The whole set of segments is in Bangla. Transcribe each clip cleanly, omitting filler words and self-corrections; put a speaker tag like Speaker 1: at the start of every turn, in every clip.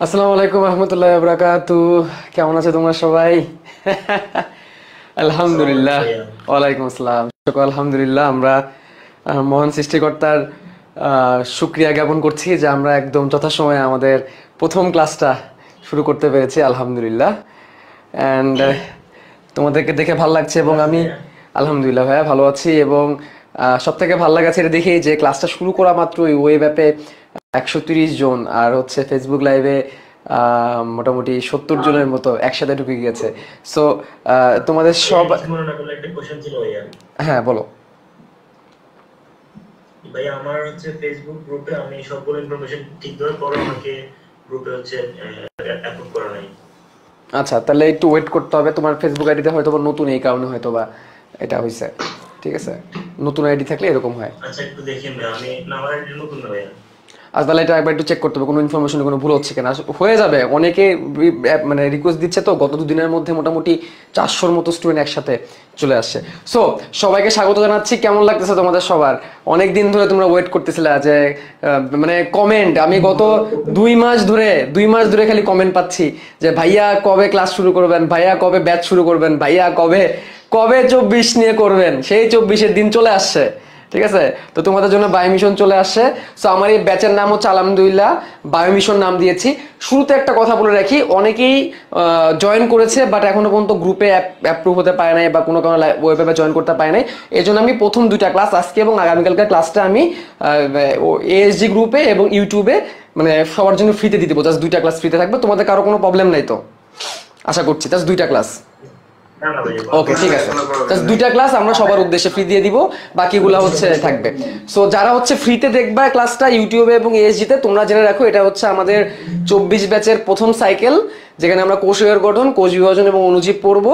Speaker 1: আসসালামু আলাইকুম রহমতুল্লাহ বারাকাতু। কেমন আছো তোমরা সবাই?
Speaker 2: আসসালামু আলাইকুম
Speaker 1: আলহামদুলিল্লাহ।
Speaker 2: ভাইয়া।
Speaker 1: ওয়ালাইকুম আসসালাম। আলহামদুলিল্লাহ, আমরা মহান সৃষ্টিকর্তার শুক্রিয়া জ্ঞাপন করছি যে আমরা একদম যথাসময়ে আমাদের প্রথম ক্লাসটা শুরু করতে পেরেছি, আলহামদুলিল্লাহ। অ্যান্ড তোমাদেরকে দেখে ভালো লাগছে
Speaker 2: ভালো
Speaker 1: এবং
Speaker 2: আছেন
Speaker 1: আমি
Speaker 2: ভাইয়া?
Speaker 1: আলহামদুলিল্লাহ ভাইয়া ভালো আছি। এবং সব থেকে ভালো লাগাছে এটা দেখেই যে ক্লাসটা শুরু করা মাত্রই ওয়েব অ্যাপে 130 জন আর হচ্ছে ফেসবুক লাইভে মোটামুটি 70 জনের মতো একসাথে ঢুকে গিয়েছে। সো তোমাদের
Speaker 2: ভাইয়া
Speaker 1: সব।
Speaker 2: কিছু মনে না করলে একটা কোশ্চেন ছিল ভাইয়া।
Speaker 1: হ্যাঁ, বলো।
Speaker 2: ভাইয়া আমার হচ্ছে ফেসবুক গ্রুপে আমি সবগুলো ইনফরমেশন ঠিক দেওয়ার পরও আমাকে গ্রুপে হচ্ছে অ্যাপ্রুভ করা নাই।
Speaker 1: আচ্ছা, তাহলে একটু ওয়েট করতে হবে। তোমার ফেসবুক আইডিতে হয়তো বা নতুন, এই কারণে হয়তো বা এটা হয়েছে। ঠিক আছে, নতুন আইডি থাকলে এরকম হয়।
Speaker 2: আচ্ছা একটু দেখেন ভাইয়া, আমি না আমার আইডি নতুন না ভাইয়া।
Speaker 1: আর তাহলে এটা একবার একটু চেক করতে হবে কোনো ইনফরমেশনে কোনো ভুল হচ্ছে কিনা। হয়ে যাবে, অনেকে মানে রিকোয়েস্ট দিচ্ছে, তো গত 2 দিনের মধ্যে মোটামুটি 400-র মতো স্টুডেন্ট একসাথে চলে আসছে। সো সবাইকে স্বাগত জানাচ্ছি। কেমন লাগতেছে তোমাদের সবার? অনেক দিন ধরে তোমরা ওয়েট করতেছিলে যে মানে কমেন্ট, আমি গত 2 মাস ধরে খালি কমেন্ট পাচ্ছি যে ভাইয়া কবে ক্লাস শুরু করবেন, ভাইয়া কবে ব্যাচ শুরু করবেন, ভাইয়া কবে কবে 24 নিয়ে করবেন। সেই 24-এর দিন চলে আসছে। ঠিক আছে, তো তোমাদের জন্য বায়োমিশন চলে আসছে। সো আমার এই ব্যাচের নাম হচ্ছে আলহামদুলিল্লাহ বায়োমিশন নাম দিয়েছি। শুরুতে একটা কথা বলে রাখি, অনেকেই জয়েন করেছে বাট এখনো পর্যন্ত গ্রুপে অ্যাপ্রুভ হতে পারে নাই বা কোনো কারণে ওয়েবে জয়েন করতে পারে নাই। এই জন্য আমি প্রথম 2টা ক্লাস, আজকে এবং আগামীকালকার ক্লাসটা আমি এএসজি গ্রুপে এবং ইউটিউবে মানে সবার জন্য ফ্রিতে দিয়ে দেবো। জাস্ট 2টা ক্লাস ফ্রিতে থাকবে। তোমাদের কারো কোনো প্রবলেম নাই তো? আশা করছি জাস্ট 2টা ক্লাস।
Speaker 2: না না ভাইয়া, কোনো
Speaker 1: ওকে, ঠিক
Speaker 2: প্রবলেম
Speaker 1: আছে।
Speaker 2: নেই।
Speaker 1: জাস্ট 2টা ক্লাস আমরা সবার উদ্দেশ্যে ফ্রি দিয়ে দিব, বাকিগুলো হচ্ছে থাকবে। সো যারা হচ্ছে ফ্রিতে দেখবা ক্লাসটা ইউটিউবে এবং এএসজি তে, তোমরা জেনে রাখো এটা হচ্ছে আমাদের 24 ব্যাচের প্রথম সাইকেল, যেখানে আমরা কোষীয় গঠন, কোষ বিভাজন এবং অণুজীব পড়বো।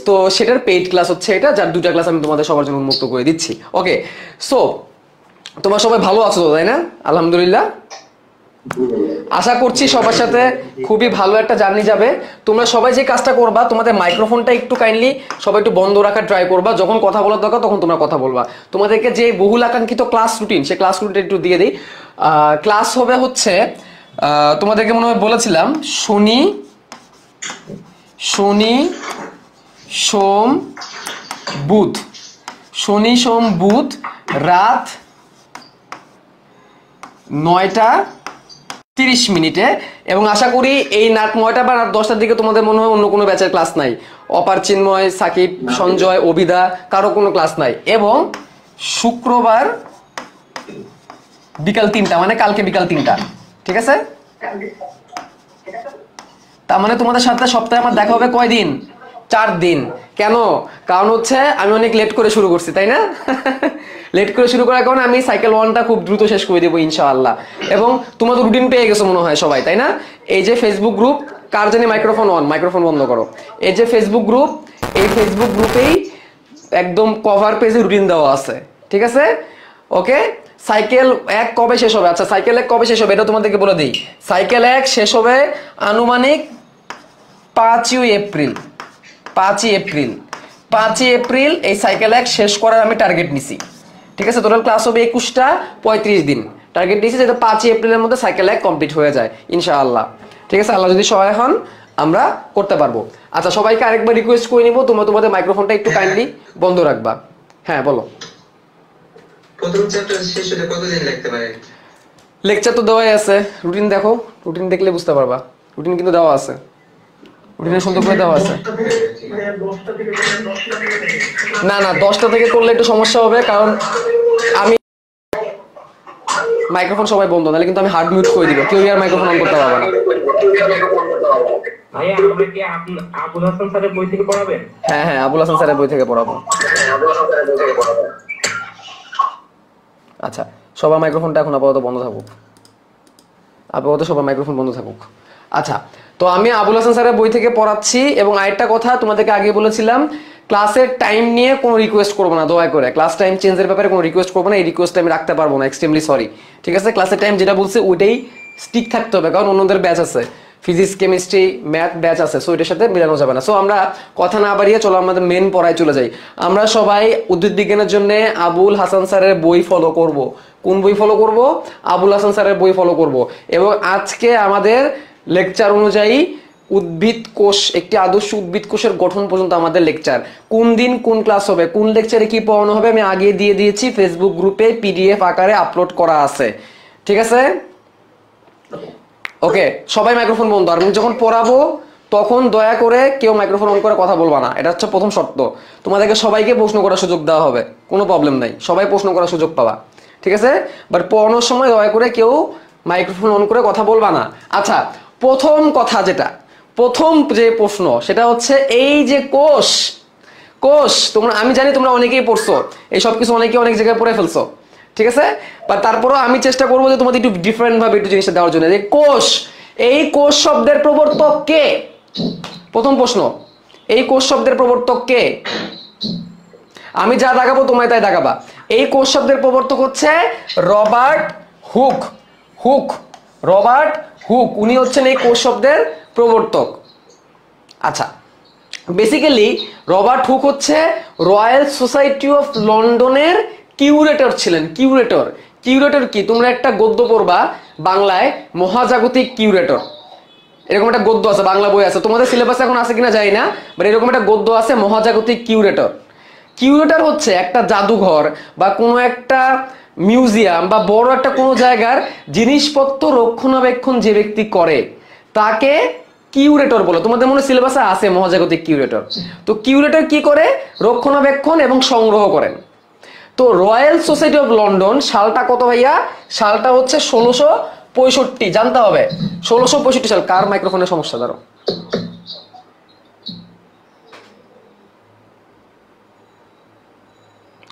Speaker 1: তো সেটার পেইড ক্লাস হচ্ছে এটা, যার 2টা ক্লাস আমি তোমাদের সবার জন্য উন্মুক্ত করে দিচ্ছি। ওকে, সো তোমরা সবাই ভালো আছো তো, তাই না? আলহামদুলিল্লাহ। আশা করছি সবার সাথে খুবই ভালো একটা জার্নি যাবে। তোমরা সবাই যে কাজটা করবা, তোমাদের মাইক্রোফোনটা একটু কাইন্ডলি সবাই একটু বন্ধ রাখার ট্রাই করবা। যখন কথা বলার দরকার তখন তোমরা কথা বলবা। তোমাদেরকে যে বহুল আকাঙ্ক্ষিত ক্লাস রুটিন, সেই ক্লাস রুটিনটা একটু দিয়ে দিই। ক্লাস হবে হচ্ছে তোমাদেরকে মনে হয় বলেছিলাম শনি শনি সোম বুধ, শনি সোম বুধ রাত 9টা 30 মিনিটে। এবং আশা করি এই রাত 9টা বা রাত 10টার দিকে তোমাদের মনে হয় অন্য কোনো ব্যাচের ক্লাস নাই। অপার, চিন্ময়, সাকিব, সঞ্জয়, অবিদা কারো কোনো ক্লাস নাই। এবং শুক্রবার বিকাল 3টা, মানে কালকে বিকাল 3টা। ঠিক আছে, তার মানে তোমাদের সাথে সপ্তাহে আমার দেখা হবে কয়দিন? 4 দিন। কেন? কারণ হচ্ছে আমি অনেক লেট করে শুরু করছি, তাই না? লেট করে শুরু করার কারণে আমি সাইকেল 1টা খুব দ্রুত শেষ করে দেবো ইনশাআল্লাহ। এবং তোমরা তো রুটিন পেয়ে গেছো মনে হয় সবাই, তাই না? এই যে ফেসবুক গ্রুপ, কার জানি মাইক্রোফোন অন, মাইক্রোফোন বন্ধ করো। এই যে ফেসবুক গ্রুপ, এই ফেসবুক গ্রুপেই একদম কভার পেজে রুটিন দেওয়া আছে। ঠিক আছে, ওকে। সাইকেল 1 কবে শেষ হবে? আচ্ছা, সাইকেল 1 কবে শেষ হবে এটা তোমাদেরকে বলে দিই। সাইকেল 1 শেষ হবে আনুমানিক 5ই এপ্রিল। 5ই এপ্রিল 5ই এপ্রিল এই সাইকেল 1 শেষ করার আমি টার্গেট নিছি। ঠিক আছে, টোটাল ক্লাস হবে 21টা 35 দিন। টার্গেট নিয়েছি যাতে 5ই এপ্রিলের মধ্যে সাইকেল 1 কমপ্লিট হয়ে যায় ইনশাআল্লাহ। ঠিক আছে, আল্লাহ যদি সহায় হন আমরা করতে পারবো। আচ্ছা, সবাইকে আরেকবার রিকোয়েস্ট করে নিব, তোমরা তোমাদের মাইক্রোফোনটা একটু কাইন্ডলি বন্ধ রাখবা। হ্যাঁ, বলো।
Speaker 3: প্রথম চ্যাপ্টার শেষ হতে কতদিন লাগতে পারে?
Speaker 1: লেকচার তো দেওয়াই আছে, রুটিন দেখো, রুটিন দেখলে বুঝতে পারবা। রুটিন কিন্তু দেওয়া আছে, রুটিনে সুন্দর করে দেওয়া আছে। না না, 10টা থেকে করলে একটু সমস্যা হবে, কারণ আমি মাইক্রোফোন সবাই বন্ধ, নাহলে কিন্তু আমি হার্ড মিউট করে দিব, কেউ আর মাইক্রোফোন অন করতে পারবে না।
Speaker 4: ভাইয়া আমরা কি আবুল হাসান স্যারের বই থেকে পড়াবেন?
Speaker 1: হ্যাঁ হ্যাঁ, আবুল হাসান স্যারের বই থেকে পড়াবো। আচ্ছা, সবার মাইক্রোফোনটা এখন আপাতত বন্ধ থাকুক, আপাতত সবার মাইক্রোফোন বন্ধ থাকুক। আচ্ছা, তো আমি আবুল হাসান স্যারের বই থেকে পড়াচ্ছি। এবং আরেকটা কথা তোমাদেরকে আগে বলেছিলাম, ক্লাসের টাইম নিয়ে কোনো রিকোয়েস্ট করবো না দয়া করে। ক্লাস টাইম চেঞ্জের ব্যাপারে কোনো রিকোয়েস্ট করবো না, এই রিকোয়েস্ট আমি রাখতে পারবো না, এক্সট্রিমলি সরি। ঠিক আছে, ক্লাসের টাইম যেটা বলছে ওইটাই স্টিক থাকতে হবে, কারণ অন্যদের ব্যাচ আছে, ফিজিক্স, কেমিস্ট্রি, ম্যাথ ব্যাচ আছে। সো এটার সাথে মেলানো যাবে না। সো আমরা কথা না বাড়িয়ে চলো আমাদের মেন পড়ায় চলে যাই। আমরা সবাই উদ্ভিদ বিজ্ঞানের জন্য আবুল হাসান স্যারের বই ফলো করব। কোন বই ফলো করব? আবুল হাসান স্যারের বই ফলো করব। এবং আজকে আমাদের লেকচার অনুযায়ী উদ্ভিদ কোষ, একটি আদর্শ উদ্ভিদ কোষের গঠন পর্যন্ত আমাদের লেকচার। কোন দিন কোন ক্লাস হবে, কোন লেকচারে কি পড়ানো হবে আমি আগে দিয়ে দিয়েছি, ফেসবুক গ্রুপে পিডিএফ আকারে আপলোড করা আছে, ঠিক আছে? ওকে, সবাই মাইক্রোফোন বন্ধ। আর আমি যখন পড়াবো তখন দয়া করে কেউ মাইক্রোফোন অন করে কথা বলবা না, এটা হচ্ছে প্রথম শর্ত। তোমাদেরকে সবাইকে প্রশ্ন করার সুযোগ দেওয়া হবে, কোনো প্রবলেম নাই, সবাই প্রশ্ন করার সুযোগ পাবা, ঠিক আছে? বাট পড়ানোর সময় দয়া করে কেউ মাইক্রোফোন অন করে কথা বলবা না। আচ্ছা, প্রথম কথা যেটা, প্রথম যে প্রশ্ন সেটা হচ্ছে এই যে কোষ, কোষ তোমরা, আমি জানি তোমরা অনেকেই পড়ছো এই সব কিছু, অনেকে অনেক জায়গায় পড়ে ফেলছো, ঠিক আছে? বা তারপরও আমি চেষ্টা করবো যে তোমাদের একটু ডিফারেন্ট ভাবে একটু জিনিসটা দেওয়ার জন্য। যে কোষ, এই কোষ শব্দের প্রবর্তক কে? প্রথম প্রশ্ন, এই কোষ শব্দের প্রবর্তক কে? আমি যা দেখাবো তোমায় তাই দেখাবা। এই কোষ শব্দের প্রবর্তক হচ্ছে Robert Hooke. Hook, Robert Hooke, উনি হচ্ছেন এই কোষ শব্দের প্রবর্তক। আচ্ছা, বেসিক্যালি রবার্ট হুক হচ্ছে রয়্যাল সোসাইটি অফ লন্ডনের কিউরেটর ছিলেন। কিউরেটর, কিউরেটর কি? তোমরা একটা গদ্য পড়বা বাংলায়, মহাজাগতিক কিউরেটর, এরকম একটা গদ্য আছে, বাংলা বই আছে, তোমাদের সিলেবাসে এখন আছে কিনা জানি না, বাট এরকম একটা গদ্য আছে, মহাজাগতিক কিউরেটর। কিউরেটর হচ্ছে একটা জাদুঘর বা কোনো একটা মিউজিয়াম বা বড় একটা কোনো জায়গার জিনিসপত্র রক্ষণাবেক্ষণ যে ব্যক্তি করে তাকে কিউরেটর বলে। তোমাদের মনে সিলেবাসে আছে মহাজাগতিক কিউরেটর। তো কিউরেটর কি করে? রক্ষণাবেক্ষণ এবং সংগ্রহ করেন। তো রয়্যাল সোসাইটি অফ লন্ডন সালটা কত ভাইয়া? সালটা হচ্ছে 1665, জানতে হবে 1665 সাল। কার মাইক্রোফোনের সমস্যা? ধরো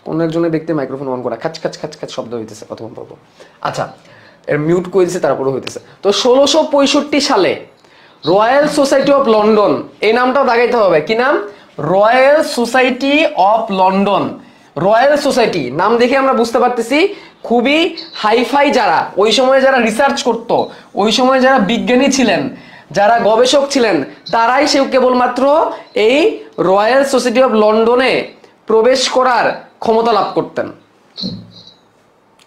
Speaker 1: অন্য একজনের ব্যক্তি মাইক্রোফোন অন করা, খাচ খাচ খাচ খাচ শব্দ হইতেছে প্রথম পর্ব। আচ্ছা, এর মিউট করে দিছে, তারপরে হইতেছে। তো 1665 সালে রয়্যাল সোসাইটি অফ লন্ডন, এই নামটাও দাগাইতে হবে, কি নাম? Royal society of London. Royal society নাম দেখে আমরা বুঝতে পারতেছি খুবই হাইফাই যারা ওই সময় যারা রিসার্চ করত, ওই সময় যারা বিজ্ঞানী ছিলেন, যারা গবেষক ছিলেন, তারাই সে কেবলমাত্র এই রয়্যাল সোসাইটি অফ লন্ডনে প্রবেশ করার ক্ষমতা লাভ করতেন।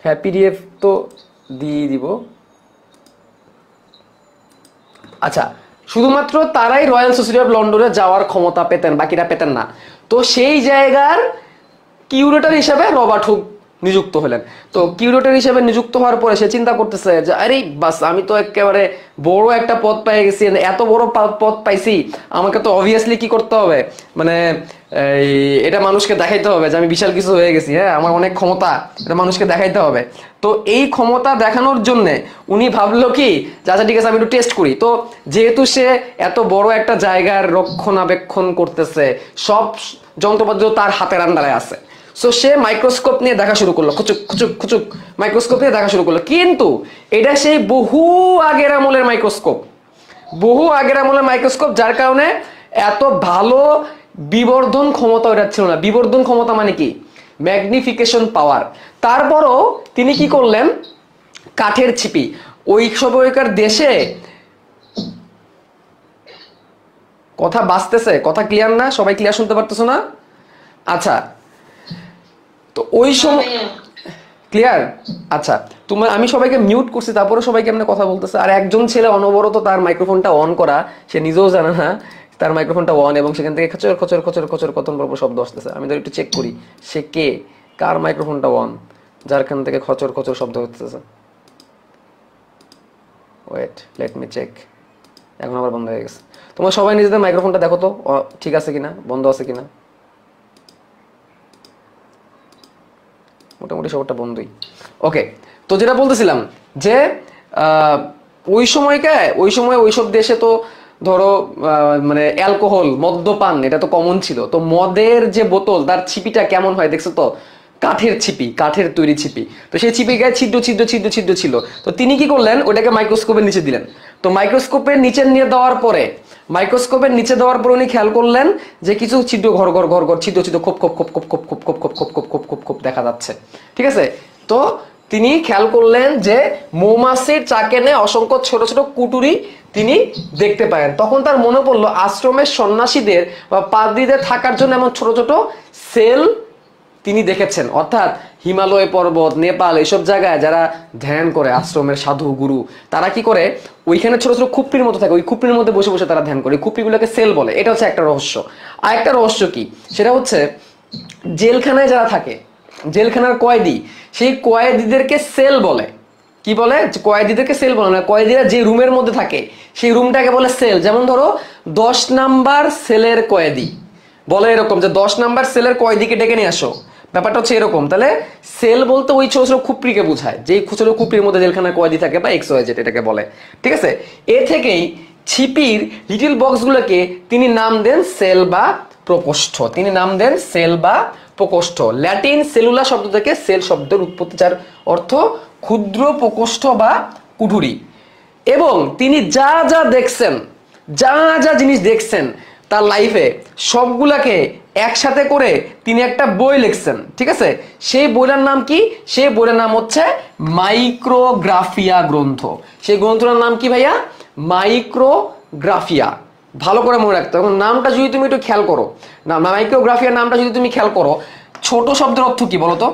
Speaker 1: হ্যাঁ, পিডিএফ তো দিয়ে দিব। আচ্ছা, শুধুমাত্র তারাই রয়্যাল সোসাইটি অফ লন্ডনে যাওয়ার ক্ষমতা পেতেন, বাকিরা পেতেন না। তো সেই জায়গার কিউরেটর হিসেবে রবার্ট হুক নিযুক্ত হলেন। তো কিউরেটর হিসেবে নিযুক্ত হওয়ার পরে সে চিন্তা করতেছে যে আরে বাস, আমি তো একেবারে বড় একটা পদ পেয়ে গেছি, এত বড় পদ পাইছি, আমাকে তো অবভিয়াসলি কি করতে হবে, মানে এটা মানুষকে দেখাইতে হবে যে আমি বিশাল কিছু হয়ে গেছি, হ্যাঁ আমার অনেক ক্ষমতা, এটা মানুষকে দেখাইতে হবে। তো এই ক্ষমতা দেখানোর জন্য উনি ভাবলো কি, আচ্ছা ঠিক আছে আমি একটু টেস্ট করি। তো যেহেতু সে এত বড় একটা জায়গার রক্ষণাবেক্ষণ করতেছে, সব যন্ত্রপাতি তার হাতের আন্ডারে আছে, সো সে মাইক্রোস্কোপ নিয়ে দেখা শুরু করলো, খুচুক খুচুক খুচুক মাইক্রোস্কোপ নিয়ে দেখা শুরু করলো। কিন্তু এটা সেই বহু আগের আমলের মাইক্রোস্কোপ, বহু আগের আমলের মাইক্রোস্কোপ, যার কারণে এত ভালো বিবর্ধন ক্ষমতা ওটা ছিল না। বিবর্ধন ক্ষমতা মানে কি? ম্যাগনিফিকেশন পাওয়ার। তারপরও তিনি কি করলেন, কাঠের ছিপি, ওই সময়কার দেশে কথা বাঁচতেছে, কথা ক্লিয়ার না? সবাই ক্লিয়ার শুনতে পারতেছো না? আচ্ছা, তো ওই সময় ক্লিয়ার? আচ্ছা, তোমার আমি সবাইকে মিউট করছি, তারপরে সবাই কেমনে কথা বলতেছে। আর একজন ছেলে অনবরত তার মাইক্রোফোনটা অন করা, সে নিজেও জানে না তার মাইক্রোফোনটা অন, এবং সেখান থেকে খচর খচর খচর খচর কতন পর্ব শব্দ আসতেছে। আমি তো একটু চেক করি সে কে, কার মাইক্রোফোনটা অন, যার খান থেকে খচর খচর শব্দ হতেছে। Wait, let me check. এখন আবার বন্ধ হয়ে গেছে। তোমরা সবাই নিজেদের মাইক্রোফোনটা দেখো তো ঠিক আছে কিনা, বন্ধ আছে কিনা। মোটামুটি সবটা বন্ধই। ওকে, তো যেটা বলতেছিলাম যে ওই সময় ওইসব দেশে তো ধরো মানে অ্যালকোহল, মদ্যপান এটা তো কমন ছিল। তো মদের যে বোতল, তার ছিপিটা কেমন হয় দেখছো তো? কাঠের ছিপি, কাঠের তৈরি ছিপি। তো সেই ছিপি গায়ে ছিদ্র ছিদ্র ছিদ্র ছিদ্র ছিল। তো তিনি কি করলেন, ওটাকে মাইক্রোস্কোপের নিচে দিলেন। তো মাইক্রোস্কোপের নিচে নিয়ে দেওয়ার পরে উনি খেয়াল করলেন যে কিছু ছিদ্র ঘর ঘর ঘর ঘর ছিদ্র ছিদ্র খোপ খোপ খোপ খোপ খোপ খোপ খোপ খোপ খোপ খোপ খোপ খোপ খোপ দেখা যাচ্ছে, ঠিক আছে? তো তিনি খেয়াল করলেন যে মৌমাছির চাকেনে অসংখ্য ছোট ছোট কুটুরি তিনি দেখতে পারেন। তখন তার মনে পড়লো আশ্রমের সন্ন্যাসীদের বা পাদ্রীদের থাকার জন্য এমন ছোট ছোট সেল তিনি দেখেছেন। অর্থাৎ হিমালয় পর্বত, নেপাল এসব জায়গায় যারা ধ্যান করে, আশ্রমের সাধু গুরু, তারা কি করে ওইখানে ছোট ছোট খুপড়ির মতো থাকে, ওই খুপড়ির মধ্যে বসে বসে তারা ধ্যান করে। ওই খুপড়িগুলোকে সেল বলে। এটা হচ্ছে একটা রহস্য। আর একটা রহস্য কি, সেটা হচ্ছে জেলখানায় যারা থাকে, জেলখানার কয়েদি, সেই কয়েদিদেরকে সেল বলে। কি বলে? কয়েদিদেরকে সেল বলে না, কয়েদিরা যে রুমের মধ্যে থাকে সেই রুমটাকে বলে সেল। যেমন ধরো 10 নাম্বার সেলের কয়েদি বলে এরকম যে 10 নাম্বার সেলের কয়েদিকে ডেকে নিয়ে আসো, ব্যাপারটা হচ্ছে এরকম। তাহলে সেল বলতে ওই ছোট ছোট খুপড়িকে বোঝায়, যেই ছোট খুপড়ির মধ্যে জেলখানায় কয়েদি থাকে বা XYZ এটাকে বলে। ঠিক আছে, এ থেকেই ছিপির লিটিল বক্সগুলোকে তিনি নাম দেন সেল বা প্রকোষ্ঠ। তিনি নাম দেন সেল বা প্রকোষ্ঠ। ল্যাটিন সেলুলা শব্দ থেকে সেল শব্দের উৎপত্তি, যার অর্থ ক্ষুদ্র প্রকোষ্ঠ বা কুঠুরি। এবং তিনি যা যা দেখছেন, যা যা জিনিস দেখছেন তার লাইফে, সবগুলাকে একসাথে করে তিনি একটা বই লিখছেন। ঠিক আছে, সেই বইটার নাম কি? সেই বইটার নাম হচ্ছে মাইক্রোগ্রাফিয়া গ্রন্থ। সেই গ্রন্থটার নাম কি ভাইয়া? মাইক্রোগ্রাফিয়া। ভালো করে মনে রাখতে হবে। নামটা যদি তুমি একটু খেয়াল করো, না মাইক্রোগ্রাফিয়ার নামটা যদি তুমি খেয়াল করো, ছোট শব্দের অর্থ কি বলো তো?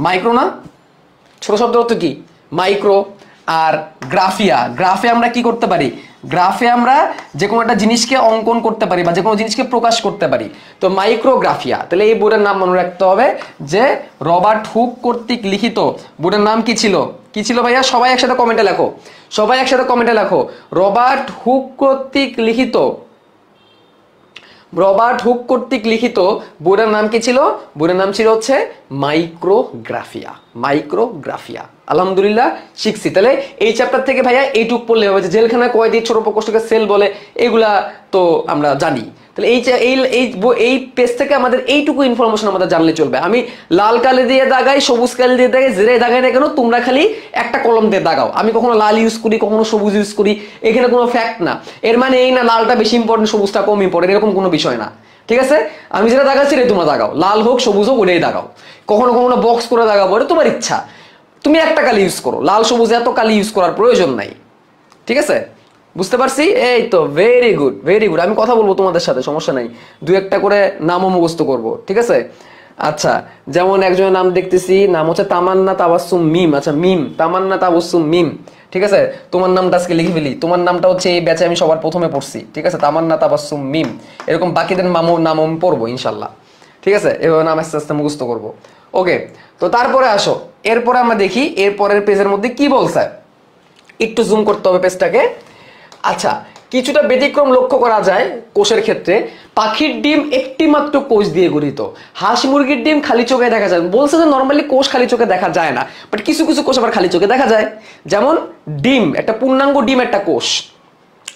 Speaker 1: মাইক্রো না? ছোট শব্দের অর্থ কি? মাইক্রো। আর গ্রাফিয়া, গ্রাফে আমরা কি করতে পারি? গ্রাফে আমরা যে কোনো একটা জিনিসকে অঙ্কন করতে পারি বা যে কোনো জিনিসকে প্রকাশ করতে পারি। তো মাইক্রোগ্রাফিয়া। তাহলে এই বইটার নাম মনে রাখতে হবে যে রবার্ট হুক কর্তৃক লিখিত। বইটার নাম কি ছিল? কি ছিল ভাইয়া? সবাই একসাথে কমেন্টে লেখো, সবাই একসাথে কমেন্টে লেখো। রবার্ট হুক কর্তৃক লিখিত, রবার্ট হুক কর্তৃক লিখিত বইটার নাম কি ছিল? বইটার নাম ছিল হচ্ছে মাইক্রোগ্রাফিয়া। মাইক্রোগ্রাফিয়া। আলহামদুলিল্লাহ শিখছি। তাহলে এই চ্যাপ্টার থেকে ভাইয়া এইটুক পড়লে হবে যে জেলখানায় কয়েদি, ছোট প্রকোষ্ঠকে সেল বলে, এগুলা তো আমরা জানি। তাহলে এই পেজ থেকে আমাদের এইটুকু ইনফরমেশন আমাদের জানলে চলবে। আমি লাল কালি দিয়ে দাগাই, সবুজ কালি দিয়ে দাগাই, যেটাই দাগাই না কেন, তোমরা খালি একটা কলম দিয়ে দাগাও। আমি কখনো লাল ইউজ করি, কখনো সবুজ ইউজ করি, এখানে কোনো ফ্যাক্ট না। এর মানে এই না লালটা বেশি ইম্পর্টেন্ট, সবুজটা কম ইম্পর্টেন্ট, এরকম কোনো বিষয় না। ঠিক আছে, আমি যেটা দাগাচ্ছি রে তোমরা দাগাও, লাল হোক সবুজ হোক ওটাই দাগাও। কখনো কখনো বক্স করে দাগাবো, এটা তোমার ইচ্ছা। তুমি একটা কালি ইউজ করো, লাল সবুজ এত কালি ইউজ করার প্রয়োজন নাই। ঠিক আছে, বুঝতে পারছি? এই তো ভেরি গুড, ভেরি গুড। আমি কথা বলবো তোমাদের সাথে, সমস্যা নাই। দু একটা করে নামও মুখস্থ করবো। ঠিক আছে, আচ্ছা। যেমন একজনের নাম দেখতেছি, নাম হচ্ছে তামান্না তাবাসসুম মিম। আচ্ছা, মিম, তামান্না তাবাসসুম মিম। ঠিক আছে, তোমার নামটা আজকে লিখে ফেলি। তোমার নামটা হচ্ছে এই ব্যাচে আমি সবার প্রথমে পড়ছি। ঠিক আছে, তামান্না তাবাসসুম মিম। এরকম বাকিদের নাম আমি পড়বো ইনশাল্লাহ। ঠিক আছে, এভাবে নাম আস্তে আস্তে মুখস্থ করবো। ওকে, তো তারপরে আসো, এরপরে আমরা দেখি এরপরের পেজের মধ্যে কি বলছে। একটু জুম করতে হবে পেজটাকে। আচ্ছা, কিছুটা ব্যতিক্রম লক্ষ্য করা যায় কোষের ক্ষেত্রে। পাখির ডিম একটি মাত্র কোষ দিয়ে গঠিত। হাঁস মুরগির ডিম খালি চোখে দেখা যায়। বলছে যে নর্মালি কোষ খালি চোখে দেখা যায় না, বাট কিছু কিছু কোষ আবার খালি চোখে দেখা যায়। যেমন ডিম, একটা পূর্ণাঙ্গ ডিম একটা কোষ,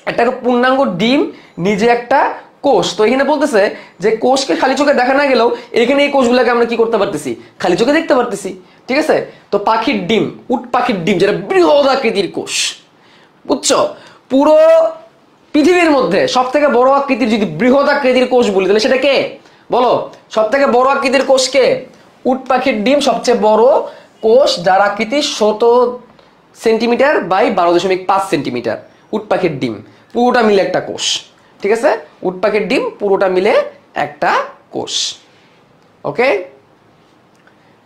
Speaker 1: একটা পূর্ণাঙ্গ ডিম নিজে একটা কোষ। তো এখানে বলতেছে যে কোষকে খালি চোখে দেখা না গেলেও এখানে এই কোষগুলোকে আমরা কি করতে পারতেছি? খালি চোখে দেখতে পারতেছি। ঠিক আছে, তো পাখির ডিম, উট পাখির ডিম, যেটা বৃহৎ আকৃতির কোষ, বুঝছো? পুরো পৃথিবীর মধ্যে সব থেকে বড় আকৃতির, যদি বৃহৎ আকৃতির কোষ বলি, তাহলে সেটা কে বলো? সব থেকে বড় আকৃতির কোষ কে? উট পাখির ডিম সবচেয়ে বড় কোষ, যার আকৃতি 17 সেন্টিমিটার বাই 12.5 সেন্টিমিটার। উট পাখির ডিম পুরোটা মিলে একটা কোষ। ঠিক আছে, উট পাখির ডিম পুরোটা মিলে একটা কোষ। ওকে,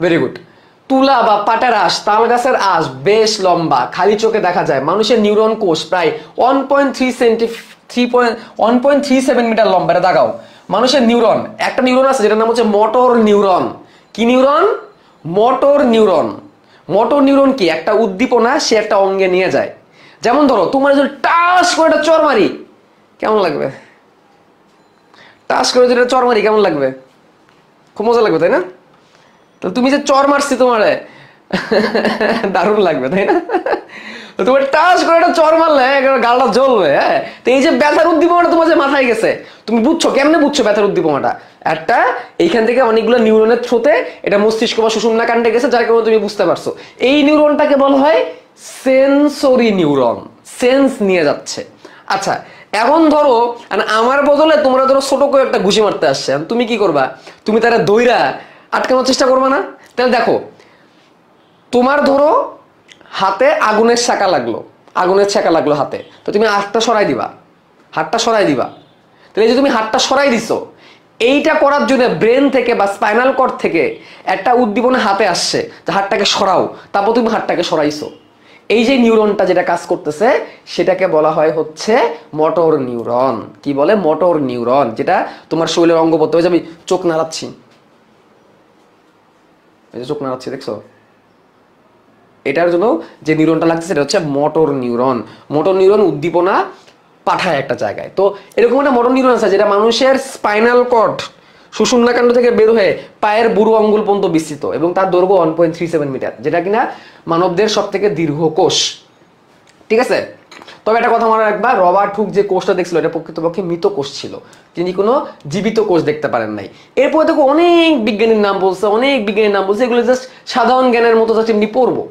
Speaker 1: ভেরি গুড। তুলা বা পাটের আঁশ, তাল গাছের আঁশ বেশ লম্বা, খালি চোখে দেখা যায়। মানুষের নিউরন কোষ প্রায় 1.37 মিটার লম্বা। এটা দাগাও। মানুষের নিউরন, একটা নিউরন আছে যেটার নাম হচ্ছে মোটর নিউরন। কি neuron? Motor neuron. Motor neuron কি? একটা উদ্দীপনা সে একটা অঙ্গে নিয়ে যায়। যেমন ধরো তোমার যদি টাস করে একটা চর মারি, কেমন লাগবে? টাস করে যদি চর মারি কেমন লাগবে? খুব মজা লাগবে, তাই না? তো তুমি যে চর মারছি তোমারে, দারুণ লাগবে, তাই না? তোমার টাচ করে একটা চর মারলে গালটা জ্বলবে। হ্যাঁ, তো এই যে ব্যথার উদ্দীপনাটা তোমার যে মাথায় গেছে, তুমি বুঝছো কেমনে? বুঝছো ব্যথার উদ্দীপনাটা? একটা এইখান থেকে অনেকগুলো নিউরনের থ্রুতে এটা মস্তিষ্ক বা সুষুম্না কাণ্ডে গেছে, যার কারণে তুমি বুঝতে পারছো। এই নিউরনটাকে বলা হয় সেন্সরি নিউরন, সেন্স নিয়ে যাচ্ছে। আচ্ছা, এখন ধরো আমার বদলে তোমরা ধরো ছোট করে একটা ঘুষি মারতে আসছে, তুমি কি করবা? তুমি তারা দইরা আটকানোর চেষ্টা করবা না? তাহলে দেখো, তোমার ধরো হাতে আগুনের ছাকা লাগলো, আগুনের ছাকা লাগলো হাতে, তো তুমি হাতটা সরাই দিবা, হাতটা সরাই দিবা। তাহলে এই যে তুমি হাতটা সরাই দিছো, এইটা করার জন্য ব্রেন থেকে বা স্পাইনাল কর্ড থেকে একটা উদ্দীপনা হাতে আসছে যে হাতটাকে সরাও, তারপর তুমি হাতটাকে সরাইছো। এই যে নিউরনটা যেটা কাজ করতেছে সেটাকে বলা হয় হচ্ছে মোটর নিউরন। কি বলে? মোটর নিউরন, যেটা তোমার শরীরের অঙ্গ প্রত্যঙ্গ। আমি চোখ নাড়াচ্ছি, এই যে চোখ নাড়াচ্ছি, দেখছো? এটার জন্য যে নিউরনটা লাগছে সেটা হচ্ছে মোটর নিউরন। মোটর নিউরন উদ্দীপনা পাঠায় একটা জায়গায়। তো এরকম একটা মোটর নিউরন আছে যেটা মানুষের স্পাইনাল কর্ড সুষুম্নাকাণ্ড থেকে বের হয়ে পায়ের বুড়ো আঙ্গুল পর্যন্ত বিস্তৃত এবং তার দৈর্ঘ্য 1.37 মিটার, যেটা কিনা মানবদের সব থেকে দীর্ঘ কোষ। ঠিক আছে? তবে একটা কথা মনে রাখবা, রবার্ট হুক যে কোষটা দেখছিল এটা প্রকৃতপক্ষে মৃত কোষ ছিল, তিনি কোনো জীবিত কোষ দেখতে পারেন নাই। এরপরে দেখো অনেক বিজ্ঞানীর নাম বলছে, এগুলো জাস্ট সাধারণ জ্ঞানের মতো জাস্ট এমনি পড়বো।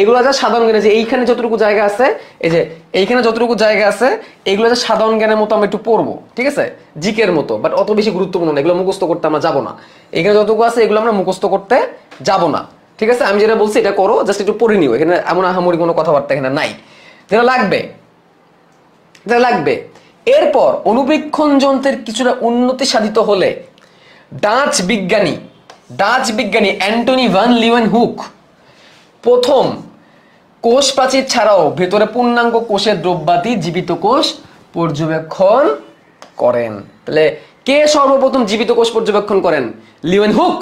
Speaker 1: এগুলো যা সাধারণ জ্ঞান, যে এইখানে যতটুকু জায়গা আছে, এই যে এইখানে যতটুকু জায়গা আছে, এগুলো যা সাধারণ জ্ঞানের মতো আমরা একটু পড়বো, ঠিক আছে, জিকের মতো, বাট অত বেশি গুরুত্বপূর্ণ না, এগুলো মুখস্থ করতে আমরা যাবো না। এখানে যতটুকু আছে এগুলো আমরা মুখস্থ করতে যাবো না, ঠিক আছে? আমি যেটা বলছি এটা করো, জাস্ট একটু পড়ে নিও, এখানে এমন আহামরি কোনো কথাবার্তা এখানে নাই, যেটা লাগবে। এরপর অনুবীক্ষণ যন্ত্রের কিছুটা উন্নতি সাধিত হলে ডাচ বিজ্ঞানী অ্যান্টনি ভান লিউয়েনহুক প্রথম কোষ প্রাচীর ছাড়াও ভেতরে পূর্ণাঙ্গ কোষের দ্রব্যাদি জীবিত কোষ পর্যবেক্ষণ করেন। তাহলে কে সর্বপ্রথম জীবিত কোষ পর্যবেক্ষণ করেন? লিউয়েনহুক।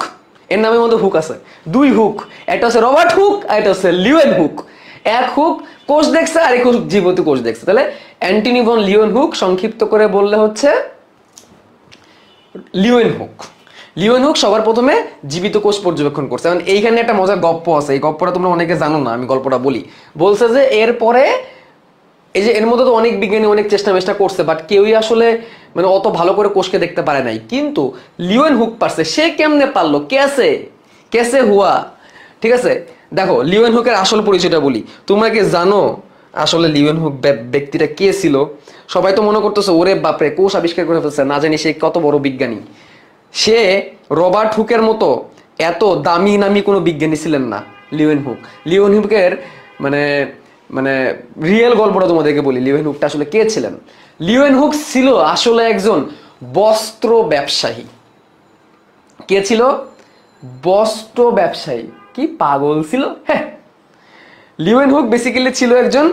Speaker 1: এর নামের মধ্যে হুক আছে, দুই হুক, একটা হচ্ছে রবার্ট হুক আর একটা হচ্ছে লিউয়েনহুক। এক হুক কোষ দেখছে আর এক হুক জীবিত কোষ দেখছে। তাহলে অ্যান্টনি ভন লিউয়েনহুক, সংক্ষিপ্ত করে বললে হচ্ছে লিউয়েনহুক সবার প্রথমে জীবিত কোষ পর্যবেক্ষণ করছে। কারণ এইখানে একটা মজার গল্প আছে, এই গল্পটা তোমরা অনেকে জানো না, আমি গল্পটা বলি। বলছে যে এরপরে এই যে এর মধ্যে তো অনেক বিজ্ঞানী অনেক চেষ্টা করছে, বাট কেউই আসলে মানে অত ভালো করে কোষকে দেখতে পারে নাই, কিন্তু লিউয়েনহুক পারছে। সে কেমনে পারলো? কেসে হুয়া? ঠিক আছে, দেখো লিউয়েনহুকের আসল পরিচয়টা বলি। তোমরা কি জানো আসলে লিউয়েনহুক ব্যক্তিটা কে ছিল? সবাই তো মনে করতেছে ওরে বাপরে কোষ আবিষ্কার করে ফেলছে, না জানি সে কত বড় বিজ্ঞানী। সে রবার্ট হুকের মতো এত দামি নামি কোনো বিজ্ঞানী ছিলেন না লিউয়েনহুকের মানে রিয়েল গল্পটা তোমাদেরকে বলি, লিউয়েনহুকটা আসলে কে ছিলেন। লিউয়েনহুক ছিল আসলে একজন বস্ত্র ব্যবসায়ী। কে ছিল? বস্ত্র ব্যবসায়ী। কি পাগল ছিল? হ্যাঁ, লিউয়েনহুক বেসিক্যালি ছিল একজন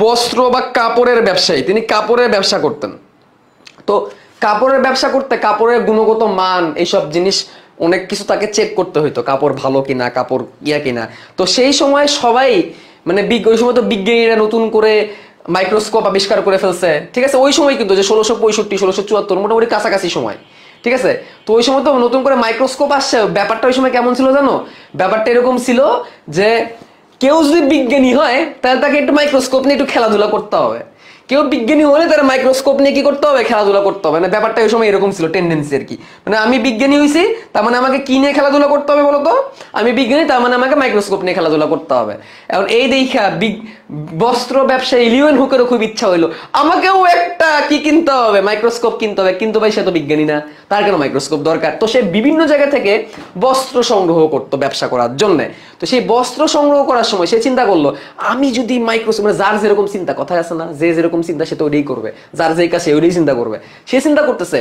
Speaker 1: বস্ত্র বা কাপড়ের ব্যবসায়ী। তিনি কাপড়ের ব্যবসা করতেন। তো কাপড়ের ব্যবসা করতে কাপড়ের গুণগত মান এইসব জিনিস অনেক কিছু তাকে চেক করতে হইতো, কাপড় ভালো কিনা, কাপড় কিনা। তো সেই সময় সবাই মানে ওই সময় তো বিজ্ঞানীরা নতুন করে মাইক্রোস্কোপ আবিষ্কার করে ফেলছে, ঠিক আছে? ওই সময় কিন্তু যে 1665 1674 মোটামুটি কাছাকাছি সময়, ঠিক আছে? তো ওই সময় তো নতুন করে মাইক্রোস্কোপ আসছে। ব্যাপারটা ওই সময় কেমন ছিল জানো? ব্যাপারটা এরকম ছিল যে কেউ যদি বিজ্ঞানী হয় তাহলে তাকে একটু মাইক্রোস্কোপ নিয়ে একটু খেলাধুলা করতে হবে, কেউ বিজ্ঞানী হলে তারা মাইক্রোস্কোপ নিয়ে কি করতে হবে? খেলাধুলা করতে হবে। মানে ব্যাপারটা ওই সময় এরকম ছিল, টেন্ডেন্সি আর কি। মানে আমি বিজ্ঞানী হয়েছি তার মানে আমাকে কি নিয়ে খেলাধুলা করতে হবে বলতো? আমি বিজ্ঞানী তার মানে আমাকে মাইক্রোস্কোপ নিয়ে খেলাধুলা করতে হবে। এখন এই দেখা বস্ত্র ব্যবসায়ী লিউয়েনহুকেরও খুব ইচ্ছা হইলো আমাকেও একটা কি কিনতে হবে, মাইক্রোস্কোপ কিনতে হবে। কিন্তু ভাই সে তো বিজ্ঞানী না, তার কেন মাইক্রোস্কোপ দরকার? তো সে বিভিন্ন জায়গা থেকে বস্ত্র সংগ্রহ করতো ব্যবসা করার জন্য। তো সেই বস্ত্র সংগ্রহ করার সময় সে চিন্তা করলো আমি যদি মাইক্রোস্কোপ, মানে যার যেরকম চিন্তা, কথা আছে না, যে যেরকম চিন্তা সে তো ওইটাই করবে, যার যেই কাছে ওইটাই চিন্তা করবে। সে চিন্তা করতেছে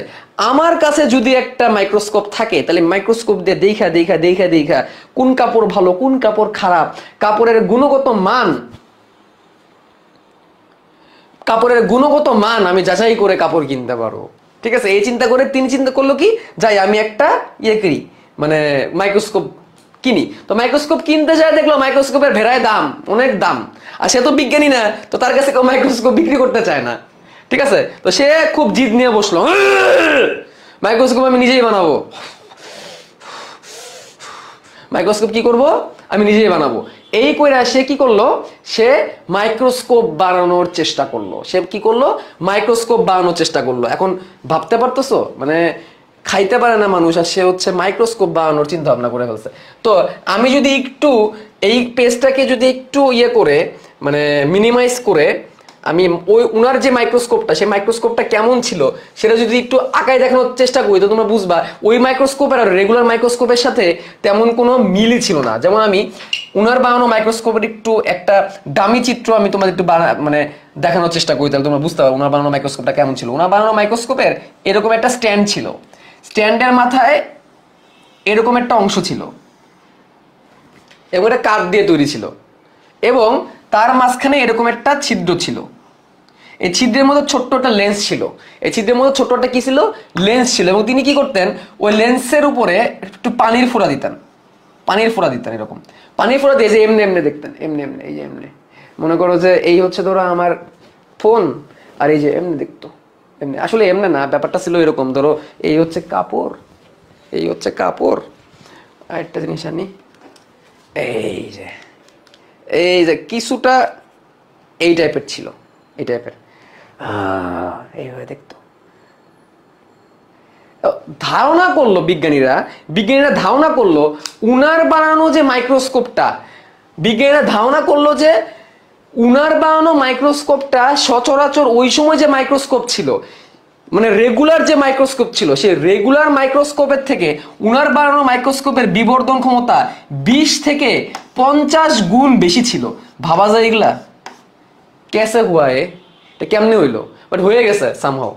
Speaker 1: আমার কাছে যদি একটা মাইক্রোস্কোপ থাকে তাহলে মাইক্রোস্কোপ দিয়ে দেখা কোন কাপড় ভালো কোন কাপড় খারাপ, কাপড়ের গুণগত মান আমি যাচাই করে কাপড় কিনতে পারো, ঠিক আছে? এই চিন্তা করে তিনি চিন্তা করলো কি, যাই আমি একটা করি, মানে মাইক্রোস্কোপ কিনি। তো মাইক্রোস্কোপ কিনতে যায়, দেখলো মাইক্রোস্কোপের ভেড়ায় দাম, অনেক দাম। আর সে তো বিজ্ঞানী না, তো তার কাছে কেউ মাইক্রোস্কোপ বিক্রি করতে চায় না, ঠিক আছে? তো সে খুব জিদ নিয়ে বসলো, মাইক্রোস্কোপ আমি নিজেই বানাবো, মাইক্রোস্কোপ কি করব, আমি নিজেই বানাবো। এই কইরা সে কি করলো, সে মাইক্রোস্কোপ বানানোর চেষ্টা করলো। এখন ভাবতে পারতেছো, মানে খাইতে পারে না মানুষ, আর সে হচ্ছে মাইক্রোস্কোপ বানানোর চিন্তা ভাবনা করে ফেলছে। তো আমি যদি একটু এই পেজটাকে যদি একটু করে মানে মিনিমাইজ করে আমি ওই উনার যে মাইক্রোস্কোপটা, সেই মাইক্রোস্কোপটা কেমন ছিল সেটা যদি একটু আঁকায় দেখানোর চেষ্টা করি, তো তোমরা বুঝবা ওই মাইক্রোস্কোপের আর রেগুলার মাইক্রোস্কোপের সাথে তেমন কোনো মিলই ছিল না। যেমন আমি উনার বানানো মাইক্রোস্কোপের একটু একটা দামি চিত্র আমি তোমাদের একটু মানে দেখানোর চেষ্টা করি, তাহলে তোমরা বুঝতে পারবে উনার বানানো মাইক্রোস্কোপটা কেমন ছিল। উনার বানানো মাইক্রোস্কোপের এরকম একটা স্ট্যান্ড ছিল, স্ট্যান্ডের মাথায় এরকম একটা অংশ ছিল এবং এটা কাঠ দিয়ে তৈরি ছিল এবং তার মাঝখানে এরকম একটা ছিদ্র ছিল। এই ছিদ্রের মধ্যে ছোট্ট একটা লেন্স ছিল। এই ছিদ্রের মধ্যে ছোট্ট একটা কি ছিল? লেন্স ছিল। এবং তিনি কি করতেন? ওই লেন্সের উপরে একটু পানির ফোঁটা দিতেন। পানির ফোঁটা দিতেন এরকম। পানির ফোঁটা দিয়ে যে এমনি এমনি দেখতেন, এমনি এমনি, এই যে এমনি, মনে করো যে এই হচ্ছে ধরো আমার ফোন, আর এই যে এমনি দেখতো, এমনি। আসলে এমনি না, ব্যাপারটা ছিল এরকম, ধরো এই হচ্ছে কাপড়, এই হচ্ছে কাপড়, আর একটা জিনিস আনি, এই যে কিছুটা এই টাইপের ছিল, এই টাইপের, এইভাবে দেখতো। ধারণা করলো বিজ্ঞানীরা ধারণা করলো উনার বানানো যে মাইক্রোস্কোপটা, বিজ্ঞানীরা ধারণা করলো যে উনার বানানো মাইক্রোস্কোপটা সচরাচর ওই সময় যে মাইক্রোস্কোপ ছিল, মানে রেগুলার যে মাইক্রোস্কোপ ছিল, সেই রেগুলার মাইক্রোস্কোপের থেকে উনার বানানো মাইক্রোস্কোপের বিবর্ধন ক্ষমতা 20 থেকে 50 গুণ বেশি ছিল। ভাবা যায় এগুলা? কেসে হুয়া এটা কেমনে হইলো? বাট হয়ে গেছে সামহাও।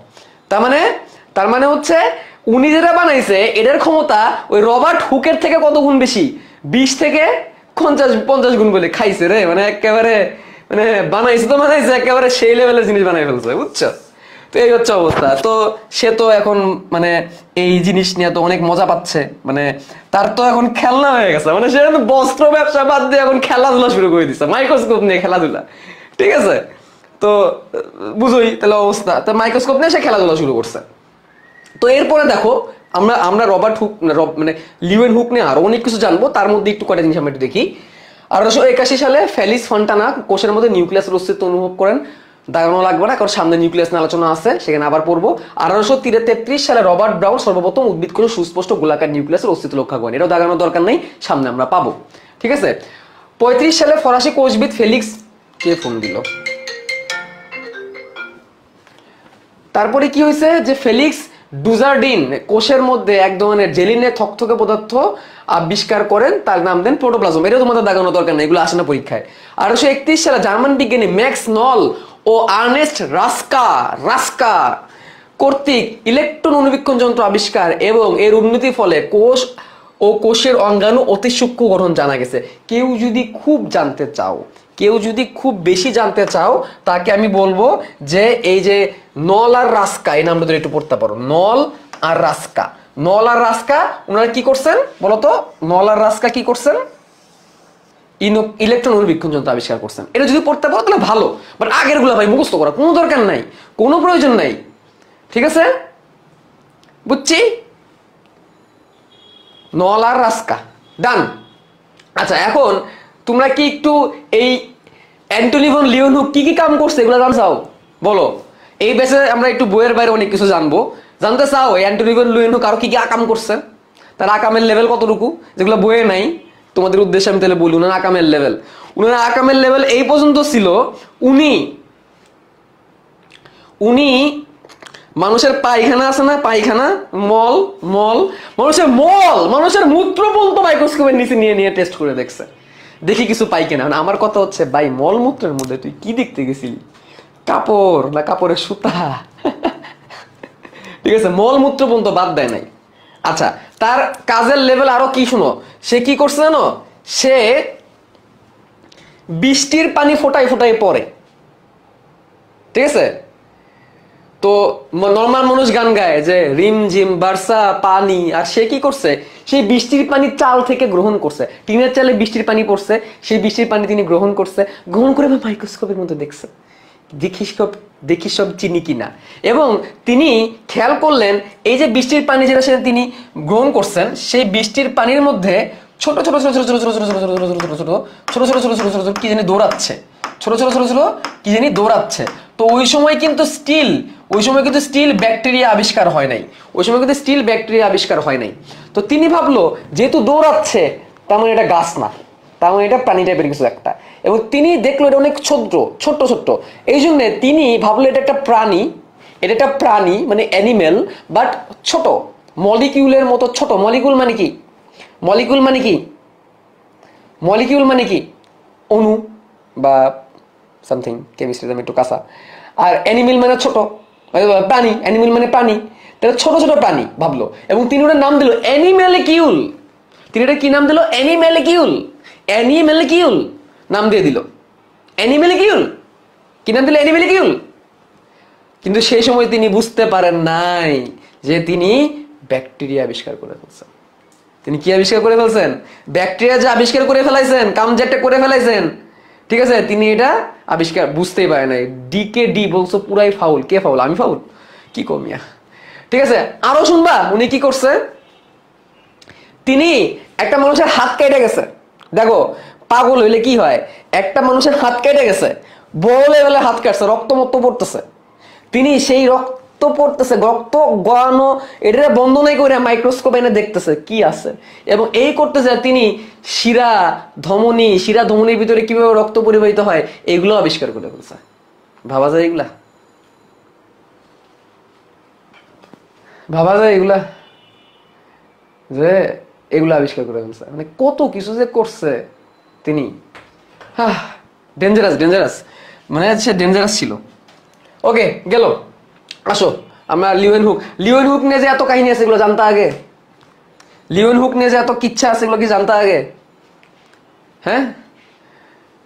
Speaker 1: তার মানে হচ্ছে উনি যেটা বানাইছে এটার ক্ষমতা ওই রবার্ট হুকের থেকে কত গুণ বেশি? 20 থেকে 50 গুণ বলে খাইছে রে। মানে একেবারে মানে বানাইছে একেবারে সেই লেভেলের জিনিস বানাই ফেলছে, বুঝছো? তো এই হচ্ছে অবস্থা। তো সে তো এখন মানে এই জিনিস নিয়ে তো অনেক মজা পাচ্ছে, মানে তার তো এখন খেলনা হয়ে গেছে, মানে সে বস্ত্র ব্যবসা বাদ দিয়ে এখন খেলাধুলা শুরু করে দিচ্ছে, মাইক্রোস্কোপ নিয়ে খেলাধুলা। ঠিক আছে, তো বুঝোই তাহলে অবস্থা। তো মাইক্রোস্কোপ নিয়ে সে খেলাধুলা শুরু করছে। তো এরপরে দেখো আমরা রবার্ট হুক মানে লিওয়েন হুক নিয়ে আরো অনেক কিছু জানবো। তার মধ্যে একটু কয়টা জিনিস আমরা একটু দেখি। 1881 সালে ফেলিক্স ফন্টানা কোষের মধ্যে নিউক্লিয়াসের অস্তিত্ব অনুভব করেন। দাঁড়ানো লাগবে না, কারণ সামনে নিউক্লিয়াস নিয়ে আলোচনা আছে, সেখানে আবার পড়বো। 1833 সালে রবার্ট ব্রাউন সর্বপ্রথম উদ্ভিদ কোষে সুস্পষ্ট গোলাকার নিউক্লিয়াসের অস্তিত্ব লক্ষ্য করেন। এটাও দাঁড়ানোর দরকার নেই, সামনে আমরা পাবো। ঠিক আছে, 35 সালে ফরাসি কোষবিদ ফেলিক্স, কে ফোন দিল? তারপরে কি হয়েছে যে ফেলিক্স ডুজার্ডিন কোষের মধ্যে এক ধরনের জেলিনের থকথকে পদার্থ আবিষ্কার করেন, তার নাম দেন প্রোটোপ্লাজম। এটা তোমাদের দেখানোর দরকার নেই, এগুলো আসে না পরীক্ষায়। 1831 সালে জার্মান বিজ্ঞানী ম্যাক্স নল ও আর্নেস্ট রাস্কা কর্তৃক ইলেকট্রন অনুবীক্ষণ যন্ত্র আবিষ্কার এবং এর উন্নতির ফলে কোষ ও কোষের অঙ্গাণু অতি সূক্ষ্ম গঠন জানা গেছে। কেউ যদি খুব জানতে চাও, কেউ যদি খুব বেশি জানতে চাও, তাকে আমি বলবো যে এই যে নল আর রাস্কা, এই নামটা ধরে একটু পড়তে পারো। নল আর রাস্কা, নল আর রাস্কা ওনারা কি করছেন বলতো? নল আর রাস্কা কি করছেন? ইলেকট্রন অনুবীক্ষণ যন্ত্র আবিষ্কার করছেন। এটা যদি পড়তে পারো তাহলে ভালো, বাট আগের গুলা ভাই মুখস্থ করা কোনো দরকার নাই, কোনো প্রয়োজন নাই। ঠিক আছে, বুঝছি? নল আর রাস্কা ডান। আচ্ছা, এখন তোমরা কি একটু এই অ্যান্টনি ভন লিওনহুক কি কি কাম করছে এগুলো জানতে চাও? বলো। এই বেসে আমরা একটু বইয়ের বাইরে অনেক কিছু জানবো। জানতে চাও এই অ্যান্টনি ভন লিওনহুক আরো কি কি আকাম করছে, তার আকামের লেভেল কতটুকু, যেগুলো বইয়ে নাই? তোমাদের উদ্দেশ্যে আমি তাহলে বলি উনার আকামের লেভেল। উনার আকামের লেভেল এই পর্যন্ত ছিল, উনি মানুষের পায়খানা আছে না, পায়খানা, মল, মানুষের মূত্র পর্যন্ত মাইক্রোস্কোপের নিচে নিয়ে টেস্ট করে দেখছে, দেখি কিছু পাই কিনা। আমার কথা হচ্ছে ভাই, মলমূত্রের মধ্যে তুই কি দেখতে গেছিলি? কাপড় না কাপড়ের সুতা? ঠিক আছে, মলমূত্র পর্যন্ত বাদ দেয় নাই। আচ্ছা, তার কাজের লেভেল আরো কি শুনো। সে কি করছে জানো? সে বৃষ্টির পানি ফোটায় পড়ে। ঠিক আছে, তো নর্মাল মানুষ গান গায় যে রিম ঝিম বার্সা পানি, আর সে কি করছে? সেই বৃষ্টির পানি চাল থেকে গ্রহণ করছে। টিনের চালে বৃষ্টির পানি পড়ছে, সেই বৃষ্টির পানি তিনি গ্রহণ করছে, গ্রহণ করে মাইক্রোস্কোপের মধ্যে দেখছে, দেখি সব চিনি কিনা। এবং তিনি খেয়াল করলেন এই যে বৃষ্টির পানি যেটা সেটা তিনি গ্রহণ করছেন, সেই বৃষ্টির পানির মধ্যে ছোট ছোট ছোট ছোট ছোট ছোট ছোট ছোট ছোট ছোট ছোট ছোট ছোট ছোট ছোট কি জানি দৌড়াচ্ছে, ছোট ছোট ছোট ছোট কি জানি দৌড়াচ্ছে। তো ওই সময় কিন্তু স্টিল ব্যাকটেরিয়া আবিষ্কার হয় নাই, তো তিনি ভাবলো যেহেতু দৌড়াচ্ছে তার মানে এটা গাছ না, তার মানে এটা প্রাণী টাইপের কিছু একটা। এবং তিনি দেখলো এটা অনেক ছোট্ট, এই জন্য তিনি ভাবলো এটা একটা প্রাণী মানে অ্যানিমেল, বাট ছোট, মলিকিউলের মতো ছোট। মলিকিউল মানে কি অণু বা সামথিং, কেমিস্ট্রিতে আমি একটু কাঁচা। আর অ্যানিমেল মানে ছোট, প্রাণী, অ্যানিমেল মানে প্রাণী। তাহলে ছোট ছোট প্রাণী ভাবলো, এবং তিনি ওটার নাম দিল অ্যানিম্যালিকিউল। তিনি এটা কি নাম দিল? অ্যানিম্যালিকিউল। অ্যানিম্যালিকিউল নাম দিয়ে দিল, অ্যানিম্যালিকিউল। কি নাম দিল? অ্যানিম্যালিকিউল। কিন্তু সেই সময় তিনি বুঝতে পারেন নাই যে তিনি ব্যাকটেরিয়া আবিষ্কার করে ফেলছেন। তিনি কি আবিষ্কার করে ফেলছেন? ব্যাকটেরিয়া যে আবিষ্কার করে ফেলাইছেন, কাম যে একটা করে ফেলাইছেন, ঠিক আছে, তিনি এটা আবিষ্কার বুঝতেই পারে নাই। ডি বলছো পুরাই ফাউল। কে ফাউল? আমি ফাউল? কি কমিয়া, ঠিক আছে। আরো শুনবা উনি কি করছে। তিনি একটা মানুষের হাত কেটে গেছে। দেখো পাগল হইলে কি হয়, একটা মানুষের হাত কেটে গেছে, বড় লেভেলে হাত কাটছে, রক্ত মত্ত পড়তেছে। তিনি সেই রক্ত পড়তেছে, রক্ত গড়ানো এটা বন্ধ নাই করে মাইক্রোস্কোপ এনে দেখতেছে কি আছে, এবং এই করতেছে তিনি শিরা ধমনির ভিতরে কিভাবে রক্ত পরিবাহিত হয় এগুলো আবিষ্কার করে ফেলছে। ভাবা যায় এগুলা? ভাবা যায় এগুলা? যে এগুলো আবিষ্কার করে ফেলছে, মানে কত কিছু যে করছে তিনি। ডেঞ্জারাস, মানে সে ডেঞ্জারাস ছিল। ওকে, গেল। আসো আমরা লিওয়েন হুক নিয়ে যে এত কাহিনী আছে এগুলো জানতা আগে? লিওয়েন হুক নিয়ে যে এত কিচ্ছা আছে এগুলো কি জানতা আগে? হ্যাঁ,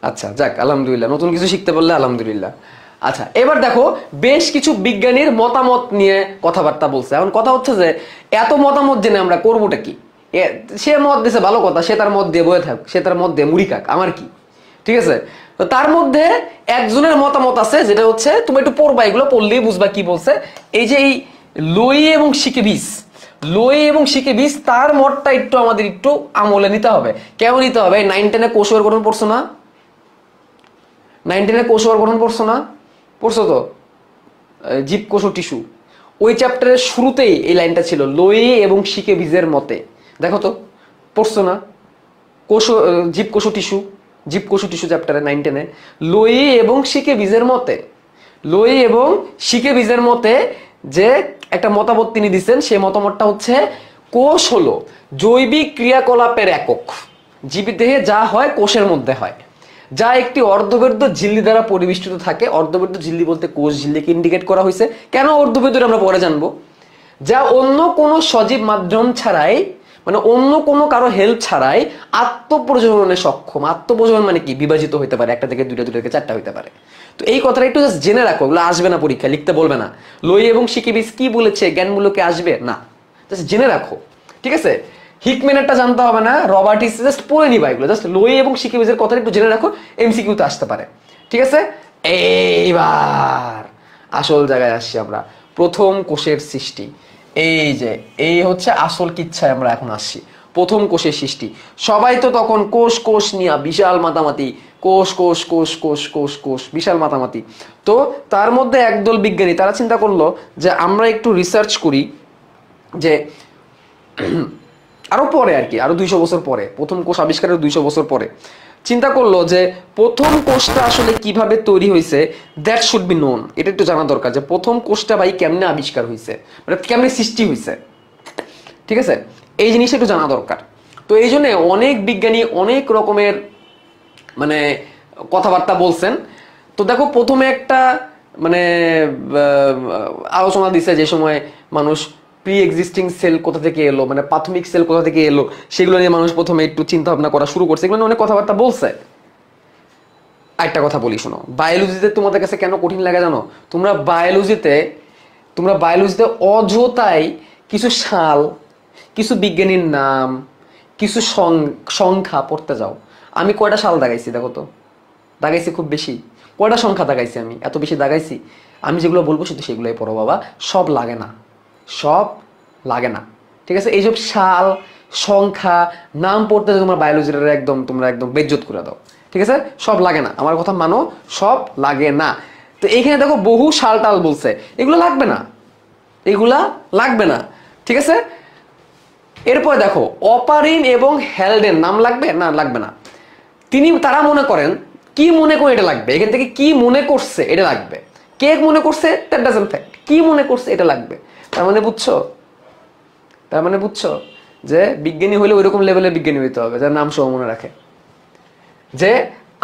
Speaker 1: আচ্ছা যাক, আলহামদুলিল্লাহ, নতুন কিছু শিখতে পারলে আলহামদুলিল্লাহ। আচ্ছা, এবার দেখো বেশ কিছু বিজ্ঞানীর মতামত নিয়ে কথাবার্তা বলছে। এখন কথা হচ্ছে যে এত মতামত জেনে আমরা করবোটা কি? সে মত দিছে ভালো কথা, সে তার মত দিয়ে বয়ে থাক, সে তার মত দিয়ে মুড়ি খাক, আমার কি, ঠিক আছে। তো তার মধ্যে একজনের মতামত আছে যেটা হচ্ছে, তুমি একটু পড়বা, এগুলো পড়লেই বুঝবা কি বলছে। এই যে এই লোই এবং শিকে বীজ, তার মতটা একটু আমাদের একটু আমলে নিতে হবে। কেমন নিতে হবে? 9-10 কোষের গঠন পড়ছো না? 9-10 কোষের গঠন পড়ছো না? পড়ছো তো, জীবকোষ ও টিস্যু। ওই চ্যাপ্টারের শুরুতেই এই লাইনটা ছিল, লোই এবং শিকে বীজের মতে। দেখো তো, পড়ছো না? জীবকোষ ও টিস্যু চ্যাপ্টারে 9-10 লোই এবং শিকে বীজের মতে যে একটা মতামত তিনি দিচ্ছেন, সেই মতামতটা হচ্ছে কোষ হলো জৈবিক ক্রিয়াকলাপের একক। জীবদেহে যা হয় কোষের মধ্যে হয়, যা একটি অর্ধবেদ্য ঝিল্লি দ্বারা পরিবেষ্টিত থাকে। অর্ধবেদ্য ঝিল্লি বলতে কোষ ঝিল্লিকে ইন্ডিকেট করা হয়েছে। কেন অর্ধবেদ্য আমরা পরে জানবো। যা অন্য কোনো সজীব মাধ্যম ছাড়াই, মানে অন্য কোনো কারো হেল্প ছাড়াই আত্মপ্রজননে সক্ষম। আত্মপ্রজনন মানে কি? বিভাজিত হতে পারে, একটা থেকে দুইটা থেকে চারটা হতে পারে। তো এই কথাটা একটু জাস্ট জেনে রাখো, এগুলো আসবে না পরীক্ষায়, লিখতে বলবে না। লোই এবং শিকে বীজ কি বলেছে জ্ঞানমূলকে আসবে না, জাস্ট জেনে রাখো, ঠিক আছে। হিকম্যানেরটা জানতে হবে না, রবার্টিস, জাস্ট পড়ে নিবা এগুলো। জাস্ট লোই এবং শিকে বীজের কথাটা একটু জেনে রাখো, এমসিকিউতে আসতে পারে, ঠিক আছে। এইবার আসল জায়গায় আসছি আমরা, প্রথম কোষের সৃষ্টি। এই হচ্ছে আসল কিচ্ছায় আমরা এখন আসছি। প্রথম কোষের সৃষ্টি, সবাই তো তখন কোষ নিয়ে বিশাল মাতামাতি, কোষ বিশাল মাতামাতি। তো তার মধ্যে একদল বিজ্ঞানী তারা চিন্তা করলো যে আমরা একটু রিসার্চ করি, যে আরো পরে আর কি, আরো 200 বছর পরে, প্রথম কোষ আবিষ্কারের 200 বছর পরে চিন্তা করলো যে প্রথম কোষটা আসলে কিভাবে তৈরি হয়েছে, দ্যাট শুড বি নোন। এটা একটু জানা দরকার যে প্রথম কোষটা ভাই কেমনে আবিষ্কার হয়েছে, মানে কেমনে সৃষ্টি হয়েছে, ঠিক আছে। এই জিনিসটা একটু জানা দরকার। তো এই জন্য অনেক বিজ্ঞানী অনেক রকমের মানে কথাবার্তা বলছেন। তো দেখো প্রথমে একটা মানে আলোচনা দিছে, যে সময় মানুষ প্রি এক্সিস্টিং সেল কোথা থেকে এলো, মানে প্রাথমিক সেল কোথা থেকে এলো, সেগুলো নিয়ে মানুষ প্রথমে একটু চিন্তা ভাবনা করা শুরু করছে। এগুলো অনেক কথাবার্তা বলছে। একটা কথা বলি শোনো, বায়োলজিতে তোমাদের কাছে কেন কঠিন লাগে জানো? তোমরা বায়োলজিতে অযথাই কিছু সাল, কিছু বিজ্ঞানীর নাম, কিছু সংখ্যা পড়তে যাও। আমি কয়টা সাল দাগাইছি দেখো তো? দাগাইছি খুব বেশি। কয়টা সংখ্যা দাগাইছি? আমি এত বেশি দাগাইছি? আমি যেগুলো বলবো শুধু সেগুলোই পড়ো বাবা, সব লাগে না, ঠিক আছে। এইসব সাল, সংখ্যা, নাম পড়তে তোমরা বায়োলজির তোমরা একদম বেজ্জত করে দাও, ঠিক আছে। সব লাগে না, আমার কথা মানো, সব লাগে না। তো এইখানে দেখো বহু সাল টাল বলছে, এগুলা লাগবে না, ঠিক আছে। এরপর দেখো অপারিন এবং হ্যালডেন নাম লাগবে না? লাগবে না। তারা মনে করেন, কি মনে করে এটা লাগবে, এখান থেকে কি মনে করছে এটা লাগবে। কে মনে করছে দ্যাট ডাজন্ট ফ্যাক্ট, কি মনে করছে এটা লাগবে। তার মানে বুঝছো যে বিজ্ঞানী হলে ওইরকম লেভেলের বিজ্ঞানী হইতে হবে যার নাম সহ মনে রাখে। যে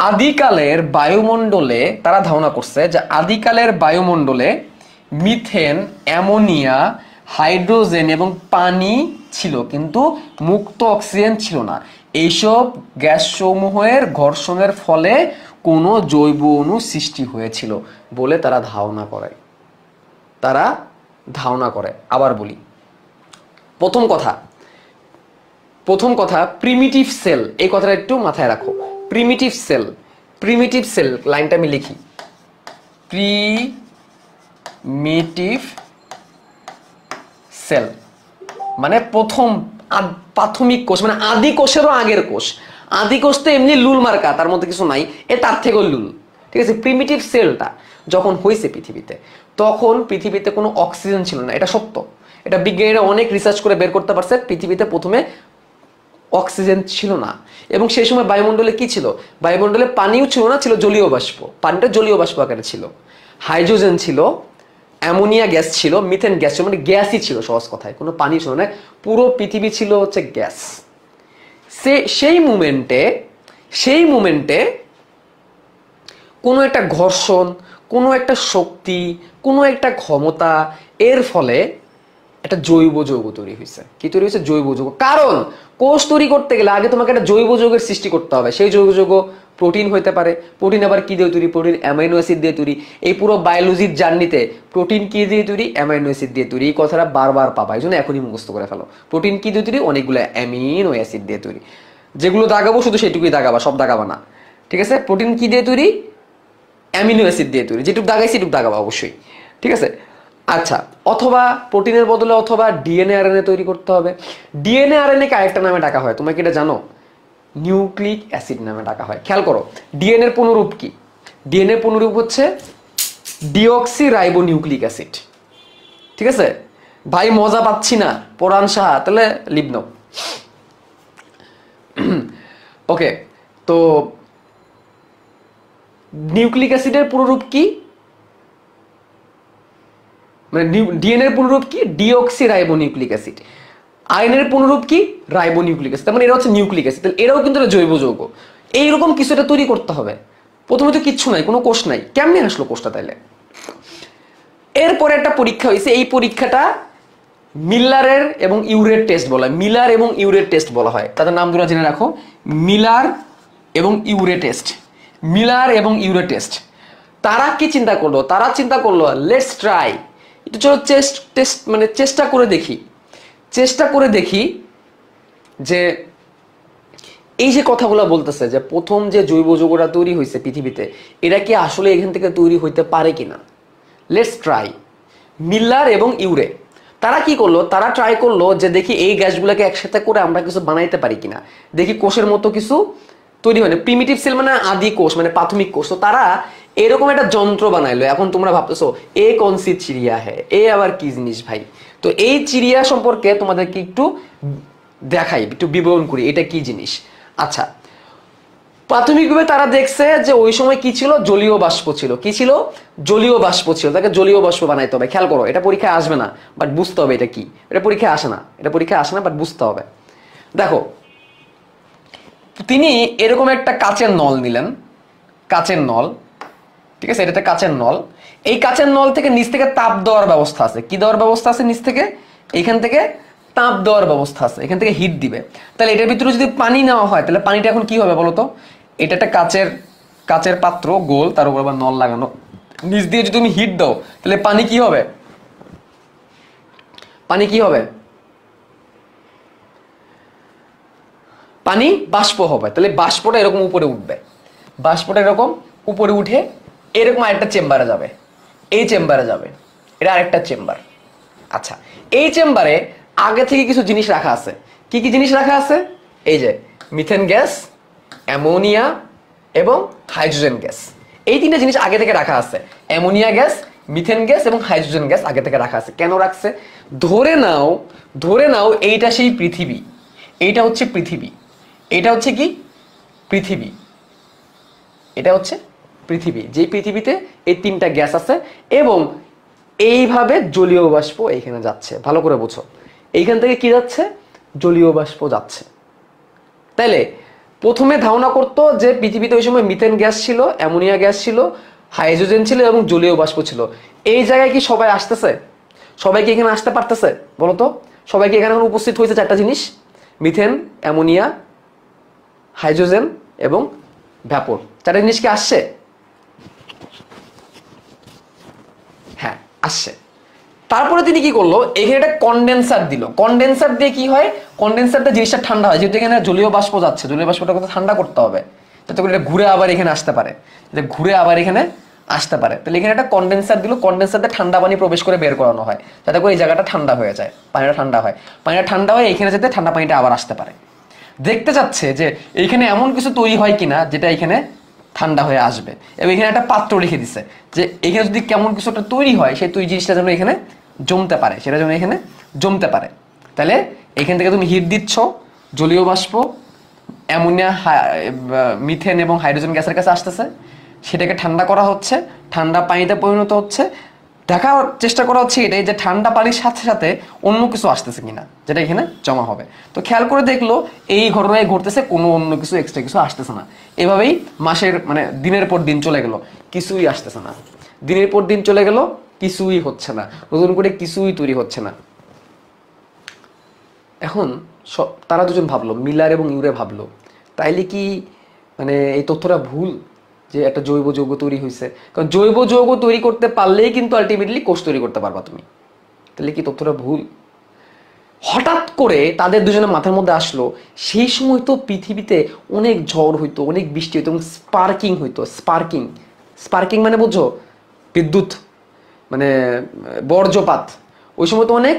Speaker 1: আদিকালের বায়ুমণ্ডলে তারা ধারণা করছে যে আদিকালের বায়ুমণ্ডলে মিথেন, অ্যামোনিয়া, হাইড্রোজেন এবং পানি ছিল, কিন্তু মুক্ত অক্সিজেন ছিল না। এইসব গ্যাস সমূহের ঘর্ষণের ফলে কোনো জৈব অণু সৃষ্টি হয়েছিল বলে তারা ধারণা করে। আবার বলি, প্রথম কথা প্রিমিটিভ সেল, এই কথাটা একটু মাথায় রাখো। প্রিমিটিভ সেল লাইনটা আমি লিখি, প্রিমিটিভ সেল মানে প্রাথমিক কোষ, মানে আদি কোষেরও আগের কোষ। আদি কোষ তো এমনি লুল মার্কা, তার মধ্যে কিছু নাই, তার থেকেও লুল। ঠিক আছে, প্রিমিটিভ সেলটা যখন হয়েছে পৃথিবীতে, তখন পৃথিবীতে কোনো অক্সিজেন ছিল না, এটা সত্য। এটা বিজ্ঞানীরা অনেক রিসার্চ করে বের করতে পারছে, পৃথিবীতে প্রথমে অক্সিজেন ছিল না। এবং সেই সময় বায়ুমণ্ডলে কি ছিল? বায়ুমণ্ডলে পানিও ছিল না, ছিল জলীয় বাষ্প। পানিটা জলীয় বাষ্প আকারে ছিল। হাইড্রোজেন ছিল, অ্যামোনিয়া গ্যাস ছিল, মিথেন গ্যাস ছিল, মানে গ্যাসই ছিল সহজ কথায়, কোনো পানি ছিল না, পুরো পৃথিবী ছিল হচ্ছে গ্যাস। সেই মুমেন্টে কোনো একটা ঘর্ষণ, কোনো একটা শক্তি, কোনো একটা ক্ষমতা, এর ফলে একটা জৈব যৌগ তৈরি হয়েছে। কি তৈরি হয়েছে? জৈব যৌগ। কারণ কোষ তৈরি করতে গেলে আগে তোমাকে একটা জৈব যৌগের সৃষ্টি করতে হবে। সেই জৈব যৌগ প্রোটিন হইতে পারে। প্রোটিন আবার কি দিয়ে তৈরি? প্রোটিন অ্যামাইনো অ্যাসিড দিয়ে তৈরি। এই পুরো বায়োলজির জার্নিতে প্রোটিন কি দিয়ে তৈরি? অ্যামাইনো অ্যাসিড দিয়ে তৈরি। এই কথাটা বারবার পাবা, এই জন্য এখনই মুখস্থ করে ফেলো। প্রোটিন কি দিয়ে তৈরি? অনেকগুলো অ্যামিনো অ্যাসিড দিয়ে তৈরি। যেগুলো দাগাবো শুধু সেটুকুই দাগাবা, সব দাগাবা না। ঠিক আছে? প্রোটিন কি দিয়ে তৈরি? অ্যামিনো অ্যাসিড দিয়ে তৈরি। যেটুকু দাগাই সেটুকু দাগাবা অবশ্যই। ঠিক আছে? আচ্ছা, অথবা প্রোটিনের বদলে অথবা ডিএনএ আরএনএ তৈরি করতে হবে। ডিএনএ আরএনএ কে আরেকটা নামে ডাকা হয়, তোমরা কি এটা জানো? নিউক্লিক অ্যাসিড নামে ডাকা হয়। খেয়াল করো, ডিএনএ এর পুনরূপ কি? ডিএনএ এর পুনরূপ হচ্ছে ডিঅক্সি রাইবো নিউক্লিক অ্যাসিড। ঠিক আছে ভাই, মজা পাচ্ছি না, পরাণ সাহা, তাহলে লিভ নাও। ওকে, তো নিউক্লিক অ্যাসিডের পুনরূপ কি? মানে ডিএনএ এর পুনরূপ কি? Deoxy ribo nucleic acid. RNA এর পুনরূপ কি? Ribo nucleic acid. তার মানে এরা হচ্ছে নিউক্লিক অ্যাসিড। তাহলে এরাও কিন্তু একটা জৈব যৌগ। এইরকম কিছু একটা তৈরি করতে হবে। প্রথমে তো কিচ্ছু নাই, কোনো কোষ নাই, কেমনে আসলো কোষটা তাইলে? এরপরে একটা পরীক্ষা হয়েছে, এই পরীক্ষাটা মিলারের এবং ইউরের টেস্ট বলা হয়। মিলার এবং ইউরের টেস্ট বলা হয়। তাদের নাম দুটো জেনে রাখো, মিলার এবং ইউরে টেস্ট। মিলার এবং ইউরে টেস্ট। তারা কি চিন্তা করলো? তারা চিন্তা করলো লেটস ট্রাই, একটু চলো চেষ্টা করে দেখি যে এই যে কথাগুলো বলতেছে যে প্রথম যে জৈব যৌগটা তৈরি হয়েছে পৃথিবীতে, এরা কি আসলে এখান থেকে তৈরি হইতে পারে কিনা। Let's try. মিলার এবং ইউরে তারা কি করলো? তারা ট্রাই করলো যে দেখি এই গ্যাসগুলোকে একসাথে করে আমরা কিছু বানাইতে পারি কিনা। দেখি কোষের মতো কিছু তৈরি হয় না। প্রিমিটিভ সেল মানে আদি কোষ, মানে প্রাথমিক কোষ। তো তারা এরকম একটা যন্ত্র বানাইলো। এখন তোমরা ভাবতেছো এ কনসি চিড়িয়া হ্যাঁ, এ আবার কি জিনিস ভাই? তো এই চিড়িয়া সম্পর্কে তোমাদেরকে একটু দেখাই, একটু বিবরণ করি এটা কি জিনিস। আচ্ছা, প্রাথমিকভাবে তারা দেখছে যে ওই সময় কি ছিল? জলীয় বাষ্প ছিল। কি ছিল? জলীয় বাষ্প ছিল। তাকে জলীয় বাষ্প বানাইতে হবে। খেয়াল করো, এটা পরীক্ষায় আসবে না, বাট বুঝতে হবে এটা কি। এটা পরীক্ষায় আসে না, বাট বুঝতে হবে। দেখো, তিনি এরকম একটা কাচের নল নিলেন, কাচের নল। ঠিক আছে, এটা একটা কাচের নল। এই কাচের নল থেকে নিচ থেকে তাপ দেওয়ার ব্যবস্থা আছে। কি দেওয়ার ব্যবস্থা আছে? নিচ থেকে, এইখান থেকে তাপ দেওয়ার ব্যবস্থা আছে, এখান থেকে হিট দিবে। তাহলে এটার ভিতরে যদি পানি নেওয়া হয়, তাহলে পানিটা এখন কি হবে বলতো? এটা একটা কাচের পাত্র, গোল, তার উপর আবার নল লাগানো। নিচ দিয়ে যদি তুমি হিট দাও, তাহলে পানি কি হবে? পানি বাষ্প হবে। তাহলে বাষ্পটা এরকম উপরে উঠবে, বাষ্পটা এরকম উপরে উঠে এরকম আরেকটা চেম্বারে যাবে, এই চেম্বারে যাবে। এটা আরেকটা চেম্বার। আচ্ছা, এই চেম্বারে আগে থেকে কিছু জিনিস রাখা আছে। কি কি জিনিস রাখা আছে? এই যে মিথেন গ্যাস, অ্যামোনিয়া এবং হাইড্রোজেন গ্যাস। এই তিনটা জিনিস আগে থেকে রাখা আছে। অ্যামোনিয়া গ্যাস, মিথেন গ্যাস এবং হাইড্রোজেন গ্যাস আগে থেকে রাখা আছে। কেন রাখছে? ধরে নাও এইটা সেই পৃথিবী, এইটা হচ্ছে পৃথিবী, এটা হচ্ছে কি? পৃথিবী। এটা হচ্ছে পৃথিবী। যে পৃথিবীতে এই তিনটা গ্যাস আছে এবং এইভাবে জলীয় বাষ্প এইখানে যাচ্ছে। ভালো করে বুঝো, এইখান থেকে কি যাচ্ছে? জলীয় বাষ্প যাচ্ছে। তাইলে প্রথমে ধারণা করতো যে পৃথিবীতে ওই সময় মিথেন গ্যাস ছিল, অ্যামোনিয়া গ্যাস ছিল, হাইড্রোজেন ছিল এবং জলীয় বাষ্প ছিল। এই জায়গায় কি সবাই আসতেছে? সবাই কি এখানে আসতে পারতেছে বলো তো? সবাই কি এখানে এখন উপস্থিত হয়েছে? চারটা জিনিস, মিথেন, অ্যামোনিয়া, হাইড্রোজেন এবং ভ্যাপর, চারটা জিনিস কি আসছে? হ্যাঁ আসছে। তারপরে তিনি কি করলো, এখানে একটা কন্ডেন্সার দিল। কন্ডেন্সার দিয়ে কি হয়, কন্ডেন্সারটা জিনিসটা ঠান্ডা হয়, যেহেতু এখানে জলীয় বাষ্প যাচ্ছে, জলীয় বাষ্পটা কিন্তু ঠান্ডা করতে হবে, যাতে করে এটা ঘুরে আবার এখানে আসতে পারে, যাতে ঘুরে আবার এখানে আসতে পারে। তাহলে এখানে একটা কন্ডেন্সার দিল, কন্ডেন্সারতে ঠান্ডা পানি প্রবেশ করে বের করানো হয়, যাতে করে এই জায়গাটা ঠান্ডা হয়ে যায়, পানিটা ঠান্ডা হয়, পানিটা ঠান্ডা হয়ে এখানে যাতে ঠান্ডা পানিটা আবার আসতে পারে। দেখতে চাচ্ছে যে এইখানে এমন কিছু তৈরি হয় কিনা যেটা এখানে ঠান্ডা হয়ে আসবে, এবং এখানে একটা পাত্র লিখে দিচ্ছে যে এখানে যদি কেমন কিছু একটা তৈরি হয়, সেই তৈরি জিনিসটা যেন এখানে জমতে পারে, সেটা যেন এখানে জমতে পারে। তাহলে এখান থেকে তুমি হিট দিচ্ছ, জলীয় বাষ্প অ্যামোনিয়া, মিথেন এবং হাইড্রোজেন গ্যাসের কাছে আসতেছে, সেটাকে ঠান্ডা করা হচ্ছে, ঠান্ডা পানিতে পরিণত হচ্ছে। দেখার চেষ্টা করা হচ্ছে এটাই যে ঠান্ডা পানির সাথে সাথে অন্য কিছু আসতেছে কিনা, যেটা এখানে জমা হবে। তো খেয়াল করে দেখলো এই ঘটনায় ঘটতেছে, কোনো অন্য কিছু এক্সট্রা কিছু আসতেছে না। এভাবেই মাসের মানে দিনের পর দিন চলে গেল, কিছুই আসতেছে না। দিনের পর দিন চলে গেল, কিছুই হচ্ছে না, নতুন করে কিছুই তৈরি হচ্ছে না। এখন তারা দুজন ভাবলো, মিলার এবং ইউরে ভাবলো, তাইলে কি মানে এই তথ্যটা ভুল যে একটা জৈব যৌগ তৈরি হয়েছে? কারণ জৈব যৌগ তৈরি করতে পারলেই কিন্তু আলটিমেটলি কোষ তৈরি করতে পারবা তুমি। তাহলে কি তথ্যটা ভুল? হঠাৎ করে তাদের দুজনের মাথার মধ্যে আসলো, সেই সময় তো পৃথিবীতে অনেক ঝড় হইতো, অনেক বৃষ্টি হইতো এবং স্পার্কিং হইতো। স্পার্কিং, স্পার্কিং মানে বুঝছো? বিদ্যুৎ, মানে বর্জ্যপাত। ওই সময় তো অনেক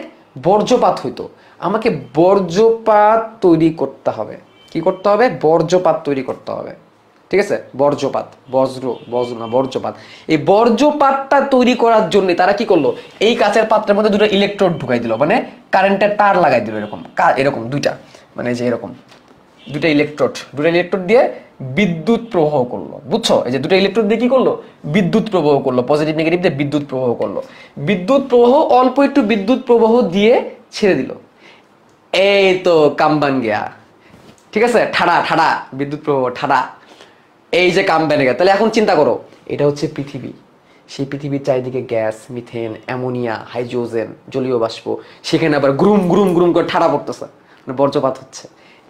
Speaker 1: বর্জ্যপাত হইতো। আমাকে বর্জ্যপাত তৈরি করতে হবে। কি করতে হবে? বর্জ্যপাত তৈরি করতে হবে, ঠিক আছে? বর্জ্যপাত, বজ্র না, বর্জ্যপাত। এই বর্জ্যপাতটা তৈরি করার জন্য তারা কি করলো, এই কাঁচের পাত্রের মধ্যে দুটো ইলেকট্রোড ঢুকাই দিল, মানে কারেন্টের তার লাগাই দিল, এরকম এরকম দুইটা, মানে যে এরকম দুটো ইলেকট্রোড দিয়ে বিদ্যুৎ প্রবাহ করলো। বুঝছো? এই যে দুটো ইলেকট্রোড দিয়ে কি করলো, বিদ্যুৎ প্রবাহ করলো, পজিটিভ নেগেটিভ দিয়ে বিদ্যুৎ প্রবাহ করলো। বিদ্যুৎ প্রবাহ, অল্প একটু বিদ্যুৎ প্রবাহ দিয়ে ছেড়ে দিল, এই তো কাম বান গিয়া, ঠিক আছে? ঠাড়া ঠাড়া বিদ্যুৎ প্রবাহ, ঠাড়া, এই যে কাম বেনে গেছে। তাহলে এখন চিন্তা করো, এটা হচ্ছে পৃথিবী, সেই পৃথিবীর চারিদিকে গ্যাস, মিথেন, অ্যামোনিয়া, হাইড্রোজেন, জলীয় বাষ্প, সেখানে আবার গ্রুম গ্রুম গ্রুম করে ঠাড়া পড়তেছে, মানে বর্জ্যপাত হচ্ছে।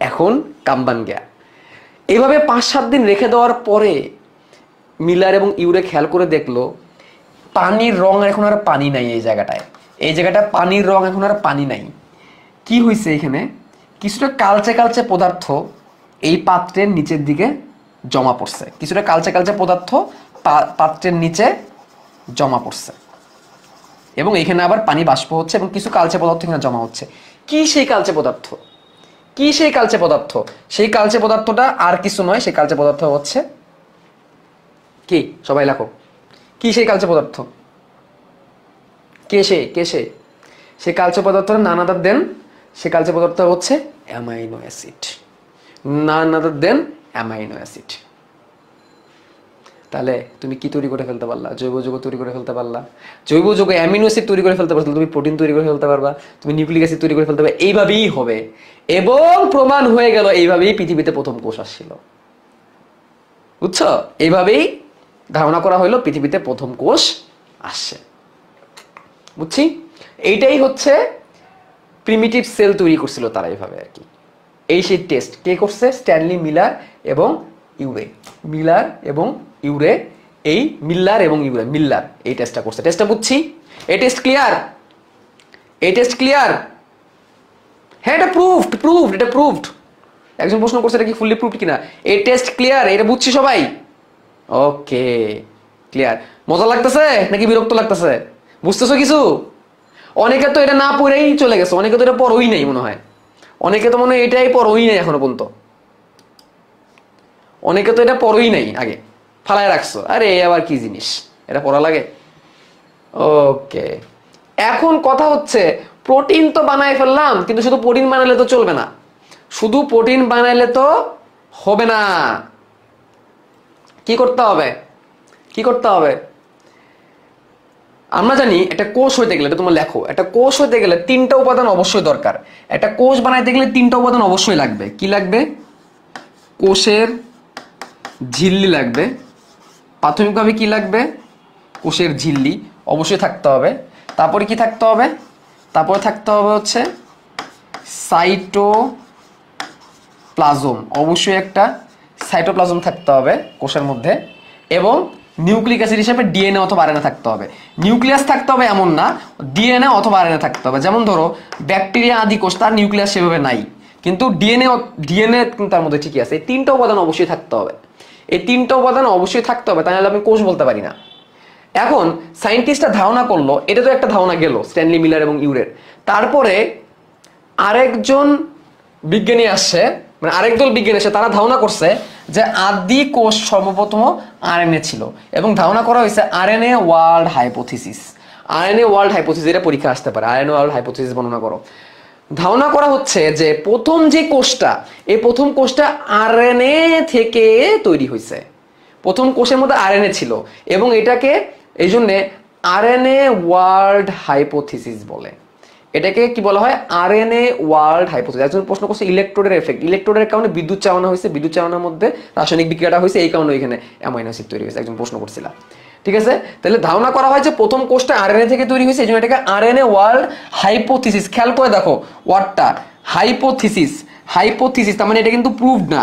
Speaker 1: এখন কাম্বান গিয়া এইভাবে 5-7 দিন রেখে দেওয়ার পরে মিলার এবং ইউরে খেয়াল করে দেখলো পানির রং এখন আর পানি নাই। এই জায়গাটায় পানির রং এখন আর পানি নাই। কি হয়েছে এখানে? কিছুটা কালচে কালচে পদার্থ এই পাত্রের নিচের দিকে জমা পড়ছে, কিছুটা কালচে কালচে পদার্থ পাত্রের নিচে জমা পড়ছে, এবং এখানে আবার পানি বাষ্প হচ্ছে এবং কিছু কালচে পদার্থ এখানে জমা হচ্ছে। কি সেই কালচে পদার্থ? কি সেই কালচে পদার্থ? সেই কালচে পদার্থটা আর কিছু নয়, সেই কালচে পদার্থ হচ্ছে কি? সবাই লেখো, কি সেই কালচে পদার্থ? কে সে? সেই কালচে পদার্থের নাম আদার দেন, সে কালচে পদার্থ হচ্ছে অ্যামাইনো অ্যাসিড। নান আদার দেন অ্যামাইনো অ্যাসিড। তাহলে তুমি কি তৈরি করে ফেলতে পারলা? জৈব যৌগ তৈরি করে ফেলতে পারলা। জৈব যৌগ অ্যামিনো অ্যাসিড তৈরি করে ফেলতে পারছো, তুমি প্রোটিন তৈরি করে ফেলতে পারবা, তুমি নিউক্লিক অ্যাসিড তৈরি করে ফেলতে পারবে। এইভাবেই হবে, এবং প্রমাণ হয়ে গেল এইভাবেই পৃথিবীতে প্রথম কোষ আসছিল। বুঝছো? এইভাবেই ধারণা করা হলো পৃথিবীতে প্রথম কোষ আসছে। বুঝছি? এইটাই হচ্ছে প্রিমিটিভ সেল তৈরি করছিল তারা এইভাবে আর কি। এই সেই টেস্ট কে করছে? স্ট্যানলি মিলার এবং ইউরে। মিলার এবং ইউরে এই মিল্লার এই টেস্টটা করছে। টেস্টটা বুঝছি? এই টেস্ট ক্লিয়ার? এই টেস্ট ক্লিয়ার? হ্যাঁ, এটা প্রুভড, এটা প্রুভড। একজন প্রশ্ন করছে এটা কি ফুললি প্রুভড কিনা। এই টেস্ট ক্লিয়ার, এটা বুঝছি সবাই? ওকে, ক্লিয়ার। মজা লাগতেছে নাকি বিরক্ত লাগতেছে? বুঝতেছো কিছু? অনেকে তো এটা না পড়েই চলে গেছে, অনেকে তো এটা পড়োই নাই মনে হয়, অনেকে তো মনে হয় এটাই পড়োই নাই এখনো পর্যন্ত, অনেকে তো এটা পড়োই নাই, আগে ফালায় রাখছো। আরে আবার কি জিনিস, এটা পড়া লাগে? ওকে, এখন কথা হচ্ছে প্রোটিন তো বানায় ফেললাম, কিন্তু শুধু প্রোটিন বানালে তো চলবে না, শুধু প্রোটিন বানাইলে তো হবে না। কি করতে হবে? কি করতে হবে? আমরা জানি একটা কোষ হইতে গেলে, এটা তোমরা লেখো, একটা কোষ হইতে গেলে 3টা উপাদান অবশ্যই দরকার। একটা কোষ বানাইতে গেলে 3টা উপাদান অবশ্যই লাগবে। কি লাগবে? কোষের ঝিল্লি লাগবে। প্রাথমিকভাবে কি লাগবে? কোষের ঝিল্লি অবশ্যই থাকতে হবে। তারপরে কি থাকতে হবে? তারপরে থাকতে হবে হচ্ছে সাইটোপ্লাজম, অবশ্যই একটা সাইটোপ্লাজম থাকতে হবে কোষের মধ্যে, এবং নিউক্লিক অ্যাসিড হিসেবে ডিএনএ অথবা আরএনএ থাকতে হবে। নিউক্লিয়াস থাকতে হবে এমন না, ডিএনএ অথবা আরএনএ থাকতে হবে। যেমন ধরো ব্যাকটেরিয়া আদি কোষ, তার নিউক্লিয়াস সেভাবে নাই, কিন্তু ডিএনএ কিন্তু তার মধ্যে ঠিকই আছে। এই তিনটা উপাদান অবশ্যই থাকতে হবে, এই তিনটা উপাদান অবশ্যই থাকতে হবে, তাহলে আমি কোষ বলতে পারি না। এখন সায়েন্টিস্টরা ধারণা করলো, এটা তো একটা ধারণা গেল স্ট্যানলি মিলার এবং ইউরের। তারপরে আরেকজন বিজ্ঞানী আসছে, মানে আরেকদল বিজ্ঞানী আসে, তারা ধারণা করছে যে আদি কোষ সর্বপ্রথম আরএনএ ছিল, এবং ধারণা করা হয়েছে RNA world hypothesis. RNA world hypothesis, এটা পরীক্ষা আসতে পারে, আরএনএ ওয়ার্ল্ড হাইপোথিসিস বর্ণনা করো। ধারণা করা হচ্ছে যে প্রথম যে কোষটা, এই প্রথম কোষটা আরএনএ থেকে তৈরি হয়েছে। প্রথম কোষের মধ্যে আরএনএ ছিল, এবং এটাকে এই জন্যে আরএনএ ওয়ার্ল্ড হাইপোথিসিস বলে। এটাকে কি বলা হয়? RNA world hypothesis. একজন প্রশ্ন করছে ইলেকট্রোডের এফেক্ট, ইলেকট্রোডের কারণে বিদ্যুৎ চালনা হয়েছে, বিদ্যুৎ চালনার মধ্যে রাসায়নিক বিক্রিয়াটা হয়েছে, এই কারণে এখানে অ্যামাইনো অ্যাসিড তৈরি হয়েছে। একজন প্রশ্ন করছিল, ঠিক আছে? তাহলে ধারণা করা হয় যে প্রথম কোষটা আরএনএ থেকে তৈরি হয়েছে, এই জন্য এটাকে আরএনএ ওয়ার্ল্ড হাইপোথিসিস। খেয়াল করে দেখো ওয়ার্ডটা হাইপোথিসিস, হাইপোথিসিস তার মানে এটা কিন্তু প্রুভড না,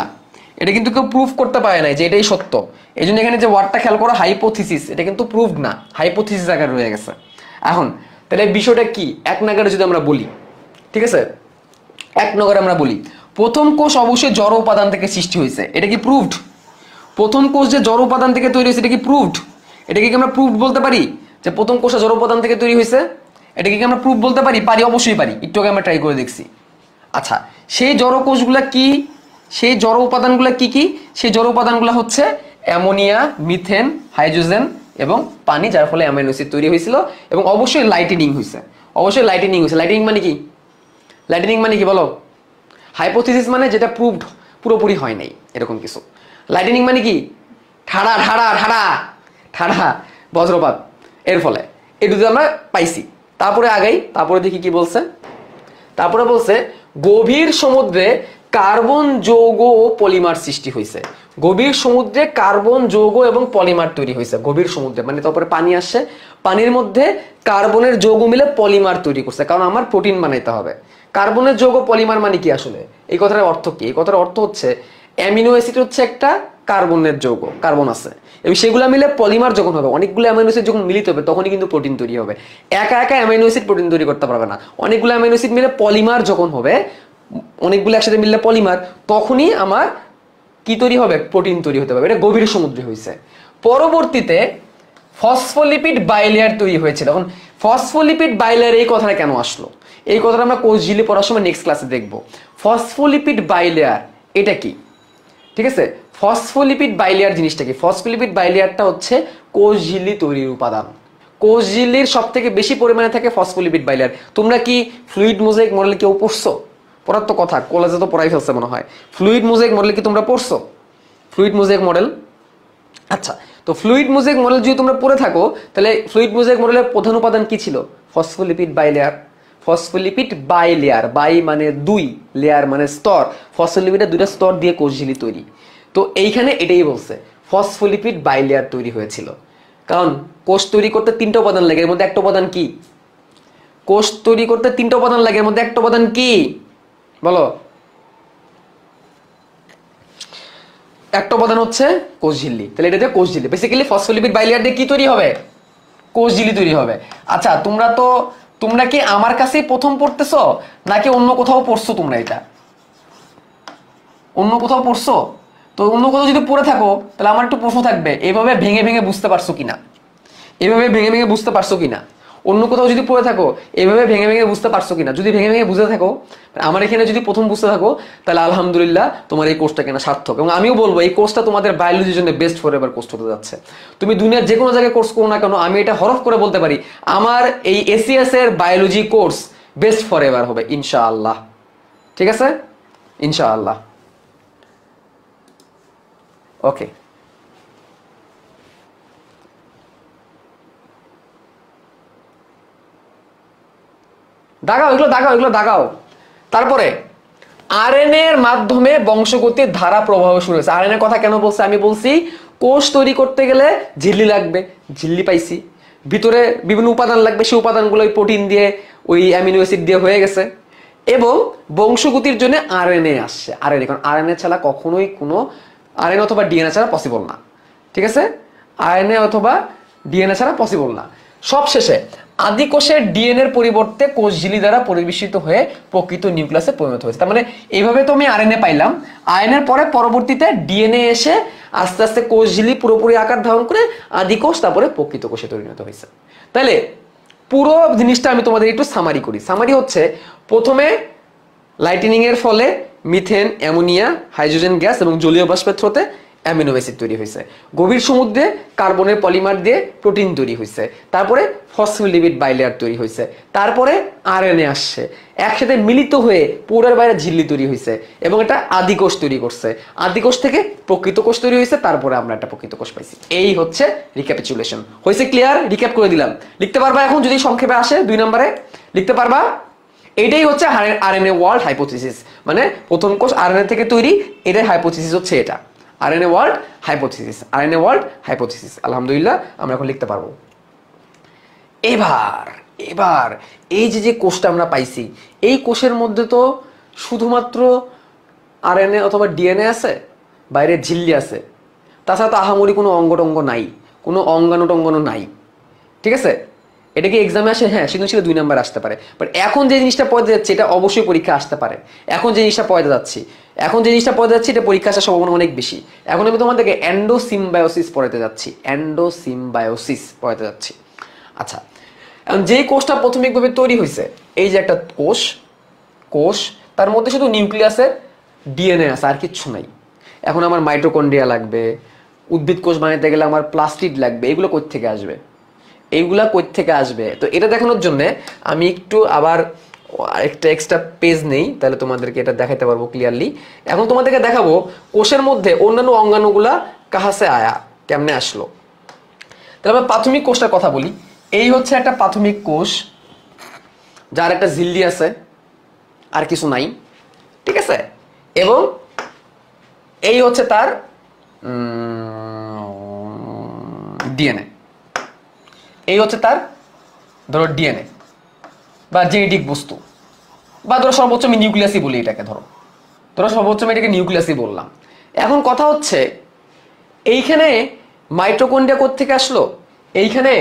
Speaker 1: এটা কিন্তু কেউ প্রুফ করতে পারে না যে এটাই সত্য। এই জন্য এখানে যে ওয়ার্ডটা খেয়াল করো হাইপোথিসিস, এটা কিন্তু প্রুভড না, হাইপোথিসিস আকারে রয়ে গেছে। এখন তাহলে বিষয়টা কি এক নাগারে যদি আমরা বলি, ঠিক আছে, এক নগরে আমরা বলি প্রথম কোষ অবশ্যই জড় উপাদান থেকে সৃষ্টি হয়েছে, এটা কি প্রুভড? প্রথম কোষ যে জড় উপাদান থেকে তৈরি হয়েছে, এটা কি প্রুভড? এটাকে কি আমরা প্রুভড বলতে পারি যে প্রথম কোষটা জড় উপাদান থেকে তৈরি হয়েছে? এটাকে কি আমরা প্রুফ বলতে পারি? পারি, অবশ্যই পারি, একটু আগে আমরা ট্রাই করে দেখছি। আচ্ছা, সেই জড় কোষগুলা কি, সেই জড় উপাদানগুলো কি কি? সেই জড় উপাদানগুলো হচ্ছে অ্যামোনিয়া, মিথেন, হাইড্রোজেন এবং পানি, যার ফলে অ্যামাইনো অ্যাসিড তৈরি হয়েছিল। এবং অবশ্যই লাইটেনিং হয়েছে, অবশ্যই লাইটেনিং হয়েছে। লাইটেনিং মানে কি? লাইটেনিং মানে কি বলো? হাইপোথিসিস মানে যেটা প্রুভড পুরোপুরি হয় নাই এরকম কিছু। লাইটেনিং মানে কি? ঠাড়া ঠাড়া ঠাড়া ঠাড়া বজ্রপাত, এর ফলে এই দুটো আমরা পাইছি। তারপরে আগাই, তারপরে দেখি কি বলছে। তারপরে বলছে গভীর সমুদ্রে কার্বন যৌগ ও পলিমার সৃষ্টি হয়েছে। গভীর সমুদ্রে কার্বন যৌগ এবং পলিমার তৈরি হয়েছে। গভীর সমুদ্রে মানে তারপরে পানি আসছে, পানির মধ্যে কার্বনের যৌগ মিলে পলিমার তৈরি করছে, কারণ আমার প্রোটিন বানাইতে হবে। কার্বনের যৌগ পলিমার মানে কি আসলে? এই কথাটার অর্থ কি? এই কথার অর্থ হচ্ছে অ্যামিনো অ্যাসিড হচ্ছে একটা কার্বনের যৌগ, কার্বন আছে, এবং সেগুলো মিলে পলিমার যখন হবে, অনেকগুলো অ্যামাইনো অ্যাসিড যখন মিলিত হবে তখনই কিন্তু প্রোটিন তৈরি হবে। একা একা অ্যামাইনো অ্যাসিড প্রোটিন তৈরি করতে পারবে না। অনেকগুলো অ্যামাইনো অ্যাসিড মিলে পলিমার যখন হবে, অনেকগুলো একসাথে মিললে পলিমার, তখনই আমার কি তৈরি হবে? প্রোটিন তৈরি হতে হবে। এটা গভীর সমুদ্রে হয়েছে। পরবর্তীতে ফসফোলিপিড বাইলেয়ার তৈরি হয়েছিল। এখন ফসফোলিপিড বাইলেয়ার এই কথাটা কেন আসলো? এই কথাটা আমরা কোষ ঝিল্লি পড়ার সময় নেক্সট ক্লাসে দেখবো। ফসফোলিপিড বাইলেয়ার এটা কি, ঠিক আছে? ফসফোলিপিড বাইলেয়ার জিনিসটা কি? ফসফোলিপিড বাইলেয়ারটা হচ্ছে কোষ ঝিল্লি তৈরির উপাদান। কোষ ঝিল্লির সব থেকে বেশি পরিমাণে থাকে ফসফোলিপিড বাইলেয়ার। তোমরা কি ফ্লুইড মোজাইক মডেল কেউ পড়ছো? পড়ার তো কথা, কলেজে তো পড়াই ফেলছে মনে হয়। ফ্লুইড মোজাইক মডেল কি তোমরা পড়ছো? ফ্লুইড মোজাইক মডেল, আচ্ছা, তো ফ্লুইড মোজাইক মডেল যদি তোমরা পড়ে থাকো, তাহলে ফ্লুইড মোজাইক মডেলের প্রধান উপাদান কি ছিল? Phospholipid bilayer. Phospholipid bilayer, bi মানে দুই, লেয়ার মানে স্তর, ফসফোলিপিডের দুইটা স্তর দিয়ে কোষ ঝিল্লি তৈরি। তো এইখানে এটাই বলছে ফসফোলিপিড বাইলেয়ার তৈরি হয়েছিল, কারণ কোষ তৈরি করতে তিনটা উপাদান লাগে, এর মধ্যে একটা উপাদান কি? কোষ তৈরি করতে তিনটা উপাদান লাগে, এর মধ্যে একটা উপাদান কি বলো? একটা উপাদান হচ্ছে কোষ ঝিল্লি। তাহলে এটা দিয়ে কোষ ঝিল্লি, বেসিক্যালি ফসফোলিপিড বাইলেয়ার দিয়ে কি তৈরি হবে? কোষ ঝিল্লি তৈরি হবে। আচ্ছা, তোমরা কি আমার কাছেই প্রথম পড়তেছো নাকি অন্য কোথাও পড়ছো? তোমরা এটা অন্য কোথাও পড়ছো? তো অন্য কোথাও যদি পড়ে থাকো তাহলে আমার একটু প্রশ্ন থাকবে, এভাবে ভেঙে ভেঙে বুঝতে পারছো কিনা? এভাবে ভেঙে ভেঙে বুঝতে পারছো কিনা? অন্য কোথাও যদি পড়ে থাকো এভাবে ভেঙে ভেঙে বুঝতে পারছো কিনা? যদি ভেঙে ভেঙে বুঝতে থাকো, আমার এখানে যদি প্রথম বুঝতে থাকো, তাহলে আলহামদুলিল্লাহ তোমার এই কোর্সটা কেনা সার্থক। এবং আমিও বলবো এই কোর্সটা তোমাদের বায়োলজির জন্য বেস্ট ফরএভার কোর্স হতে যাচ্ছে। তুমি দুনিয়ার যে কোনো জায়গায় কোর্স করো না কেন, আমি এটা হরফ করে বলতে পারি, আমার এই এসিএস এর বায়োলজি কোর্স বেস্ট ফরএভার হবে ইনশাআল্লাহ। ঠিক আছে, ইনশাআল্লাহ। ওকে, দাগাও এগুলো দাগাও। তারপরে আরএনএ এর মাধ্যমে বংশগতির ধারা প্রবাহ শুরু হয়েছে। আরএনএ কথা কেন বলছে? আমি বলছি কোষ তৈরি করতে গেলে ঝিল্লি লাগবে, ঝিল্লি পাইছি। ভিতরে বিভিন্ন উপাদান লাগবে, সেই উপাদানগুলো ওই প্রোটিন দিয়ে ওই অ্যামিনো অ্যাসিড দিয়ে হয়ে গেছে। এবং বংশগতির জন্য আরএনএ আসছে, আরএনএ, কারণ আরএনএ ছাড়া কখনোই কোনো আরএনএ অথবা ডিএনএ ছাড়া পসিবল না, ঠিক আছে? আরএনএ অথবা ডিএনএ ছাড়া পসিবল না। সবশেষে আদি কোষের ডিএনএর পরিবর্তে কোষঝিল্লি দ্বারা পরিবেশিত হয়ে প্রকৃত নিউক্লিয়াসে পরিণত হয়েছে। তার মানে এইভাবে তো আমি আরএনএ পাইলাম, আরএনএর পরে পরবর্তীতে ডিএনএ এসে আস্তে আস্তে কোষঝিল্লি পুরোপুরি আকার ধারণ করে আদি কোষ, তারপরে প্রকৃত কোষে পরিণত হয়েছে। তাহলে পুরো জিনিসটা আমি তোমাদের একটু সামারি করি। সামারি হচ্ছে, প্রথমে লাইটেনিং এর ফলে মিথেন, অ্যামোনিয়া, হাইড্রোজেন গ্যাস এবং জলীয় বাষ্পের থ্রোতে অ্যামিনো অ্যাসিড তৈরি হয়েছে। গভীর সমুদ্রে কার্বনের পলিমার দিয়ে প্রোটিন তৈরি হয়েছে। তারপরে ফসফোলিপিড বাইলেয়ার তৈরি হয়েছে। তারপরে আরএনএ আসছে, একসাথে মিলিত হয়ে পুরার বাইরে ঝিল্লি তৈরি হয়েছে এবং এটা আদিকোষ তৈরি করছে। আদিকোষ থেকে প্রকৃত কোষ তৈরি হয়েছে, তারপরে আমরা একটা প্রকৃত কোষ পাইছি। এই হচ্ছে রিক্যাপিচুলেশন। হয়েছে ক্লিয়ার? রিক্যাপ করে দিলাম। লিখতে পারবা এখন যদি সংক্ষেপে আসে 2 নম্বরে? লিখতে পারবা? এইটাই হচ্ছে আরএনএ ওয়ার্ল্ড হাইপোথিসিস, মানে প্রথম কোষ আরএনএ থেকে তৈরি, এটার হাইপোথিসিস হচ্ছে এটা, RNA world hypothesis, RNA world hypothesis. আলহামদুলিল্লাহ আমরা এখন লিখতে পারবো। এবার এই যে কোষটা আমরা পাইছি, এই কোষের মধ্যে তো শুধুমাত্র আরএনএ অথবা ডিএনএ আছে, বাইরে ঝিল্লি আছে, তাছাড়া তো আহামরি কোনো অঙ্গটঙ্গ নাই, কোনো অঙ্গাণুটঙ্গনও নাই, ঠিক আছে? এটা কি এক্সামে আসে? হ্যাঁ, সৃজনশীলে 2 নাম্বার আসতে পারে। বাট এখন যে জিনিসটা পড়তে যাচ্ছে এটা অবশ্যই পরীক্ষা আসতে পারে। এখন যে জিনিসটা পড়তে যাচ্ছি এটা পরীক্ষা আসার সম্ভাবনা অনেক বেশি। এখন আমি তোমাদেরকে এন্ডোসিম্বায়োসিস পড়াতে যাচ্ছি, এন্ডোসিম্বায়োসিস পড়াতে যাচ্ছি। আচ্ছা, এখন যেই কোষটা প্রাথমিকভাবে তৈরি হয়েছে, এই যে একটা কোষ, তার মধ্যে শুধু নিউক্লিয়াসের ডিএনএ আছে, আর কিচ্ছু নাই। এখন আমার মাইটোকন্ড্রিয়া লাগবে, উদ্ভিদ কোষ বানাতে গেলে আমার প্লাস্টিড লাগবে, এগুলো কোথা থেকে আসবে? তো এটা দেখানোর জন্য আমি একটু আবার একটা এক্সট্রা পেজ নেই, তাহলে তোমাদেরকে এটা দেখাতে পারবো ক্লিয়ারলি। এখন তোমাদেরকে দেখাবো কোষের মধ্যে অন্যান্য অঙ্গাণুগুলা কাহাসে আয়া, কেমনে আসলো। তাহলে আমরা প্রাথমিক কোষটার কথা বলি। এই হচ্ছে একটা প্রাথমিক কোষ, যার একটা ঝিল্লি আছে, আর কিছু নাই, ঠিক আছে? এবং এই হচ্ছে তার ডিএনএ, এই হচ্ছে তার ধরো ডিএনএ বা জেনেটিক বস্তু, বা ধরো সর্বোচ্চ আমি নিউক্লিয়াসই বলি এটাকে, ধরো সর্বোচ্চ আমি এটাকে নিউক্লিয়াসই বললাম। এখন কথা হচ্ছে, এইখানে মাইটোকন্ড্রিয়া কোত্থেকে আসলো, এইখানে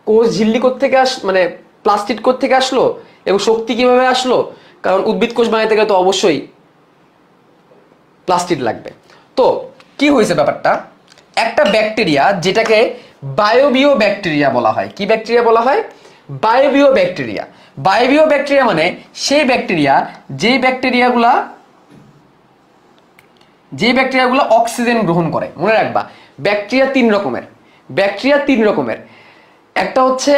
Speaker 1: কোষ ঝিল্লি কোত্থেকে মানে প্লাস্টিড কোত্থেকে আসলো, এবং শক্তি কিভাবে আসলো? কারণ উদ্ভিদ কোষ বানাইতে গেলে তো অবশ্যই প্লাস্টিড লাগবে। তো কি হয়েছে ব্যাপারটা, একটা ব্যাকটেরিয়া, যেটাকে বায়োবিও ব্যাকটেরিয়া বলা হয়। কি ব্যাকটেরিয়া বলা হয়? বায়োবিও ব্যাকটেরিয়া। বায়োবিও ব্যাকটেরিয়া মানে সেই ব্যাকটেরিয়া যে ব্যাকটেরিয়াগুলো অক্সিজেন গ্রহণ করে। মনে রাখবা, ব্যাকটেরিয়া 3 রকমের। একটা হচ্ছে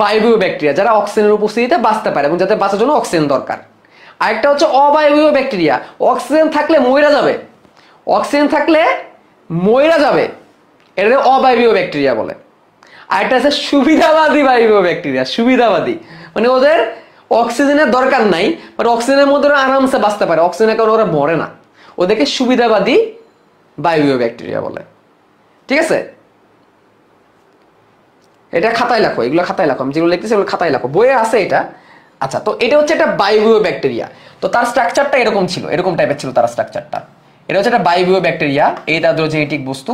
Speaker 1: বায়োবিও ব্যাকটেরিয়া, যারা অক্সিজেনের উপস্থিতিতে বাঁচতে পারে এবং যাদের বাঁচার জন্য অক্সিজেন দরকার। আরেকটা হচ্ছে অবায়বীয় ব্যাকটেরিয়া, অক্সিজেন থাকলে মইরা যাবে, এটা অবায়বীয় ব্যাকটেরিয়া বলে। আরেকটা আছে সুবিধাবাদী বায়বীয় ব্যাকটেরিয়া, সুবিধাবাদী মানে ওদের অক্সিজেনের দরকার নাই, বাট অক্সিজেনের মধ্যে ওরা আরামসে বাঁচতে পারে, অক্সিজেনের কারণে ওরা মরে না, ওদেরকে সুবিধাবাদী বায়বীয় ব্যাকটেরিয়া বলে, ঠিক আছে? এটা খাতায় লেখো, এগুলো খাতায় লেখো, আমি যেগুলো লিখতেছি এগুলো খাতায় লেখো, বইয়ে আছে এটা। আচ্ছা, তো এটা হচ্ছে একটা বায়োবিও ব্যাকটেরিয়া। তো তার স্ট্রাকচারটা এরকম ছিল, এরকম টাইপের ছিল তার স্ট্রাকচারটা। এটা হচ্ছে একটা বায়োবিও ব্যাকটেরিয়া, এই তাদের জেনেটিক বস্তু,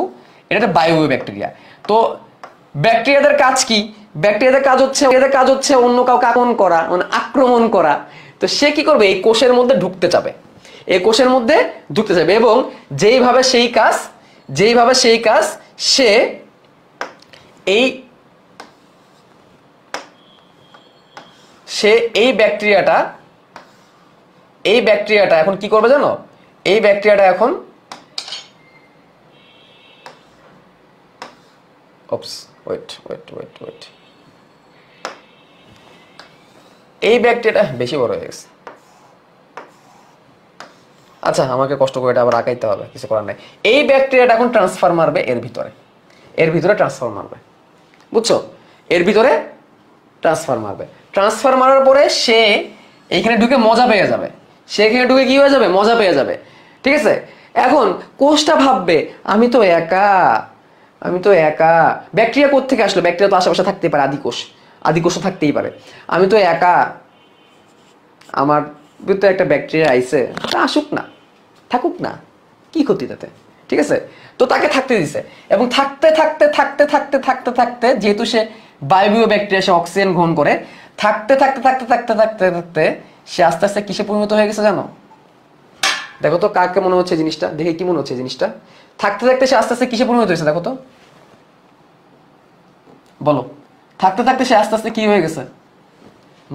Speaker 1: এটা একটা বায়োবিও ব্যাকটেরিয়া। তো ব্যাকটেরিয়াদের কাজ কি? ব্যাকটেরিয়াদের কাজ হচ্ছে অন্য কাউকে আক্রমণ করা। তো সে কি করবে? এই কোষের মধ্যে ঢুকতে যাবে, এবং যেইভাবে সেই কাজ সে এই ব্যাকটেরিয়াটা এখন কি করবে জানো? এই ব্যাকটেরিয়াটা এখন এই ব্যাকটেরিয়াটা বেশি বড় হয়ে গেছে। আচ্ছা, আমাকে কষ্ট করে এটা আবার আঁকাইতে হবে, কিছু করার নাই। এই ব্যাকটেরিয়াটা এখন ট্রান্সফার মারবে এর ভিতরে ট্রান্সফার মারবে, বুঝছো? এর ভিতরে ট্রান্সফার মারার পরে সে এইখানে ঢুকে মজা পেয়ে যাবে, কি হয়ে যাবে? মজা পেয়ে যাবে, ঠিক আছে? এখন কোষটা ভাববে আমি তো একা, আমি তো একা। ব্যাকটেরিয়া কোত্থেকে আসলো? ব্যাকটেরিয়া তো আশেপাশে থাকতেই পারে, আদিকোষও থাকতেই পারে। আমি তো একা, আমার ভিতরে একটা ব্যাকটেরিয়া আইছে, তা আসুক না, থাকুক না, কি ক্ষতি তাতে? ঠিক আছে, তো তাকে থাকতে দিছে, এবং থাকতে থাকতে থাকতে থাকতে থাকতে থাকতে যেহেতু সে বায়বীয় ব্যাকটেরিয়া, সে অক্সিজেন গ্রহণ করে, থাকতে থাকতে থাকতে থাকতে থাকতে থাকতে সে আস্তে আস্তে কিসে পরিণত হয়ে গেছে জানো? দেখো তো কাকে মনে হচ্ছে জিনিসটা, দেখে কি মনে হচ্ছে জিনিসটা? থাকতে থাকতে সে আস্তে আস্তে কিসে পরিণত হয়েছে দেখো তো, বলো। থাকতে থাকতে সে আস্তে আস্তে কি হয়ে গেছে?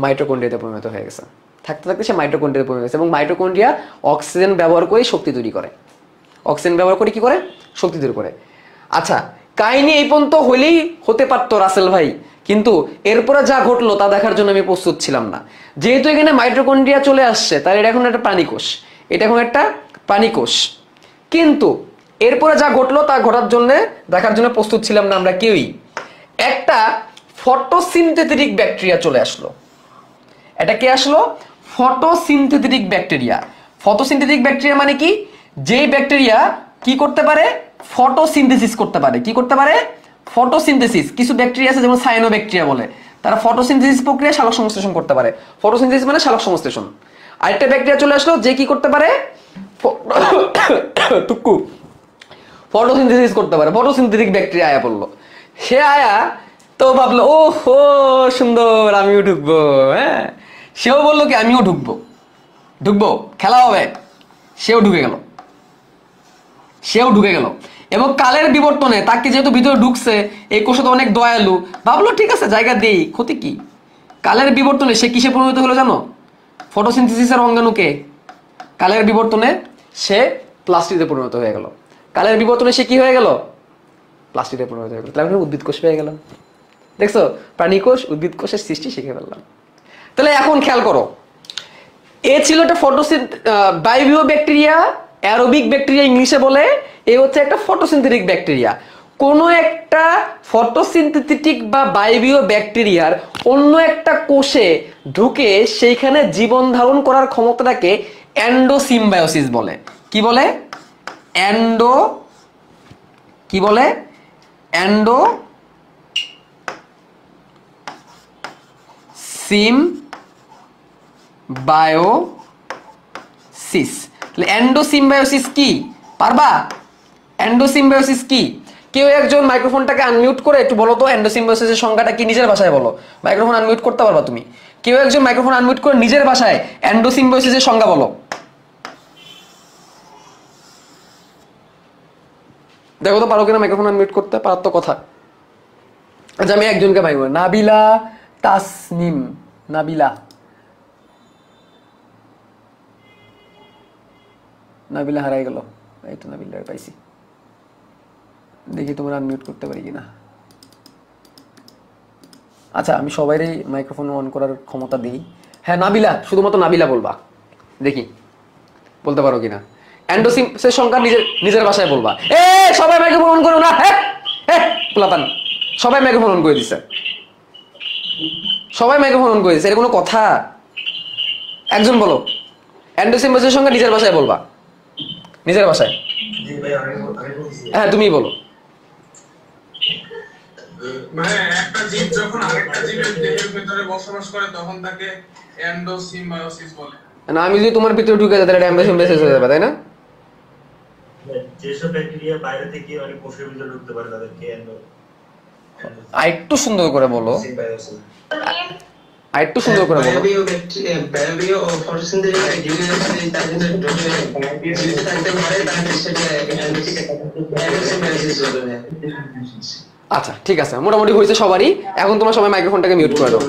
Speaker 1: মাইটোকন্ড্রিয়াতে পরিণত হয়ে গেছে। থাকতে থাকতে সে মাইটোকন্ড্রিয়াতে পরিণত হয়েছে, এবং মাইটোকন্ড্রিয়া অক্সিজেন ব্যবহার করে শক্তি তৈরি করে। অক্সিজেন ব্যবহার করে কি করে? শক্তি তৈরি করে। আচ্ছা, কাহিনী এই পর্যন্ত হলেই হতে পারতো রাসেল ভাই, কিন্তু এরপরে যা ঘটলো তা দেখার জন্য আমি প্রস্তুত ছিলাম না। যেহেতু এখানে মাইটোকন্ড্রিয়া চলে আসছে, তাই এটা এখন একটা প্রাণীকোষ, এটা এখন একটা প্রাণীকোষ। কিন্তু এরপরে যা ঘটলো তা ঘটার জন্য দেখার জন্য প্রস্তুত ছিলাম না আমরা কেউই। একটা ফটোসিনথেটিক ব্যাকটেরিয়া চলে আসলো। এটা কে আসলো? Photosynthetic bacteria. ফটোসিনথেটিক ব্যাকটেরিয়া মানে কি? যেই ব্যাকটেরিয়া কি করতে পারে? ফটোসিনথেসিস করতে পারে। কি করতে পারে? ফটোসিনথেসিস। কিছু ব্যাকটেরিয়া আছে যেমন সায়ানোব্যাকটেরিয়া বলে, তারা ফটোসিনথেসিস প্রক্রিয়া সালোক সংশ্লেষণ করতে পারে। ফটোসিনথেসিস মানে সালোক সংশ্লেষণ। আরেকটা ব্যাকটেরিয়া চলে আসলো যে কি করতে পারে? টুকু ফটোসিনথেসিস করতে পারে। ফটোসিনথেটিক ব্যাকটেরিয়া আয়া পড়লো। সে আয়া তো ভাবলো ও হো সুন্দর, আমিও ঢুকবো। হ্যাঁ, সেও বললো কি আমিও ঢুকবো, ঢুকবো, খেলা হবে। সেও ঢুকে গেল, এবং কালের বিবর্তনে তাকে যেহেতু ভিতরে ঢুকছে, এই কোষ তো অনেক দয়ালু, ভাবলো ঠিক আছে জায়গা দেই, ক্ষতি কি? কালের বিবর্তনে সে কিসে পরিণত হলো জানো? ফটোসিনথেসিসের অঙ্গাণুকে কালের বিবর্তনে সে প্লাস্টিডে পরিণত হয়ে গেল। কালের বিবর্তনে সে কি হয়ে গেল? প্লাস্টিডে পরিণত হয়ে গেল। তাহলে উদ্ভিদ কোষ পেয়ে গেলাম। দেখছো, প্রাণী কোষ, উদ্ভিদ কোষের সৃষ্টি শিখে ফেললাম। তাহলে এখন খেয়াল করো, এ ছিল একটা বায়বীয় ব্যাকটেরিয়া, অ্যারোবিক ব্যাকটেরিয়া ইংলিশে বলে। এ হচ্ছে একটা ফটোসিনথেটিক ব্যাকটেরিয়া। কোন একটা ফটোসিনথেটিক বা বায়বীয় ব্যাকটেরিয়ার অন্য একটা কোষে ঢুকে সেইখানে জীবন ধারণ করার ক্ষমতাটাকে এন্ডোসিম্বায়োসিস বলে। কি বলে? এন্ডোসিম্বায়োসিস। এন্ডোসিম্বায়োসিস কি পারবা? এন্ডোসিম্বায়োসিস কি? কেউ একজন মাইক্রোফোনটাকে আনমিউট করে একটু বলো তো এন্ডোসিম্বায়োসিসের সংজ্ঞাটা কি, নিজের ভাষায় বলো। মাইক্রোফোন আনমিউট করতে পারবা তুমি? কেউ একজন মাইক্রোফোন আনমিউট করে নিজের ভাষায় এন্ডোসিম্বায়োসিসের সংজ্ঞা বলো। দেখো তো পারো কিনা মাইক্রোফোন আনমিউট করতে, পারার তো কথা। আচ্ছা, আমি একজনকে ভাই বলি, নাবিলা তাসনিম। নাবিলা হারাই গেল। এই তো নাবিলা পাইছি, দেখি তোমরা আনমিউট করতে পারি কিনা। আচ্ছা, আমি সবাইরই মাইক্রোফোন অন করার ক্ষমতা দিই। হ্যাঁ নাবিলা, শুধুমাত্র নাবিলা বলবা, দেখি বলতে পারো কিনা। এন্ডোসিম্বায়োসিসের সংখ্যা নিজের ভাষায় বলবা। সবাই মাইক্রোফোন অন করো না। পোলাপান সবাই মাইক্রোফোন অন করে দিছে, এটা কোনো কথা? একজন বলো এন্ডোসিম্বায়োসিসের সংখ্যা নিজের ভাষায় বলবা, নিজের ভাষায়। হ্যাঁ তুমিই বলো।
Speaker 5: মানে একটা জীব যখন আরেকটা জীবের দেহের ভিতরে বসবাস করে তখন তাকে এন্ডোসিম্বায়োসিস বলে।
Speaker 1: না, আমি যদি তোমার ভিতরে ঢুকে যাই তাহলে এন্ডোসিম্বায়োসিস হয়ে যাবে, তাই না?
Speaker 2: যেসব ব্যাকটেরিয়া বাইরে থেকে কোষের ভিতরে ঢুকতে পারে তাদেরকে
Speaker 1: আরেকটু সুন্দর করে বলো,
Speaker 2: এন্ডোসিম্বায়োসিস।
Speaker 1: আরেকটু সুন্দর করে বলো।
Speaker 3: বায়বীয় ও ফটোসিনথেটিক ব্যাকটেরিয়া তার ভিতরে ঢুকে জীবিত থাকতে পারে, তাহলে সেটা এন্ডোসিম্বায়োসিস বলে।
Speaker 1: আচ্ছা ঠিক আছে, মোটামুটি হয়েছে সবারই। এখন তোমরা সবাই মাইক্রোফোনটাকে মিউট করে দাও।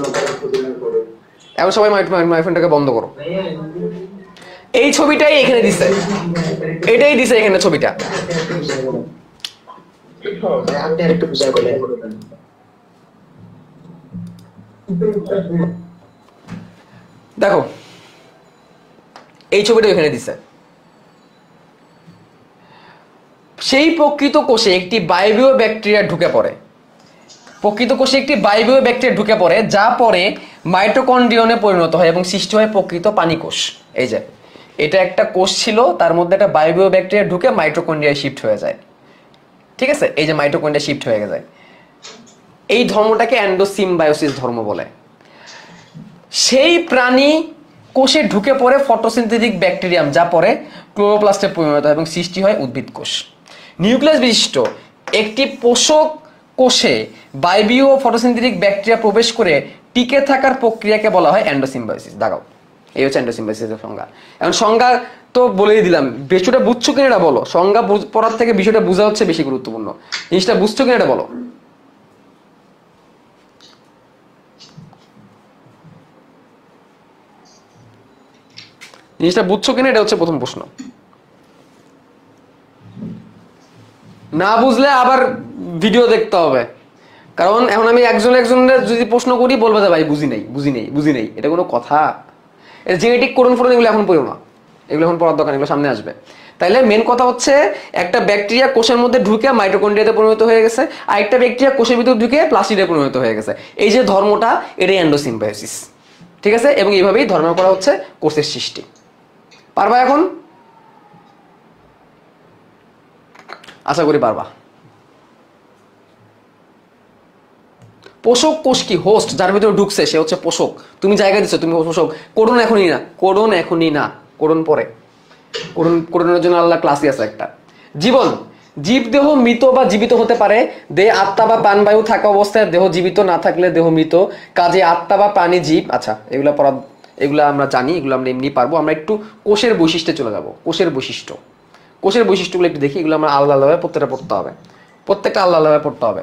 Speaker 1: এখন সবাই মাইক্রোফোনটাকে বন্ধ করো। এই ছবিটাই এখানে দিছে, এটাই দিছে এখানে ছবিটা।
Speaker 3: আপনি আরেকটু বুঝা বলেন।
Speaker 1: দেখো এই ছবিটা এখানে দিছে। সেই প্রকৃত কোষে একটি বায়বীয় ব্যাকটেরিয়া ঢুকে পড়ে, যা পরে মাইটোকন্ড্রিয়নে পরিণত হয় এবং সৃষ্টি হয় প্রকৃত পানিকোষ। এই যে এটা একটা কোষ ছিল, তার মধ্যে একটা বায়বীয় ব্যাকটেরিয়া ঢুকে মাইটোকন্ড্রিয়ায় শিফট হয়ে যায়। ঠিক আছে, এই যে মাইটোকন্ড্রিয়া শিফট হয়ে যায়, এই ধর্মটাকে এন্ডোসিম্বায়োসিস ধর্ম বলে। সেই প্রাণী কোষে ঢুকে পড়ে ফটোসিনথেটিক ব্যাকটেরিয়াম, যা পরে ক্লোরোপ্লাস্টে পরিণত হয় এবং সৃষ্টি হয় উদ্ভিদ কোষ। নিউক্লিয়াস বিশিষ্ট একটি পোষক কোষে বায়বীয় ফটোসিনথেটিক ব্যাকটেরিয়া প্রবেশ করে টিকে থাকার প্রক্রিয়াকে বলা হয় এন্ডোসিম্বায়োসিস। দাঁড়াও, এই হচ্ছে এন্ডোসিম্বায়োসিসের সংজ্ঞা। এখন সংজ্ঞা তো বলেই দিলাম, বিষয়টা বুঝছো কিনা এটা বলো। সংজ্ঞা পড়ার থেকে বিষয়টা বোঝা হচ্ছে বেশি গুরুত্বপূর্ণ। জিনিসটা বুঝছো কিনা এটা বলো। জিনিসটা বুঝছো কিনা এটা হচ্ছে প্রথম প্রশ্ন। না বুঝলে আবার ভিডিও দেখতে হবে, কারণ এখন আমি একজনের যদি প্রশ্ন করি বলবো যে ভাই বুঝি নেই, এটা কোনো কথা? জেনেটিক কোডন ফোডন এগুলো এখন পড়ো না, এগুলো এখন পড়ার দরকার, এগুলো সামনে আসবে। তাইলে মেন কথা হচ্ছে একটা ব্যাকটেরিয়া কোষের মধ্যে ঢুকে মাইটোকন্ড্রিয়াতে পরিণত হয়ে গেছে, আর একটা ব্যাকটেরিয়া কোষের ভিতর ঢুকে প্লাস্টিডে পরিণত হয়ে গেছে। এই যে ধর্মটা, এটাই এন্ডোসিম্বায়োসিস। ঠিক আছে, এবং এইভাবেই ধর্ম করা হচ্ছে কোষের সৃষ্টি। পারবা এখন? আশা করি পারবা। পোষক কোষ কি? হোস্ট, যার ভিতরে ঢুকছে সে হচ্ছে পোষক। তুমি জায়গা দিচ্ছ, তুমি পোষক। কোডন এখনই না, কোডন পরে। কোডনের জন্য আলাদা ক্লাসই আছে একটা। জীবন, জীবদেহ মৃত বা জীবিত হতে পারে। দেহে আত্মা বা প্রাণবায়ু থাকা অবস্থায় দেহ জীবিত, না থাকলে দেহ মৃত। কাজে আত্মা বা প্রাণী জীব। আচ্ছা, এগুলা আমরা জানি, এগুলো আমরা এমনি পারবো। আমরা একটু কোষের বৈশিষ্ট্যে চলে যাব। কোষের বৈশিষ্ট্যগুলো একটু দেখি। এগুলো আমরা আলাদা আলাদাভাবে প্রত্যেকটা আলাদা আলাদাভাবে পড়তে হবে।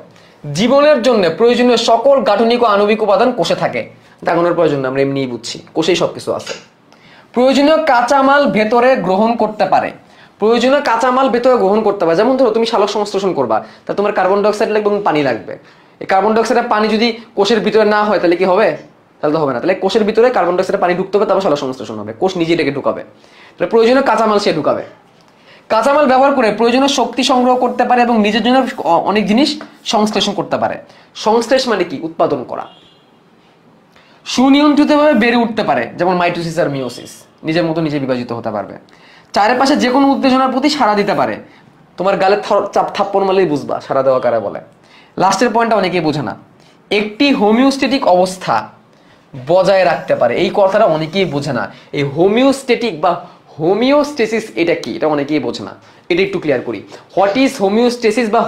Speaker 1: জীবনের জন্য প্রয়োজনীয় সকল গাঠনিক ও আণবিক উপাদান কোষে থাকে। দাগানোর প্রয়োজন না, আমরা এমনিই বুঝছি, কোষেই সবকিছু আছে। প্রয়োজনীয় কাঁচামাল ভেতরে গ্রহণ করতে পারে। যেমন ধরো তুমি সালোক সংশ্লেষণ করবা, তা তোমার কার্বন ডাইঅক্সাইড লাগবে এবং পানি লাগবে। এই কার্বন ডাইঅক্সাইডের পানি যদি কোষের ভিতরে না হয় তাহলে কি হবে? তাহলে তো হবে না। তাহলে কোষের ভিতরে কার্বন ডাইঅক্সাইডের পানি ঢুকতে হবে, তারপর সালোক সংশ্লেষণ হবে। কোষ নিজে এটাকে ঢুকাবে। তাহলে প্রয়োজনীয় কাঁচামাল সে ঢুকাবে। কাঁচামাল ব্যবহার করে প্রয়োজনীয় শক্তি সংগ্রহ করতে পারে এবং নিজের জন্য অনেক জিনিস সংশ্লেষণ করতে পারে। সংশ্লেষ মানে কি? উৎপাদন করা। সুনিয়ন্ত্রিতভাবে বেড়ে উঠতে পারে, যেমন মাইটোসিস আর মিওসিস। নিজের মতো নিজে বিভাজিত হতে পারবে। চারপাশে যে কোনো উত্তেজনার প্রতি সাড়া দিতে পারে। তোমার গালে থাপ্পড় মারলেই বুঝবা সাড়া দেওয়া কারা বলে। লাস্টের পয়েন্টটা অনেকেই বোঝে না। একটি হোমিওস্ট্যাটিক অবস্থা বজায় রাখতে পারে। এই কথাটা অনেকেই বোঝে না। এই হোমিওস্ট্যাটিক বা হোমিওস্টেসিস এটা কি, এটা অনেকেই বোঝে না। এটা একটু ক্লিয়ার করি। হোয়াট ইজ হোমিওস্টেসিস বা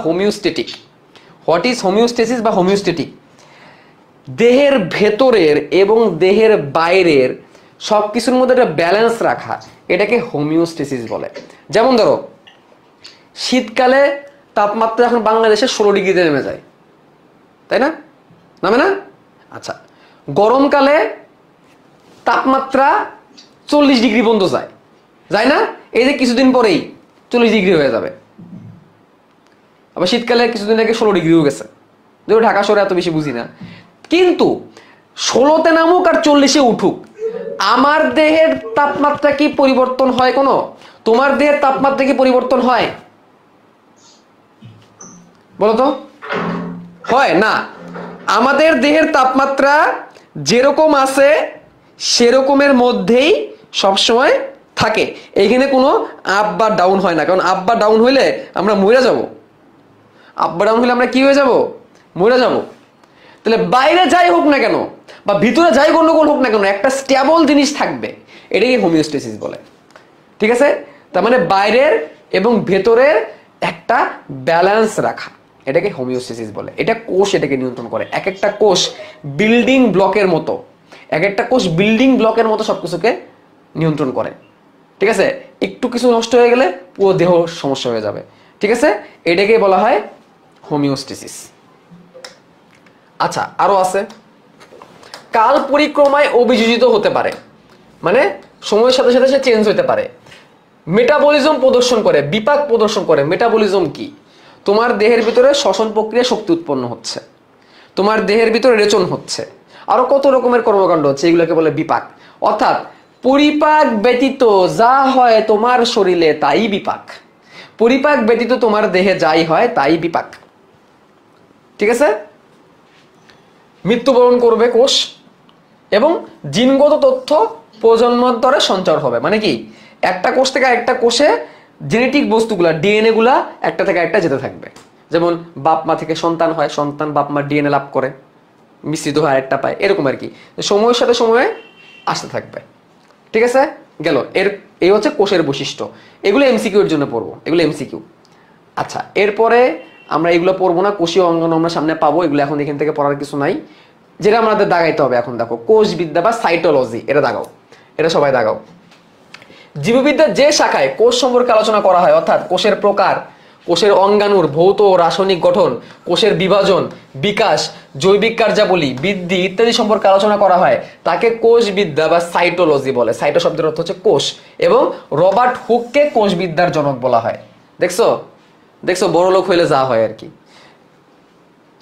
Speaker 1: হোমিওস্ট্যাটিক? দেহের ভেতরের এবং দেহের বাইরের সবকিছুর মধ্যে একটা ব্যালেন্স রাখা, এটাকে হোমিওস্টেসিস বলে। যেমন ধরো শীতকালে তাপমাত্রা এখন বাংলাদেশে 16 ডিগ্রিতে নেমে যায়, তাই না? নামে না? আচ্ছা, গরমকালে তাপমাত্রা 40 ডিগ্রি পর্যন্ত যায় না? এই যে কিছুদিন পরেই 40 ডিগ্রি হয়ে যাবে। আবার শীতকালে কিছুদিন আগে 16 ডিগ্রিও গেছে। যেহেতু ঢাকা শহরে এত বেশি বুঝি না, কিন্তু 16তে নামুক আর 40-এ উঠুক, আমার দেহের তাপমাত্রা কি পরিবর্তন হয় কোনো? তোমার দেহের তাপমাত্রা কি পরিবর্তন হয়? বলো তো, হয় না। আমাদের দেহের তাপমাত্রা যেরকম আছে সেরকমের মধ্যেই সবসময় থাকে। এইখানে কোনো আপ বা ডাউন হয় না, কারণ আপ বা ডাউন হইলে আমরা মরে যাব। আমরা কি হয়ে যাব? মরে যাব। তাহলে বাইরে যাই হোক না কেন বা ভিতরে যাই গন্ডগোল হোক না কেন, একটা স্টেবল জিনিস থাকবে, এটাকে হোমিওস্টেসিস বলে। ঠিক আছে? তার মানে বাইরের এবং ভেতরের একটা ব্যালেন্স রাখা, এটাকে হোমিওস্টেসিস বলে। এটা কোষ এটাকে নিয়ন্ত্রণ করে। এক একটা কোষ বিল্ডিং ব্লকের মতো সবকিছুকে নিয়ন্ত্রণ করে। ঠিক আছে? একটু কিছু নষ্ট হয়ে গেলে পুরো দেহ সমস্যা হয়ে যাবে। ঠিক আছে? এটাকে বলা হয় হোমিওস্টেসিস। আচ্ছা, আরো আছে। কাল পরিক্রমায় অভিযোজিত হতে পারে, মানে সময়ের সাথে সাথে সে চেঞ্জ হতে পারে। মেটাবলিজম প্রদর্শন করে, বিপাক প্রদর্শন করে। মেটাবলিজম কি? তোমার দেহের ভিতরে শ্বসন প্রক্রিয়া শক্তি উৎপন্ন হচ্ছে, তোমার দেহের ভিতরে রেচন হচ্ছে, আরো কত রকমের কর্মকাণ্ড হচ্ছে, এগুলোকে বলে বিপাক। অর্থাৎ পরিপাক ব্যতীত যা হয় তোমার শরীরে তাই বিপাক। পরিপাক ব্যতীত তোমার দেহে যাই হয় তাই বিপাক। ঠিক আছে? মৃত্যুবরণ করবে কোষ এবং জিনগত তথ্য প্রজন্মান্তরে সঞ্চার হবে। মানে কি? একটা কোষ থেকে আরেকটা কোষে জেনেটিক বস্তুগুলা, ডিএনএ গুলা একটা থেকে একটা যেতে থাকবে। যেমন বাপ মা থেকে সন্তান হয়, সন্তান বাপ মা ডিএনএ লাভ করে, মিশ্রিত হয়ে আরেকটা পায়, এরকম আর কি। সময়ের সাথে সময়ে আসতে থাকবে। ঠিক আছে, গেল। এই হচ্ছে কোষের বৈশিষ্ট্য। এগুলো এমসিকিউ এর জন্য পড়বো, এগুলো এমসিকিউ। আচ্ছা, এরপরে আমরা এগুলো পড়বো না, কোষীয় অঙ্গন আমরা সামনে পাবো, এগুলো এখন এখান থেকে পড়ার কিছু নাই। যেটা আমাদের দাগাইতে হবে এখন, দেখো কোষবিদ্যা বা সাইটোলজি, এটা দাগাও, এটা সবাই দাগাও। জীববিদ্যার যে শাখায় কোষ সম্পর্কে আলোচনা করা হয়, অর্থাৎ কোষের প্রকার, কোষের অঙ্গাণুর ভৌত ও রাসায়নিক গঠন, কোষের বিভাজন, বিকাশ, জৈবিক কার্যাবলী, বৃদ্ধি ইত্যাদি সম্পর্কে আলোচনা করা হয়, তাকে কোষবিদ্যা বা সাইটোলজি বলে। সাইটো শব্দের অর্থ হচ্ছে কোষ, এবং রবার্ট হুককে কোষবিদ্যার জনক বলা হয়। দেখছো দেখছো, বড় লোক হইলে যা হয় আর কি।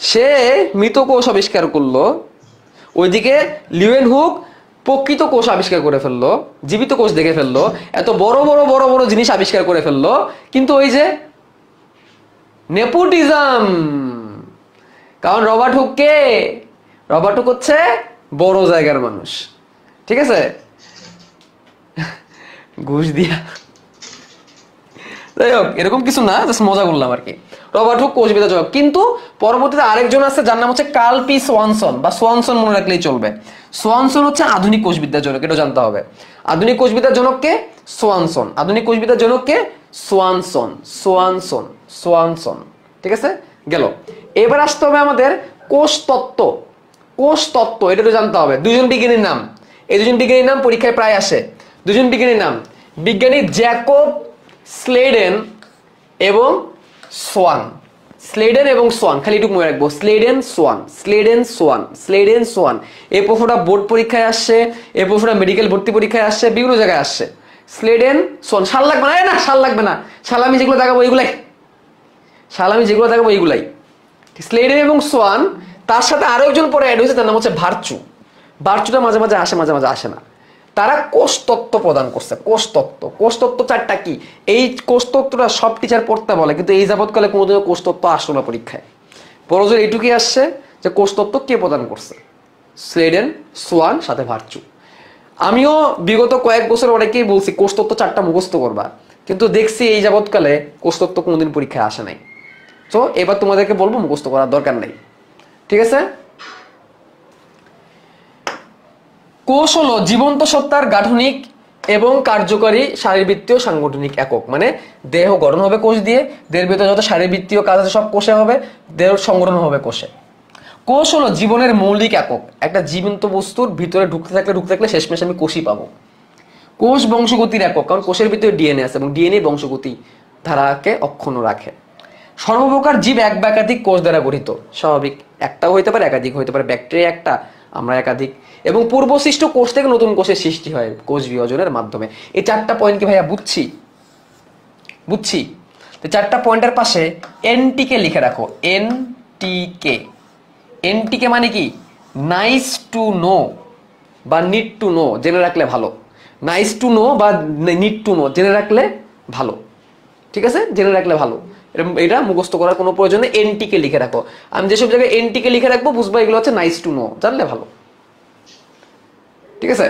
Speaker 1: সে মৃত কোষ আবিষ্কার করলো, ওইদিকে লিউয়েন হুক প্রকৃত কোষ আবিষ্কার করে ফেললো, জীবিত কোষ দেখে ফেললো, এত বড় বড় বড় বড় জিনিস আবিষ্কার করে ফেললো, কিন্তু ওই যে নেপোটিজম। কারণ রবার্ট হুক হচ্ছে বড় জায়গার মানুষ, ঠিক আছে, ঘুষ দিয়া। যাই হোক, এরকম কিছু না, জাস্ট মজা করলাম আর কি। রবার্ট হুক কোষবিদ্যা জনক। কিন্তু পরবর্তীতে আরেকজন আছে যার নাম হচ্ছে কার্ল পি সোয়ানসন, বা সোয়ানসন মনে রাখলেই চলবে। সোয়ানসন হচ্ছে আধুনিক কোষবিদ্যার জনক, এটা জানতে হবে। আধুনিক কোষবিদ্যার জনককে সোয়ানসন, আধুনিক কোষবিদ্যার জনককে সোয়ানসন, সোয়ানসন, সোয়ানসন। ঠিক আছে, গেল। এবার আসতে হবে আমাদের কোষতত্ত্ব। কোষতত্ত্ব এটা তো জানতে হবে। দুজন বিজ্ঞানীর নাম, এই দুজন বিজ্ঞানীর নাম পরীক্ষায় প্রায় আসে। দুজন বিজ্ঞানীর নাম, বিজ্ঞানী জ্যাকব স্লেডেন এবং সোয়ান। স্লেডেন এবং সোয়ান, খালি একটু মনে রাখবো, স্লেডেন সোয়ান, স্লেডেন সোয়ান, স্লেডেন সোয়ান। এই প্রশ্নটা বোর্ড পরীক্ষায় আসছে, এই প্রশ্নটা মেডিকেল ভর্তি পরীক্ষায় আসছে, বিভিন্ন জায়গায় আসছে। স্লেডেন সোয়ান। সাল লাগবে না, সাল লাগবে না, সাল আমি যেগুলো দেখাবো এইগুলাই, সাল আমি যেগুলো দেখাবো এইগুলাই। স্লেডেন এবং সোয়ান, তার সাথে আরো একজন পরে অ্যাড হয়েছে, তার নাম হচ্ছে ভার্চু। ভার্চুটা মাঝে মাঝে আসে, মাঝে মাঝে আসে না। তারা কোষতত্ত্ব প্রদান করছে। কোষতত্ত্ব চারটা কি, এই কোষতত্ত্বটা সব টিচার পড়তে বলে, কিন্তু এই যাবৎকালে কোনোদিনও কোষতত্ত্ব আসলো না পরীক্ষায়। বড়জোর এইটুকুই আসছে যে কোষতত্ত্ব কে প্রদান করছে, স্লেডেন, সোয়ান, সাথে ভার্চু। আমিও বিগত কয়েক বছর অনেকেই বলছি কোষতত্ত্ব চারটা মুখস্থ করবা, কিন্তু দেখছি এই যাবৎকালে কোষতত্ত্ব কোনোদিন পরীক্ষায় আসে নাই। তো এবার তোমাদেরকে বলবো মুখস্থ করার দরকার নেই, ঠিক আছে। কোষ হলো জীবন্ত সত্তার গাঠনিক এবং কার্যকরী শারীরবৃত্তীয় সাংগঠনিক একক। মানে দেহ গঠন হবে কোষ দিয়ে, দেহের ভিতরে যত শারীরবৃত্তীয় কাজ আছে সব কোষে হবে, দেহ সংগঠন হবে কোষে। কোষ হলো জীবনের মৌলিক একক। একটা জীবন্ত বস্তুর ভিতরে ঢুকতে থাকলে শেষমেশ আমি কোষই পাবো। কোষ বংশগতির একক, কারণ কোষের ভিতরে ডিএনএ আছে এবং ডিএনএ বংশগতি ধারাকে অক্ষুণ্ণ রাখে। সর্বপ্রকার জীব এক বা একাধিক কোষ দ্বারা গঠিত, স্বাভাবিক। একটাও হইতে পারে, একাধিক হইতে পারে। ব্যাকটেরিয়া একটা, আমরা একাধিক। এবং পূর্বসৃষ্ট কোষ থেকে নতুন কোষের সৃষ্টি হয় কোষ বিভাজনের মাধ্যমে। এই চারটা পয়েন্ট কি ভাইয়া বুঝছি? তো চারটা পয়েন্টের পাশে এনটিকে লিখে রাখো। এনটিকে মানে কি, নাইস টু নো বা নিড টু নো, জেনে রাখলে ভালো। নাইস টু নো বা নিড টু নো, জেনে রাখলে ভালো, ঠিক আছে, জেনে রাখলে ভালো। এটা মুখস্থ করার কোনো প্রয়োজন নেই। এনটিকে লিখে রাখো। আমি যেসব জায়গায় এনটিকে লিখে রাখবো বুঝবো এগুলো হচ্ছে নাইস টু নো, জানলে ভালো, ঠিক আছে।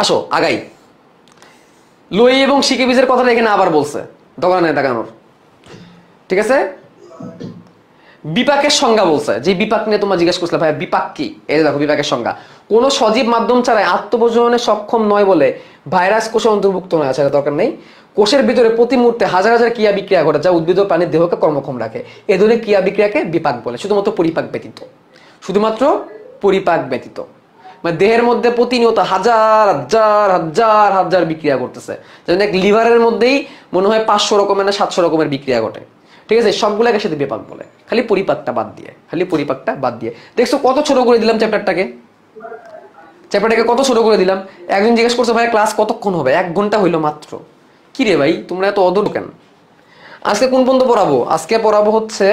Speaker 1: আসো আগাই। লোই এবং শিকে বীজের কথাটা এখানে আবার বলছে, দোকানে নেই দেখানোর, ঠিক আছে। বিপাকের সংজ্ঞা বলছে, যে বিপাক নিয়ে তোমরা জিজ্ঞেস করছিলে ভাই বিপাক কি, এই দেখো বিপাকের সংজ্ঞা। কোন সজীব মাধ্যম ছাড়াই আত্মপ্রজননে সক্ষম নয় বলে ভাইরাস কোষে অন্তর্ভুক্ত নয়, আছে দরকার নেই। কোষের ভিতরে প্রতি মুহূর্তে হাজার হাজার ক্রিয়া বিক্রিয়া ঘটে, যা উদ্ভিদ ও প্রাণীর দেহকে কর্মক্ষম রাখে। এ ধরনের ক্রিয়া বিক্রিয়াকে বিপাক বলে, শুধুমাত্র পরিপাক ব্যতীত। মানে দেহের মধ্যে প্রতিনিয়ত হাজার হাজার হাজার হাজার বিক্রিয়া করতেছে। যেমন এক লিভারের মধ্যেই মনে হয় 500 রকমের না 700 রকমের বিক্রিয়া ঘটে, ঠিক আছে। সবগুলোকে সাথে বিপাক বলে, খালি পরিপাকটা বাদ দিয়ে। দেখছো কত ছোট করে দিলাম চ্যাপ্টারটাকে কত ছোট করে দিলাম। একজন জিজ্ঞেস করছে ভাই ক্লাস কতক্ষণ হবে, 1 ঘন্টা হইলো মাত্র। কি রে ভাই তোমরা এত অদর কেন? আজকে কোন পর্যন্ত পড়াবো? আজকে পড়াবো হচ্ছে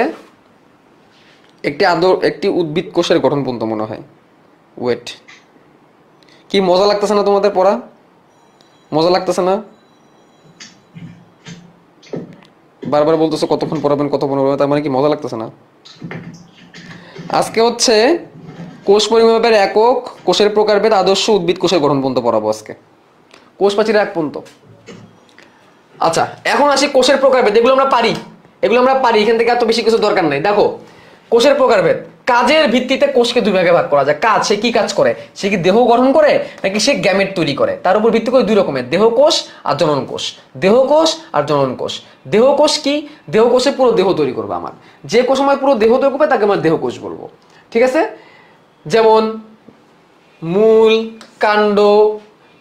Speaker 1: একটি উদ্ভিদ কোষের গঠন পর্যন্ত মনে হয়। ওয়েট, কি মজা লাগতেছে না তোমাদের পড়া? মজা লাগতেছে না? বারবার বলতেছো কতক্ষণ পড়াবেন, তার মানে কি মজা লাগতেছে না? আজকে হচ্ছে কোষ পরিমাপের একক, কোষের প্রকারভেদ, আদর্শ উদ্ভিদ কোষের গঠন পর্যন্ত পড়াবো আজকে, কোষ প্রাচীর 1 পর্যন্ত। আচ্ছা এখন আসি কোষের প্রকারভেদ। এগুলো আমরা পারি, এগুলো আমরা পারি, এখান থেকে এত বেশি কিছু দরকার নাই। দেখো কোষের প্রকারভেদ, কাজের ভিত্তিতে কোষকে দুই ভাগে ভাগ করা যায়। কাজ, সে কি কাজ করে, সে কি দেহ গঠন করে নাকি সে গ্যামেট তৈরি করে, তার উপর ভিত্তি করে দুই রকমের, দেহ কোষ আর জনন কোষ। দেহ কোষ আর জনন কোষ। দেহ কোষ কি, দেহ কোষে পুরো দেহ তৈরি করবে আমার, যে কোষ আমার পুরো দেহ তৈরি করবে তাকে আমার দেহ কোষ বলবো, ঠিক আছে? যেমন মূল, কাণ্ড,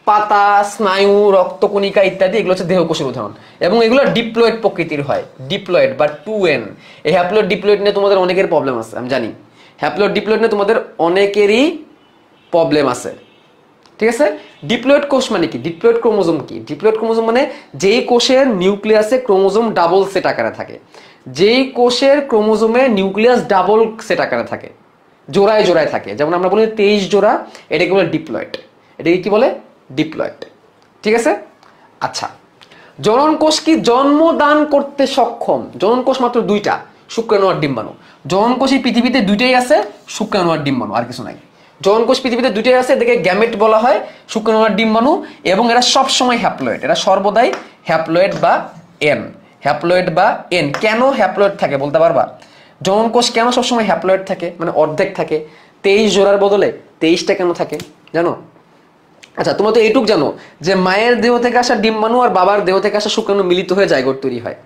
Speaker 1: পাতা, স্নায়ু, রক্তকণিকা ইত্যাদি, এগুলো হচ্ছে দেহকোষের উদাহরণ। এবং এগুলো ডিপ্লয়েড প্রকৃতির হয়, ডিপ্লয়েড বা 2n। এই হ্যাপ্লয়েড ডিপ্লয়েড নিয়ে তোমাদের অনেকের প্রবলেম আছে, আমি জানি। হ্যাপ্লয়েড ডিপ্লয়েড নিয়ে তোমাদের অনেকেরই প্রবলেম আছে, ঠিক আছে? ডিপ্লয়েড কোষ মানে কি, ডিপ্লয়েড ক্রোমোজোম কি? ডিপ্লয়েড ক্রোমোজোম মানে যেই কোষের নিউক্লিয়াসে ক্রোমোজোম ডাবল সেট আকারে থাকে, যেই কোষের ক্রোমোজোমে নিউক্লিয়াস ডাবল সেট আকারে থাকে, জোড়ায় জোড়ায় থাকে। যেমন আমরা বলি 23 জোড়া, এটাকে বলে ডিপ্লয়েড। এটাকে কি বলে? ডিপ্লয়েড, ঠিক আছে? আচ্ছা, জনন কোষ কি, জন্মদান করতে সক্ষম। জনন কোষ মাত্র দুইটা, শুক্রাণু আর ডিম্বাণু। জনন কোষ এই পৃথিবীতে দুইটাই আছে, শুক্রাণু আর ডিম্বাণু, আর কিছু নাই। জনন কোষ পৃথিবীতে দুইটাই আছে, এদেরকে গ্যামেট বলা হয়, শুক্রাণু আর ডিম্বাণু। এবং এরা সবসময় হ্যাপ্লয়েড, এরা সর্বদাই হ্যাপ্লয়েড বা এন, হ্যাপ্লয়েড বা এন। কেন হ্যাপ্লয়েড থাকে বলতে পারবা? জনন কোষ কেন সবসময় হ্যাপ্লয়েড থাকে, মানে অর্ধেক থাকে? 23 জোড়ার বদলে 23টা কেন থাকে জানো? আচ্ছা, তোমরা তো এইটুক জানো যে মায়ের দেহ থেকে আসা ডিম্বাণু আর বাবার দেহ থেকে আসা শুক্রাণু মিলিত হয়ে জাইগোট তৈরি হয়,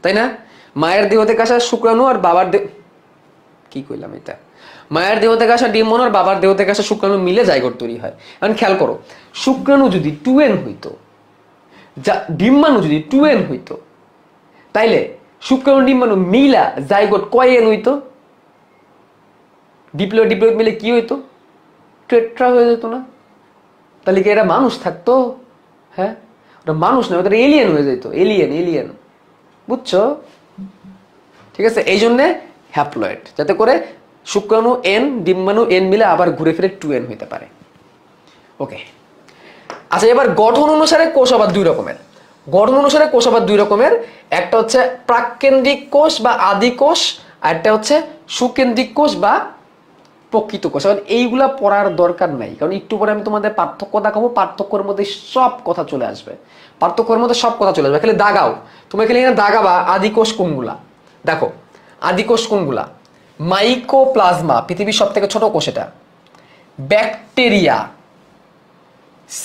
Speaker 1: তাই না? মায়ের দেহ থেকে আসা শুক্রাণু আর বাবার দেহ, কি কইলাম এটা, মায়ের দেহ থেকে আসা ডিম্বাণু আর বাবার দেহ থেকে আসা শুক্রাণু মিলে জাইগোট তৈরি হয়। এখন খেয়াল করো, শুক্রাণু যদি 2n হইতো, ডিম্বাণু যদি 2n হইতো, তাইলে শুক্রাণু ডিম্বাণু মিলা জাইগোট কয় n হইতো? ডিপ্লয়েড ডিপ্লয়েড মিলে কি হইতো? টেট্রা হয়ে যেত না? তাহলে কি এরা মানুষ থাকতো? হ্যাঁ, ওটা মানুষ নয়, ওটা এলিয়েন হয়ে যেত। এলিয়েন, এলিয়েন, বুঝছো? ঠিক আছে, এই জন্যে হ্যাপ্লয়েড, যাতে করে শুক্রাণু n ডিম্বাণু n মিলে আবার ঘুরে ফিরে 2n হইতে পারে। ওকে, আচ্ছা, এবার গঠন অনুসারে কোষ আবার দুই রকমের। গঠন অনুসারে কোষ আবার দুই রকমের, একটা হচ্ছে প্রাককেন্দ্রিক কোষ বা আদি কোষ, আর একটা হচ্ছে সুকেন্দ্রিক কোষ বা প্রকৃত কোষ। এইগুলা পড়ার দরকার নাই, কারণ একটু পরে আমি তোমাদের পার্থক্য দেখাবো, পার্থক্যের মধ্যে সব কথা চলে আসবে, পার্থক্যের মধ্যে সব কথা চলে আসবে। খালি দাগাও, তুমি খালি এখানে দাগাবা আদি কোষ কোনগুলা। দেখো আদি কোষ কোনগুলা, মাইকোপ্লাজমা, পৃথিবীর সব থেকে ছোট কোষ এটা। ব্যাকটেরিয়া,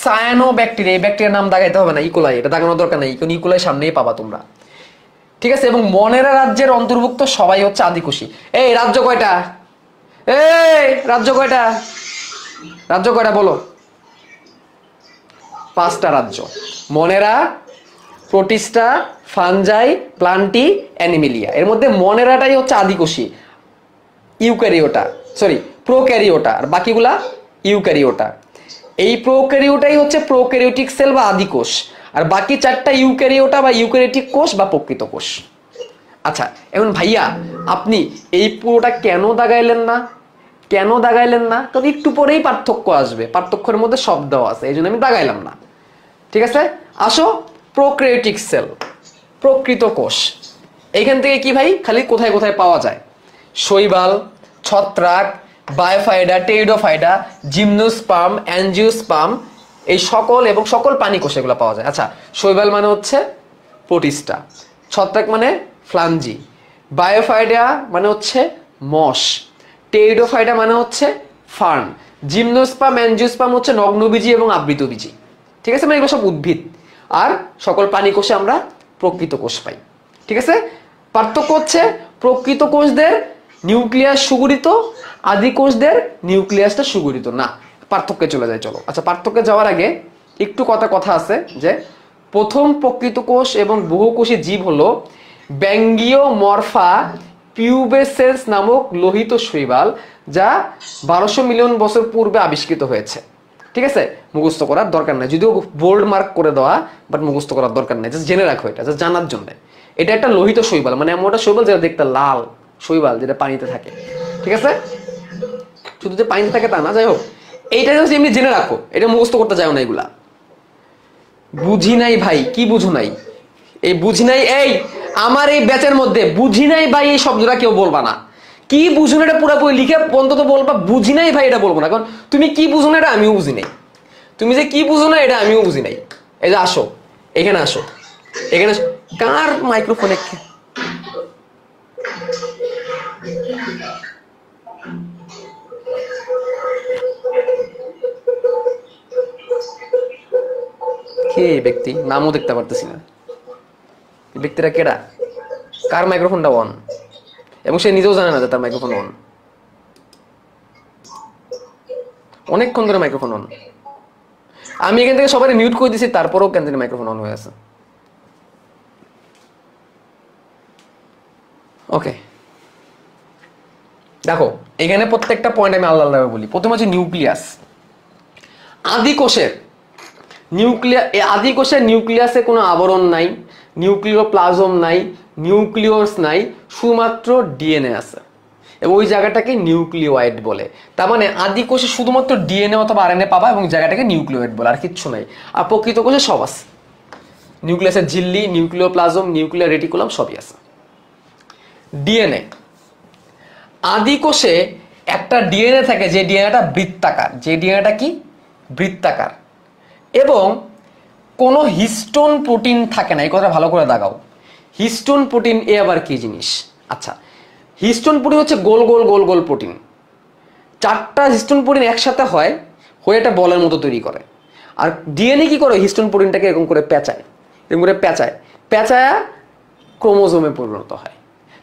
Speaker 1: সায়ানোব্যাকটেরিয়া, এই ব্যাকটেরিয়ার নাম দাগাইতে হবে না, ইকোলাই, এটা দাগানোর দরকার নেই, কারণ ইকোলাই সামনেই পাবা তোমরা, ঠিক আছে? এবং মনেরা রাজ্যের অন্তর্ভুক্ত সবাই হচ্ছে আদিকোষী। এই রাজ্য কয়টা? এই রাজ্য কয়টা? রাজ্য কয়টা বলো? 5টা রাজ্য, মনেরা, প্রোটিস্টা, ফানজাই, প্লান্টি, অ্যানিমেলিয়া। এর মধ্যে মনেরাটাই হচ্ছে আদিকোষী, ইউক্যারিওটা, সরি প্রোক্যারিওটা, আর বাকিগুলা ইউক্যারিওটা। এই প্রোক্যারিওটাই হচ্ছে প্রোক্যারিওটিক সেল বা আদিকোষ, আর বাকি 4টা ইউক্যারিওটা বা ইউক্যারিওটিক কোষ বা প্রকৃত কোষ। আচ্ছা, এখন ভাইয়া আপনি এই পুরোটা কেন দাগাইলেন না? কেন দাগাইলেন না? কারণ একটু পরেই পার্থক্য আসবে, পার্থক্যের মধ্যে সব দেওয়া আছে, এই জন্য আমি দাগাইলাম না, ঠিক আছে? আসো, প্রোক্যারিওটিক সেল, প্রকৃত কোষ। এইখান থেকে কি ভাই, খালি কোথায় কোথায় পাওয়া যায়? শৈবাল, ছত্রাক, বায়োফাইডা, টেরিডোফাইডা, জিমনোস্পার্ম, অ্যাঞ্জিওস্পার্ম, এই সকল এবং সকল প্রাণী কোষ এগুলো পাওয়া যায়। আচ্ছা, শৈবাল মানে হচ্ছে প্রোটিস্টা, ছত্রাক মানে ফ্লাঞ্জি, বায়োফাইডা মানে হচ্ছে মশ, টেরিডোফাইডা মানে হচ্ছে ফার্ন, জিমনোস্পার্ম, অ্যাঞ্জিওস্পার্ম হচ্ছে নগ্নবীজি এবং আবৃতবীজি, ঠিক আছে? মানে এগুলো সব উদ্ভিদ। আর সকল প্রাণী কোষে আমরা প্রকৃত কোষ পাই, ঠিক আছে? পার্থক্য হচ্ছে প্রকৃত কোষদের নিউক্লিয়াস সুগঠিত, আদি কোষদের নিউক্লিয়াসটা সুগঠিত না। পার্থক্যে চলে যায়, চলো। আচ্ছা, পার্থক্যে যাওয়ার আগে একটু কথা আছে যে প্রথম প্রকৃত কোষ এবং বহুকোষী জীব হলো ব্যাঙ্গীয় মরফা পিউবেসেন্স নামক লোহিত শৈবাল, যা 1200 মিলিয়ন বছর পূর্বে আবিষ্কৃত হয়েছে, ঠিক আছে? মুখস্থ করার দরকার নাই, যদিও বোল্ড মার্ক করে দেওয়া, বাট মুখস্থ করার দরকার নাই, জাস্ট জেনে রাখো, এটা জাস্ট জানার জন্য। এটা একটা লোহিত শৈবাল, মানে এমন একটা শৈবাল যেটা দেখতে লাল, শৈবাল যেটা পানিতে থাকে, ঠিক আছে? শুধু যে পানিতে থাকে তা না, যাই হোক, এইটা জাস্ট এমনি জেনে রাখো, এটা মুখস্থ করতে যাও না। এগুলা বুঝি নাই ভাই, কি বুঝো নাই? এই বুঝি নাই, এই আমার এই ব্যাচের মধ্যে বুঝি নাই ভাই এই শব্দটা কেউ বলবা না। কি বুঝো না এটা পুরোপুরি লিখে অন্তত বলবা, বুঝি নাই ভাই এটা বলবো না, কারণ তুমি কি বুঝো না এটা আমিও বুঝি নাই, তুমি যে কি বুঝো না এটা আমিও বুঝি নাই। এই যে আসো, এখানে আসো, এখানে কার মাইক্রোফোনে কে এই ব্যক্তি? নামও দেখতে পারতেছি না। এই ব্যক্তিরা কেডা? কার মাইক্রোফোনটা অন? এবং সে নিজেও জানে না যে তার মাইক্রোফোন অন। অনেকক্ষণ ধরে মাইক্রোফোন অন। আমি এখান থেকে সবাই মিউট করে দিছি, তারপরেও কেন জানি মাইক্রোফোন অন হয়ে আছে। ওকে, দেখো এখানে প্রত্যেকটা পয়েন্ট আমি আলাদা আলাদা বলি। প্রথমে হচ্ছে নিউক্লিয়াস। আদি কোষের নিউক্লিয়াসে কোনো আবরণ নাই, নিউক্লিওপ্লাজম নাই, নিউক্লিয়স নাই, শুধুমাত্র ডিএনএ আছে এবং ওই জায়গাটাকে নিউক্লিওয়েড বলে। তার মানে আদি কোষে শুধুমাত্র ডিএনএ অথবা আরএনএ পাবা এবং জায়গাটাকে নিউক্লিওয়েড বলে, আর কিচ্ছু নাই। আর প্রকৃত কোষে সব আছে, নিউক্লিয়াসের ঝিল্লি, নিউক্লিওপ্লাজম, নিউক্লিয়ার রেটিকুলাম সবই আছে। ডিএনএ, আদি কোষে একটা ডিএনএ থাকে যে ডিএনএটা বৃত্তাকার, যে ডিএনএটা কি বৃত্তাকার, এবং কোনো হিস্টোন প্রোটিন থাকে না। এই কথা ভালো করে দাগাও, হিস্টোন প্রোটিন এ আবার কি জিনিস? আচ্ছা, হিস্টোন প্রোটিন হচ্ছে গোল গোল গোল গোল প্রোটিন। 4টা হিস্টোন প্রোটিন একসাথে হয়ে একটা বলের মতো তৈরি করে। আর ডিএনএ কি করে? হিস্টোন প্রোটিনটাকে এরকম করে পেঁচায়, এরকম করে পেঁচায় ক্রোমোজোমে পরিণত হয়।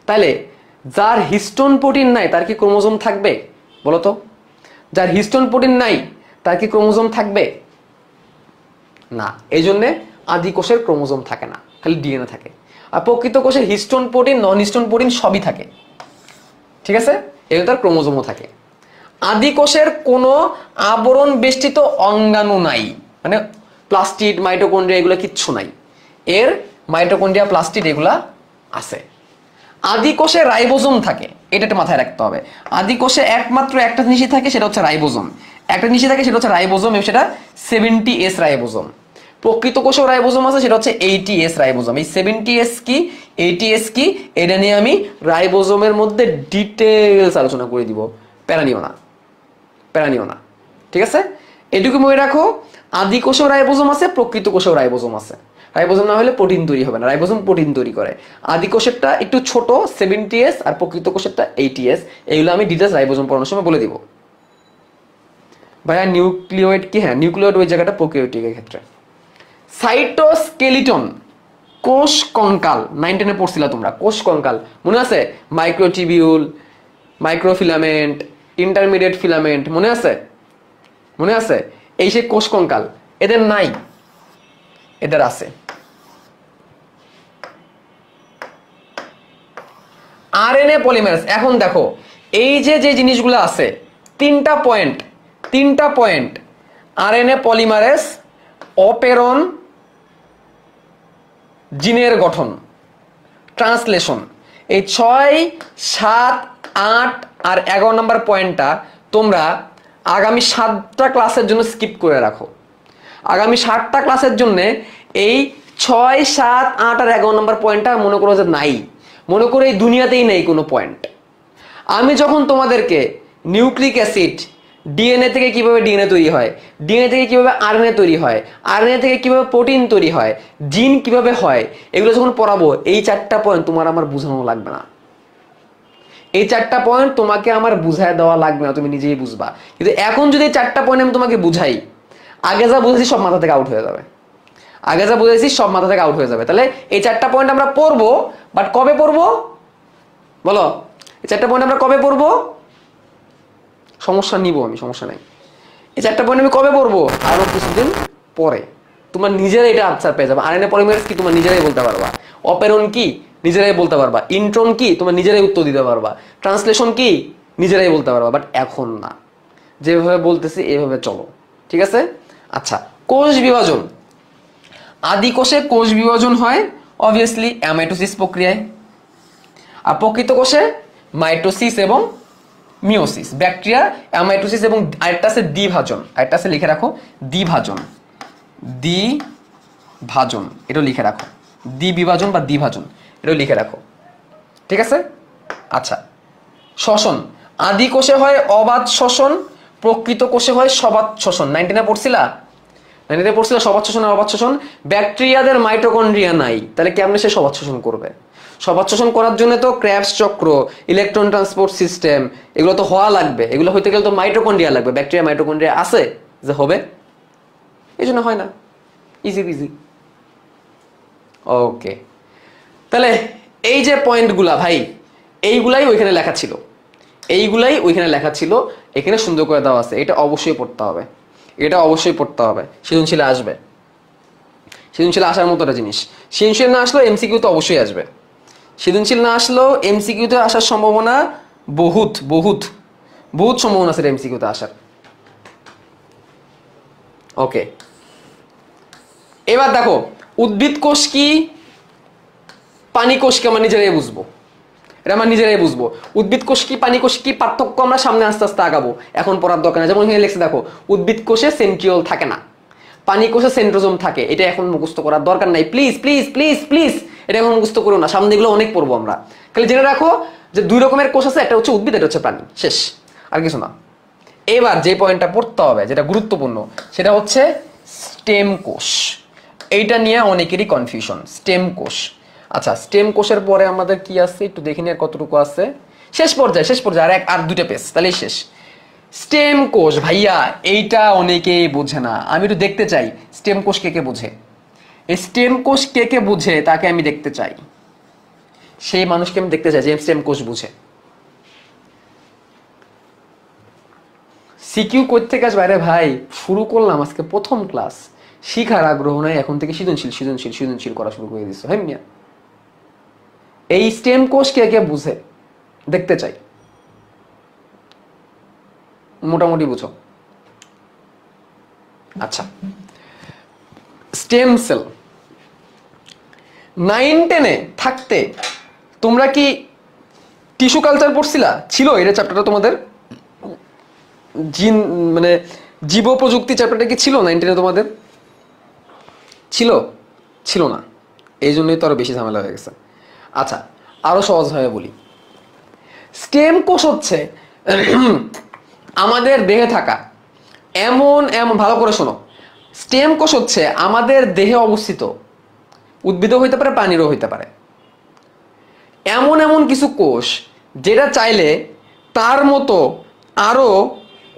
Speaker 1: তাহলে যার হিস্টোন প্রোটিন নাই তার কি ক্রোমোজোম থাকবে? বলো তো, যার হিস্টোন প্রোটিন নাই তার কি ক্রোমোজোম থাকবে? না। এই জন্যে আদি কোষের ক্রোমোজোম থাকে না, খালি ডিএনএ থাকে। আর প্রকৃত কোষের হিস্টোন প্রোটিন, নন হিস্টোন প্রোটিন সবই থাকে, ঠিক আছে? এই তার ক্রোমোজোমও থাকে। আদি কোষের কোনো আবরণ বেষ্টিত অঙ্গাণু নাই, মানে প্লাস্টিড, মাইটোকন্ড্রিয়া এগুলো কিচ্ছু নাই। এর মাইটোকন্ড্রিয়া, প্লাস্টিড এগুলা আছে। আদি কোষে রাইবোজোম থাকে, এটা একটা মাথায় রাখতে হবে। আদি কোষে একমাত্র একটা জিনিসই থাকে, সেটা হচ্ছে রাইবোজোম। একটা জিনিসই থাকে, সেটা হচ্ছে রাইবোজোম, এবং সেটা 70S রাইবোজোম। প্রকৃত কোষেও রাইবোজোম আছে, সেটা হচ্ছে 80S রাইবোজোম। এই 70S কি, 80S কি, এটা নিয়ে আমি রাইবোজোমের মধ্যে ডিটেলস আলোচনা করে দিব। প্যারা নিও না, ঠিক আছে? এটুকু মনে রাখো, আদি কোষেও রাইবোজোম আছে, প্রকৃত কোষেও রাইবোজোম আছে। রাইবোজোম না হলে প্রোটিন তৈরি হবে না, রাইবোজোম প্রোটিন তৈরি করে। আদি কোষেরটা একটু ছোট 70S, আর প্রকৃত কোষেরটা 80S। এইগুলো আমি ডিটেলস রাইবোজোম পড়ানোর সময় বলে দিব। ভাইয়া নিউক্লিওয়েড কি? হ্যাঁ, নিউক্লিওয়েড ওই জায়গাটা প্রোক্যারিওটিকের ক্ষেত্রে। সাইটোস্কেলিটন, কোষ কঙ্কাল। 9-10 পড়ছিলা তোমরা, কোষ কঙ্কাল মনে আছে? মাইক্রোটিবিউল, মাইক্রোফিলামেন্ট, ইন্টারমিডিয়েট ফিলামেন্ট, মনে আছে? এই সেই কোষ কঙ্কাল। এদের নাই, এদের আছে। RNA polymerase. এখন দেখো এই যে জিনিসগুলো আছে, তিনটা পয়েন্ট। আরএনএ পলিমারেজ, অপেরন, জিনের গঠন, ট্রান্সলেশন। এই 6, 7, 8 আর 11 নম্বর পয়েন্টটা তোমরা আগামী 7টা ক্লাসের জন্য স্কিপ করে রাখো। আগামী 7টা ক্লাসের জন্য এই 6, 7, 8 আর 11 নম্বর পয়েন্টটা মনে করো যে নাই, মনে করো এই দুনিয়াতেই নেই কোনো পয়েন্ট। আমি যখন তোমাদেরকে নিউক্লিক অ্যাসিড, ডিএনএ থেকে কিভাবে ডিএনএ তৈরি হয়, ডিএনএ থেকে কিভাবে আরএনএ তৈরি হয়, আরএনএ থেকে কিভাবে প্রোটিন তৈরি হয়, জিন কিভাবে হয়, এগুলো যখন পড়াবো, এই 4টা পয়েন্ট তোমার আমার বোঝানো লাগবে না। এই 4টা পয়েন্ট তোমাকে আমার বুঝায় দেওয়া লাগবে না, তুমি নিজেই বুঝবা। কিন্তু এখন যদি 4টা পয়েন্ট আমি তোমাকে বুঝাই, আগে যা বুঝেছি সব মাথা থেকে আউট হয়ে যাবে। তাহলে এই 4টা পয়েন্ট আমরা পড়বো, বাট কবে পড়বো বলো? এই 4টা পয়েন্ট আমরা কবে পড়বো? সমস্যা নাই। এই 4টা পয়েন্ট আমি কবে পড়বো? আরো কিছুদিন পরে। তোমার নিজেরাই এটা আনসার পেয়ে যাবে। আরএনএ পলিমারেজ কি তোমার নিজেরাই বলতে পারবা, অপেরন কি নিজেরাই বলতে পারবা, ইন্ট্রন কি তোমার নিজেরাই উত্তর দিতে পারবা, ট্রান্সলেশন কি নিজেরাই বলতে পারবা। বাট এখন না, যেভাবে বলতেছি এভাবে চলো, ঠিক আছে? আচ্ছা, কোষ বিভাজন। আদি কোষে কোষ বিভাজন হয় অবভিয়াসলি অ্যামাইটোসিস প্রক্রিয়ায়, আর প্রকৃত কোষে মাইটোসিস এবং মিওসিস। ব্যাকটেরিয়া অ্যামাইটোসিস এবং আরেকটা আছে দ্বিভাজন, আরেকটা আছে লিখে রাখো দ্বিভাজন, এটাও লিখে রাখো, দ্বিবিভাজন বা দ্বিভাজন এটাও লিখে রাখো, ঠিক আছে? আচ্ছা, শ্বসন। আদি কোষে হয় অবাধ শ্বসন, প্রকৃত কোষে হয় সবাধ শ্বসন। 19 পড়ছিলা সবাধ শ্বসন আর অবাধ শ্বসন। ব্যাকটেরিয়াদের মাইটোকন্ড্রিয়া নাই, তাহলে কেমনে সে সবাধ শ্বসন করবে? সবাধ শ্বসন করার জন্য তো ক্র্যাবস চক্র, ইলেকট্রন ট্রান্সপোর্ট সিস্টেম এগুলো তো হওয়া লাগবে। এগুলো হইতে গেলে তো মাইটোকন্ড্রিয়া লাগবে। ব্যাকটেরিয়া মাইটোকন্ড্রিয়া আছে যে হবে? এই জন্য হয় না, ইজি ইজি। ওকে, তাহলে এই যে পয়েন্টগুলা ভাই, এইগুলাই ওইখানে লেখা ছিল, এইগুলাই ওইখানে লেখা ছিল, এখানে সুন্দর করে দেওয়া আছে। এটা অবশ্যই পড়তে হবে, এটা অবশ্যই পড়তে হবে। সৃজনশীল আসবে, সৃজনশীল আসার মতো একটা জিনিস। সৃজনশীল না আসলেও এমসিকিউ তো অবশ্যই আসবে। সৃজনশীল না আসলেও এমসিকিউতে আসার সম্ভাবনা বহুত বহুত বহুত সম্ভাবনা আছে এমসিকিউতে আসার। ওকে, এবার দেখো উদ্ভিদ কোষ কি পানি কোষ কি আমরা নিজেরাই বুঝবো, এটা আমরা নিজেরাই বুঝবো। উদ্ভিদ কোষ কি পানি কোষ কি পার্থক্য আমরা সামনে আস্তে আস্তে আগাবো, এখন পড়ার দরকার নেই। যেমন এখানে লেখছে দেখো, উদ্ভিদ কোষে সেন্ট্রিওল থাকে না, পানি কোষে সেন্ট্রোজোম থাকে। এটা এখন মুখস্থ করার দরকার নাই, প্লিজ প্লিজ প্লিজ প্লিজ এটা এখন মুখস্থ করো না, সামনে এগুলো অনেক পড়বো আমরা। খালি জেনে রাখো যে দুই রকমের কোষ আছে, একটা হচ্ছে উদ্ভিদ, একটা হচ্ছে প্রাণী, শেষ, আর কিছু না। এবার যে পয়েন্টটা পড়তে হবে যেটা গুরুত্বপূর্ণ সেটা হচ্ছে স্টেম কোষ। এইটা নিয়ে অনেকেরই কনফিউশন, স্টেম কোষ। আচ্ছা, স্টেম কোষের পরে আমাদের কি আছে একটু দেখে নিয়ে কতটুকু আছে, শেষ পর্যায়ে, শেষ পর্যায়ে আর দুটো পেজ, তাহলেই শেষ। স্টেম কোষ ভাইয়া এইটা অনেকেই বোঝে না, আমি একটু দেখতে চাই স্টেম কোষ কে কে বোঝে। এই স্টেম কোষ কে কে বুঝে তাকে আমি দেখতে চাই, সেই মানুষকে আমি দেখতে চাই যে স্টেম কোষ বুঝে। সিকিউ করতে থেকে আসবে, আরে ভাই শুরু করলাম আজকে প্রথম ক্লাস, শিখার আগ্রহ নাই, এখন থেকে সৃজনশীল সৃজনশীল সৃজনশীল করা শুরু করে দিচ্ছ। হ্যাঁ মিয়া, এই স্টেম কোষ কে কে বুঝে দেখতে চাই, মোটামুটি বুঝো। আচ্ছা, স্টেম সেল 9-10 থাকতে তোমরা কি টিস্যু কালচার পড়ছিলা? ছিল এটা চ্যাপ্টারটা তোমাদের, জিন মানে জীব প্রযুক্তি চ্যাপ্টারটা কি ছিল 9-10 তোমাদের? ছিল? ছিল না, এই জন্যই তো আরো বেশি ঝামেলা হয়ে গেছে। আচ্ছা, আরো সহজভাবে বলি, স্টেম কোষ হচ্ছে আমাদের দেহে থাকা এমন এমন, ভালো করে শোনো, স্টেম কোষ হচ্ছে আমাদের দেহে অবস্থিত, উদ্ভিদও হইতে পারে প্রাণীরও হইতে পারে, এমন এমন কিছু কোষ যেটা চাইলে তার মতো আরো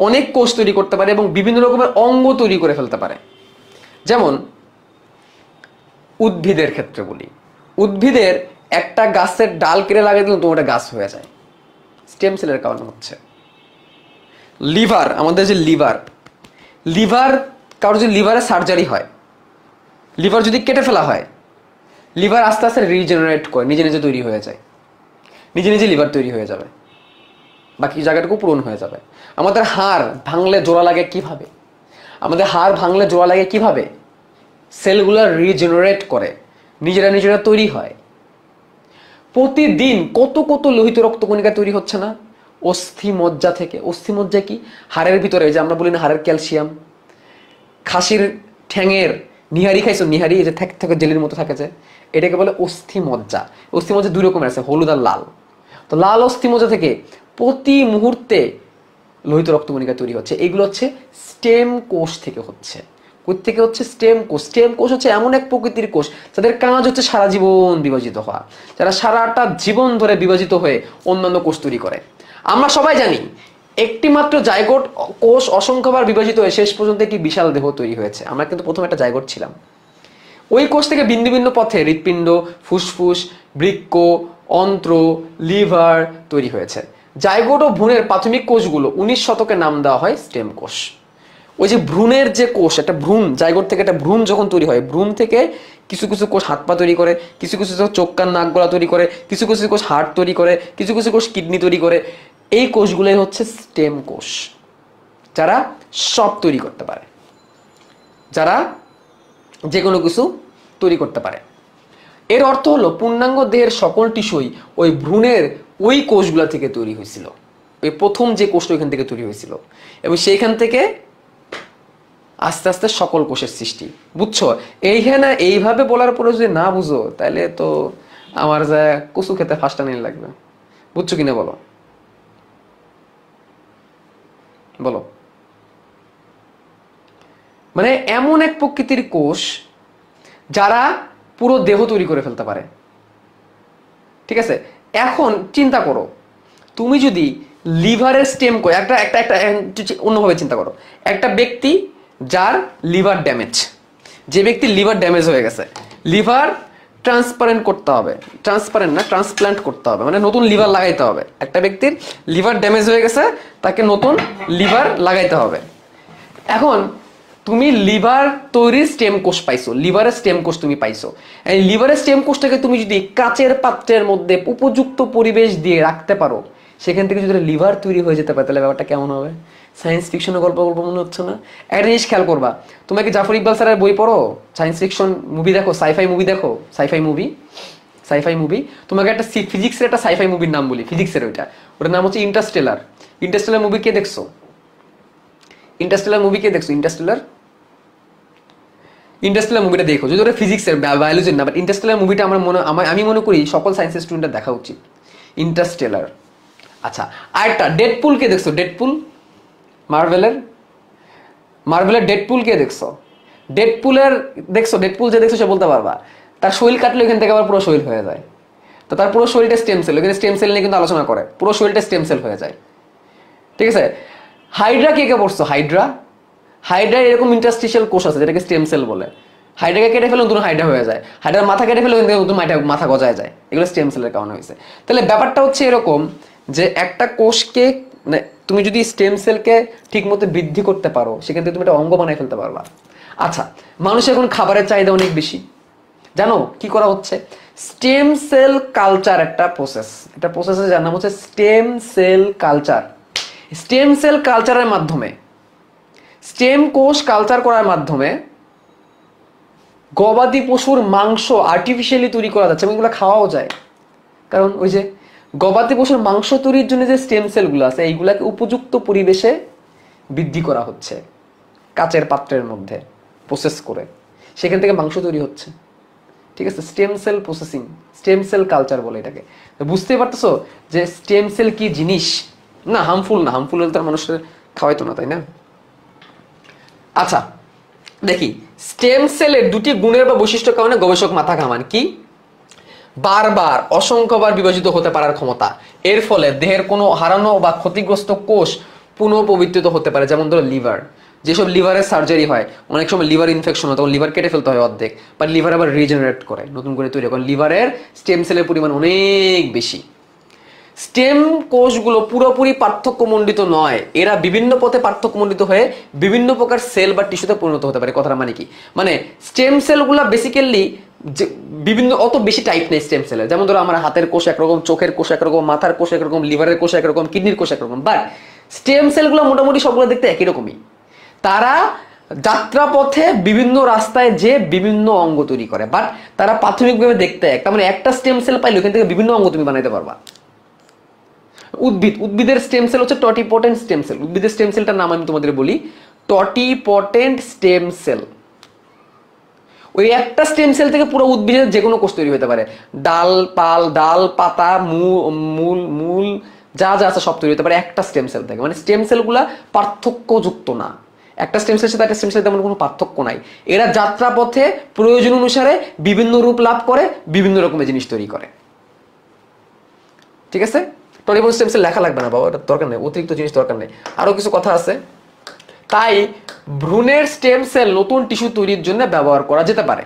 Speaker 1: অনেক কোষ তৈরি করতে পারে এবং বিভিন্ন রকমের অঙ্গ তৈরি করে ফেলতে পারে। যেমন উদ্ভিদের ক্ষেত্রে বলি, উদ্ভিদের একটা গাছের ডাল কেটে লাগিয়ে দিলে তোমার গাছ হয়ে যায়, স্টেম সেলের কারণে হচ্ছে। লিভার, আমাদের যে লিভার কারোর যদি লিভারে সার্জারি হয়, লিভার যদি কেটে ফেলা হয়, লিভার আস্তে আস্তে রিজেনারেট করে, নিজে নিজে তৈরি হয়ে যায়, নিজে নিজে লিভার তৈরি হয়ে যাবে, বাকি জায়গাটুকু পূরণ হয়ে যাবে। আমাদের হাড় ভাঙলে জোড়া লাগে কিভাবে? আমাদের হাড় ভাঙলে জোড়া লাগে কিভাবে? সেলগুলো রিজেনারেট করে, নিজেরা নিজেরা তৈরি হয়। প্রতিদিন কত কত লোহিত রক্তকণিকা তৈরি হচ্ছে না অস্থি মজ্জা থেকে। অস্থি মজ্জা কি? হাড়ের ভিতরে, যে আমরা বলি না হাড়ের ক্যালসিয়াম। খাসির ঠ্যাঙের নিহারি খাইছো? নিহারি যে থাকে জেলির মতো থাকে, যে এটাকে বলে অস্থি মজ্জা। অস্থি মজ্জা দুই রকমের আছে, হলুদ আর লাল। তো লাল অস্থি মজ্জা থেকে প্রতি মুহূর্তে লোহিত রক্তকণিকা তৈরি হচ্ছে। এগুলো হচ্ছে স্টেম কোষ থেকে হচ্ছে। কোথেকে হচ্ছে? স্টেম কোষ। স্টেম কোষ হচ্ছে এমন এক প্রকৃতির কোষ যাদের কাজ হচ্ছে সারা জীবন বিভাজিত হওয়া, যারা সারাটা জীবন ধরে বিভাজিত হয়ে অন্যান্য কোষ তৈরি করে। আমরা সবাই জানি একটি মাত্র জাইগোট কোষ অসংখ্যবার বিভাজিত হয়ে শেষ পর্যন্ত একটি বিশাল দেহ তৈরি হয়েছে। আমরা কিন্তু প্রথমে একটা জাইগোট ছিলাম। ওই কোষ থেকে ভিন্ন ভিন্ন পথে হৃৎপিণ্ড, ফুসফুস, বৃক্ক, অন্ত্র, লিভার তৈরি হয়েছে। জাইগোট ও ভ্রূণের প্রাথমিক কোষগুলো 19 শতকে নাম দেওয়া হয় স্টেম কোষ। ওই যে ভ্রূণের যে কোষ, একটা ভ্রূণ, জাইগোট থেকে একটা ভ্রূণ যখন তৈরি হয়, ভ্রূণ থেকে কিছু কিছু কোষ হাত পা তৈরি করে, কিছু কিছু চোখ কান নাক গলা তৈরি করে, কিছু কিছু কোষ হার্ট তৈরি করে, কিছু কিছু কোষ কিডনি তৈরি করে। এই কোষগুলোই হচ্ছে স্টেম কোষ, যারা সব তৈরি করতে পারে, যারা যে কোনো কিছু তৈরি করতে পারে। এর অর্থ হলো পূর্ণাঙ্গ দেহের সকল টিস্যুই ওই ভ্রূণের ওই কোষগুলো থেকে তৈরি হয়েছিল। ওই প্রথম যে কোষটা ওইখান থেকে তৈরি হয়েছিল এবং সেইখান থেকে আস্তে আস্তে সকল কোষের সৃষ্টি। বুঝছো? এইখানে এইভাবে বলার পরে যদি না বুঝো তাহলে তো আমার যা কচু খেতে ফার্স্ট টাইম লাগবে। বুঝছো কিনা বলো? বলো। মানে এমন এক প্রকৃতির কোষ যারা পুরো দেহ তৈরি করে ফেলতে পারে। ঠিক আছে, এখন চিন্তা করো, তুমি যদি লিভারের স্টেম কোষ, একটা অন্যভাবে চিন্তা করো, একটা ব্যক্তি যার লিভার ড্যামেজ, যে ব্যক্তির লিভার ড্যামেজ হয়ে গেছে, লিভার ট্রান্সপারেন্ট করতে হবে, ট্রান্সপারেন্ট না ট্রান্সপ্ল্যান্ট করতে হবে, মানে নতুন লিভার লাগাইতে হবে। একটা ব্যক্তির লিভার ড্যামেজ হয়ে গেছে, তাকে নতুন লিভার লাগাইতে হবে। এখন তুমি লিভার তৈরির স্টেম কোষ পাইছো, লিভারের স্টেম কোষ তুমি পাইছো। এই লিভারের স্টেম কোষটাকে তুমি যদি কাচের পাত্রের মধ্যে উপযুক্ত পরিবেশ দিয়ে রাখতে পারো, সেখান থেকে যদি লিভার তৈরি হয়ে যেতে পারে, তাহলে ব্যাপারটা কেমন হবে? সায়েন্স ফিকশনের গল্প মনে হচ্ছে না? একটা জিনিস খেয়াল করবা, তোমরা কি জাফর ইকবাল স্যারের বই পড়ো? সায়েন্স ফিকশন মুভি দেখো, সাইফাই মুভি দেখো, সাইফাই মুভি। তোমাকে একটা ফিজিক্সের একটা সাইফাই মুভির নাম বলি, ফিজিক্সের ওটার নাম হচ্ছে ইন্টারস্টেলার। ইন্টারস্টেলার মুভি কে দেখছো? ইন্টারস্টেলার মুভিটা দেখো, যদি ওটা ফিজিক্সের বায়োলজির না, বাট ইন্টারস্টেলার মুভিটা আমি মনে করি সকল সায়েন্সের স্টুডেন্টের দেখা উচিত, ইন্টারস্টেলার। আচ্ছা, আরেকটা ডেডপুল কে দেখছো? ডেডপুল মার্ভেলের ডেডপুল কে দেখছো? ডেডপুল যে দেখছো সে বলতে পারবা তার শরীর কাটলে এখান থেকে আবার পুরো শরীর হয়ে যায়। তো তার পুরো শরীরটা স্টেম সেল, এখানে স্টেম সেল নিয়ে কিন্তু আলোচনা করে, পুরো শরীরটা স্টেম সেল হয়ে যায়। ঠিক আছে, হাইড্রা কে পড়ছো? হাইড্রা এরকম ইন্টারস্টিশিয়াল কোষ আছে যেটাকে স্টেম সেল বলে। হাইড্রাকে কেটে ফেলে নতুন হাইড্রা হয়ে যায়, হাইড্রার মাথা কেটে ফেলে নতুন মাথা গজায় যায়, এগুলো স্টেম সেলের কারণে হয়েছে। তাহলে ব্যাপারটা হচ্ছে এরকম যে একটা কোষকে তুমি যদি স্টেম সেলকে ঠিক মতো বৃদ্ধি করতে পারো, সেখান থেকে তুমি একটা অঙ্গ বানাই ফেলতে পারবা। আচ্ছা, মানুষের এখন খাবারের চাহিদা অনেক বেশি, জানো কি করা হচ্ছে? স্টেম সেল কালচার একটা প্রসেস যার নাম হচ্ছে stem cell culture. Stem cell কালচারের মাধ্যমে, স্টেম কোষ কালচার করার মাধ্যমে গবাদি পশুর মাংস আর্টিফিশিয়ালি তৈরি করা যাচ্ছে এবং এগুলো খাওয়াও যায়। কারণ ওই যে গবাদি পশুর মাংস তৈরির জন্য যে স্টেম সেলগুলো আছে, এইগুলাকে উপযুক্ত পরিবেশে বৃদ্ধি করা হচ্ছে কাচের পাত্রের মধ্যে প্রসেস করে, সেখান থেকে মাংস তৈরি হচ্ছে। ঠিক আছে, stem cell processing, stem cell culture বলে এটাকে। বুঝতে পারতেছো যে স্টেম সেল কি জিনিস? না হার্মফুল না, হার্মফুল হলে তো মানুষের খাওয়াইতো না, তাই না? আচ্ছা দেখি, স্টেম সেলের দুটি গুণের বা বৈশিষ্ট্যের কারণে গবেষক মাথা ঘামান। কি? বারবার অসংখ্যবার বিভাজিত হতে পারার ক্ষমতা। এর ফলে দেহের কোনো হারানো বা ক্ষতিগ্রস্ত কোষ পুনঃপবিত্রিত হতে পারে। যেমন ধরো লিভার, যেসব লিভারের সার্জারি হয়, অনেক সময় লিভার ইনফেকশন হয়, তখন লিভার কেটে ফেলতে হয় অর্ধেক, বা লিভার আবার রিজেনারেট করে, নতুন করে তৈরি, কারণ লিভারের স্টেম সেলের পরিমাণ অনেক বেশি। স্টেম কোষগুলো পুরোপুরি পার্থক্যমণ্ডিত নয়, এরা বিভিন্ন পথে পার্থক্যমণ্ডিত হয়ে বিভিন্ন প্রকার সেল বা টিস্যুতে পরিণত হতে পারে। কথাটা মানে কি? মানে স্টেম সেলগুলো বেসিক্যালি বিভিন্ন, অত বেশি টাইপ নেই স্টেম সেলের। যেমন ধরো আমার হাতের কোষ একরকম, চোখের কোষ একরকম, মাথার কোষ একরকম, লিভারের কোষ একরকম, কিডনির কোষ একরকম, বাট স্টেম সেলগুলো মোটামুটি সবগুলো দেখতে একই রকমই। তারা যাত্রাপথে বিভিন্ন রাস্তায় যে বিভিন্ন অঙ্গ তৈরি করে, বাট তারা প্রাথমিকভাবে দেখতে এক। তার মানে একটা স্টেম সেল পাইলে ওখান থেকে বিভিন্ন অঙ্গ তুমি বানাইতে পারবা। উদ্ভিদের স্টেম সেল হচ্ছে টটিপোটেন্ট স্টেম সেল। উদ্ভিদের স্টেম সেলটার নাম আমি তোমাদের বলি, টটিপোটেন্ট স্টেম সেল। ওই একটা স্টেম সেল থেকে পুরো উদ্ভিদের যে কোনো কোষ তৈরি হতে পারে, ডাল পাতা মূল যা আছে সব তৈরি হতে পারে একটা স্টেম সেল থেকে। মানে স্টেম সেলগুলা পার্থক্যযুক্ত না, একটা স্টেম সেলের সাথে একটা স্টেম সেলের তেমন কোনো পার্থক্য নাই। এরা যাত্রাপথে প্রয়োজন অনুসারে বিভিন্ন রূপ লাভ করে, বিভিন্ন রকমের জিনিস তৈরি করে। ঠিক আছে, টটিপোটেন্ট স্টেম সেল লেখা লাগবে না বাবা, এটা দরকার নেই, অতিরিক্ত জিনিস দরকার নেই। আরো কিছু কথা আছে। তাই ভ্রূণের স্টেম সেল নতুন টিস্যু তৈরির জন্য ব্যবহার করা যেতে পারে।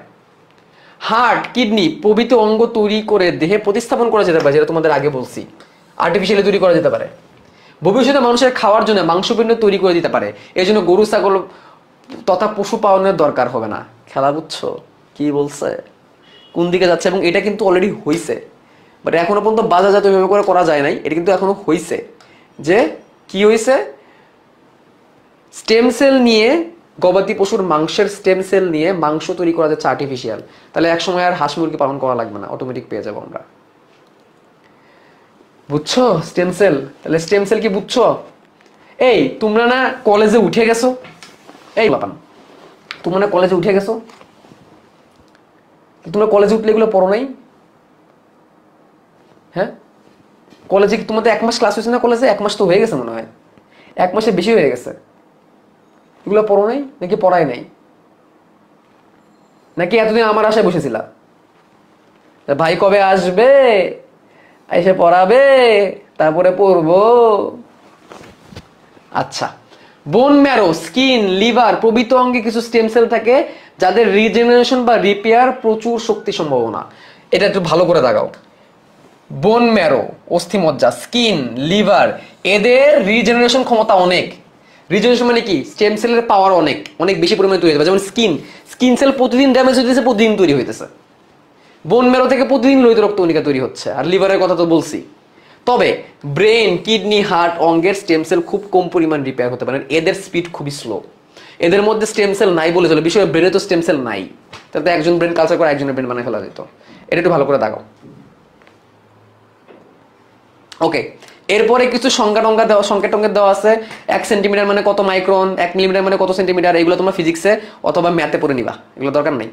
Speaker 1: হার্ট, কিডনি প্রভৃতি অঙ্গ তৈরি করে দেহে প্রতিস্থাপন করা যেতে পারে, যেটা তোমাদের আগে বলছি, আর্টিফিশিয়ালি তৈরি করা যেতে পারে। ভবিষ্যতে মানুষের খাওয়ার জন্য মাংসপিণ্ড তৈরি করে দিতে পারে। এই জন্য গরু ছাগল তথা পশু পালনের দরকার হবে না। খেলা বুঝছো কি বলছে, কোন দিকে যাচ্ছে? এবং এটা কিন্তু অলরেডি হয়েছে, বাট এখনো পর্যন্ত বাজারজাত ওইভাবে করে করা যায় নাই। এটা কিন্তু এখনো হয়েছে। যে কি হয়েছে? স্টেম সেল নিয়ে, গবাদি পশুর মাংসের স্টেম সেল নিয়ে মাংস তৈরি করা যাচ্ছে আর্টিফিশিয়াল। তাহলে একসময় আর হাঁস মুরগি পালন করা লাগবে না, অটোমেটিক পেয়ে যাবো আমরা। বুঝছো স্টেম সেল? তাহলে স্টেম সেল কি বুঝছো? এই তোমরা না কলেজে উঠে গেছো? এই বাপান, তোমরা না কলেজে উঠে গেছো? তোমরা কলেজে উঠলে এগুলো পড়ো নাই? হ্যাঁ, কলেজে কি তোমাদের 1 মাস ক্লাস হয়েছে না? কলেজে 1 মাস তো হয়ে গেছে মনে হয়, 1 মাসের বেশি হয়ে গেছে। এগুলো পড়ো নাই নাকি পড়াই নাই? নাকি এতদিন আমার আশায় বসেছিলা ভাই কবে আসবে, এসে পড়াবে, তারপরে পড়বো? আচ্ছা, বোন ম্যারো, স্কিন, লিভার প্রভৃতি অঙ্গে কিছু স্টেম সেল থাকে যাদের রিজেনারেশন বা রিপেয়ার প্রচুর শক্তি সম্ভাবনা, এটা একটু ভালো করে দাগাও। বোন ম্যারো, অস্থিমজ্জা, স্কিন, লিভার, এদের রিজেনারেশন ক্ষমতা অনেক। রিজেনারেশন মানে কি? স্টেম সেলের পাওয়ার অনেক অনেক বেশি পরিমাণে তৈরি হতে, যেমন স্কিন সেল প্রতিদিন ড্যামেজ হইতেছে, প্রতিদিন তৈরি হইতেছে। বোন ম্যারো থেকে প্রতিদিন লোহিত রক্তকণিকা তৈরি হচ্ছে। আর লিভারের কথা তো বলছি। তবে ব্রেন, কিডনি, হার্ট, অঙ্গের স্টেম সেল খুব কম পরিমাণ রিপেয়ার হতে পারে, এদের স্পিড খুবই স্লো। এদের মধ্যে স্টেম সেল নাই বলে চলে, বিষয়ে ব্রেনে তো স্টেম সেল নাই, তাতে একজন ব্রেন কালচার করে একজনের ব্রেন বানায় ফেলা যেত। এটা একটু ভালো করে দাগাও। ওকে, এরপরে কিছু সংখ্যা টঙ্কা দেওয়া আছে। 1 সেন্টিমিটার মানে কত মাইক্রন, 1 মিলিমিটার মানে কত সেন্টিমিটার, এগুলো তোমরা ফিজিক্সে অথবা ম্যাথে পড়ে নিবা, এগুলো দরকার নেই।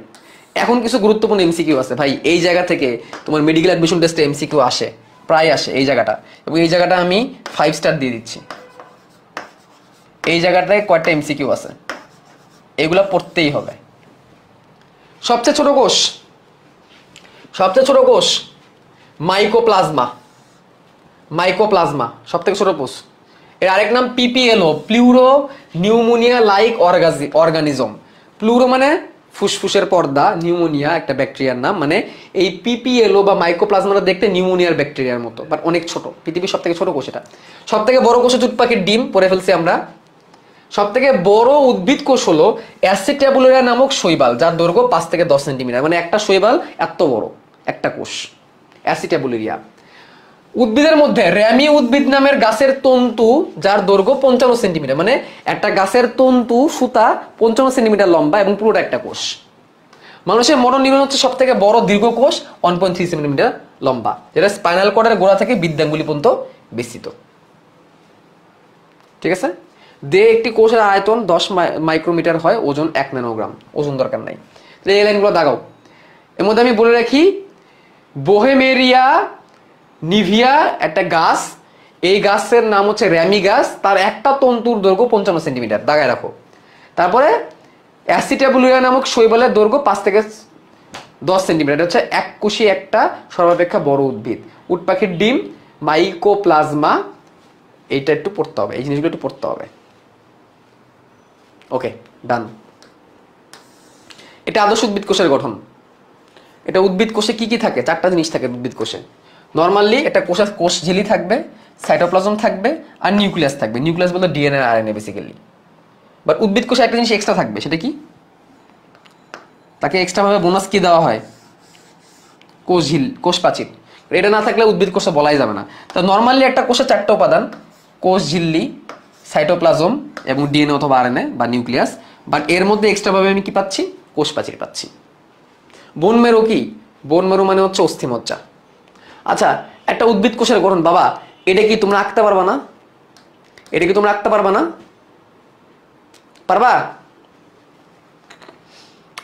Speaker 1: এখন কিছু গুরুত্বপূর্ণ এমসিকিউ আছে ভাই, এই জায়গা থেকে তোমার মেডিকেল অ্যাডমিশন টেস্টে এমসিকিউ আসে, প্রায় আসে এই জায়গাটা, এবং এই জায়গাটা আমি 5 স্টার দিয়ে দিচ্ছি। এই জায়গাটায় কয়টা এমসিকিউ আছে, এগুলো পড়তেই হবে। সবচেয়ে ছোট কোষ মাইকোপ্লাজমা, সব থেকে ছোট কোষ। এর আরেক নাম পিপিএলও, প্লুরো নিউমোনিয়া লাইক অর্গানিজম। প্লুরো মানে ফুসফুসের পর্দা, নিউমোনিয়া একটা ব্যাকটেরিয়ার নাম, মানে এই পিপিএলও বা মাইকোপ্লাজমাটা দেখতে নিউমোনিয়ার ব্যাকটেরিয়ার মতো, বাট অনেক ছোট। পৃথিবীর সব থেকে ছোট কোষ এটা। সব থেকে বড় কোষ হচ্ছে উটপাখির ডিম, পড়ে ফেলছি আমরা। সব থেকে বড় উদ্ভিদ কোষ হলো অ্যাসিটাবুলারিয়া নামক শৈবাল, যার দৈর্ঘ্য 5 থেকে 10 সেন্টিমিটার, মানে একটা শৈবাল এত বড় একটা কোষ, অ্যাসিটাবুলারিয়া। উদ্ভিদের মধ্যে র্যামি উদ্ভিদ নামের গাছের তন্তু, যার দৈর্ঘ্য 55 সেন্টিমিটার, মানে একটা গাছের তন্তু সুতা 55 সেন্টিমিটার লম্বা এবং পুরোটা একটা কোষ। মানুষের মটর নিউরন হচ্ছে সব থেকে বড় দীর্ঘ কোষ, 1.3 সেন্টিমিটার লম্বা, যেটা স্পাইনাল কর্ডের গোড়া থেকে বৃদ্ধাঙ্গুলি পর্যন্ত বিস্তৃত। ঠিক আছে, একটি কোষের আয়তন 10 মাইক্রোমিটার হয়, ওজন 1 ন্যানোগ্রাম, ওজন দরকার নাই। এই লাইনগুলো দাগাও। এর মধ্যে আমি বলে রাখি, বোহেমেরিয়া নিভিয়া একটা গাছ, এই গাছের নাম হচ্ছে র্যামি গাছ, তার একটা তন্তুর দৈর্ঘ্য 55 সেন্টিমিটার, দাগায় রাখো। তারপরে অ্যাসিটাবুলারিয়া নামক শৈবালের দৈর্ঘ্য 5 থেকে 10 সেন্টিমিটার, এটা হচ্ছে এককোষী একটা সর্বাপেক্ষা বড় উদ্ভিদ। উটপাখির ডিম, মাইকোপ্লাজমা, এইটা একটু পড়তে হবে, এই জিনিসগুলো একটু পড়তে হবে। ওকে, ডান। এটা আদর্শ উদ্ভিদ কোষের গঠন। এটা উদ্ভিদ কোষে কি কি থাকে? 4টা জিনিস থাকে উদ্ভিদ কোষে। নর্মালি একটা কোষ ঝিলি থাকবে, সাইটোপ্লাজম থাকবে, আর নিউক্লিয়াস থাকবে। নিউক্লিয়াস বলতে ডিএনএ আর আরএনএ বেসিক্যালি। বাট উদ্ভিদ কোষে একটা জিনিস এক্সট্রা থাকবে, সেটা কি? তাকে এক্সট্রা ভাবে বোনাস কি দেওয়া হয়? কোষ প্রাচীর। এটা না থাকলে উদ্ভিদ কোষে বলাই যাবে না। তো নর্মালি একটা কোষে 4টা উপাদান, কোষ ঝিল্লি, সাইটোপ্লাজম এবং ডিএনএ অথবা আরএনএ বা নিউক্লিয়াস। বাট এর মধ্যে এক্সট্রা ভাবে আমি কি পাচ্ছি? কোষ প্রাচীর পাচ্ছি। বোন ম্যারো কি? বোন ম্যারো মানে হচ্ছে অস্থিমজ্জা। আচ্ছা, একটা উদ্ভিদ কোষের গঠন বাবা, এটা কি তোমরা আঁকতে পারবা না? পারবা?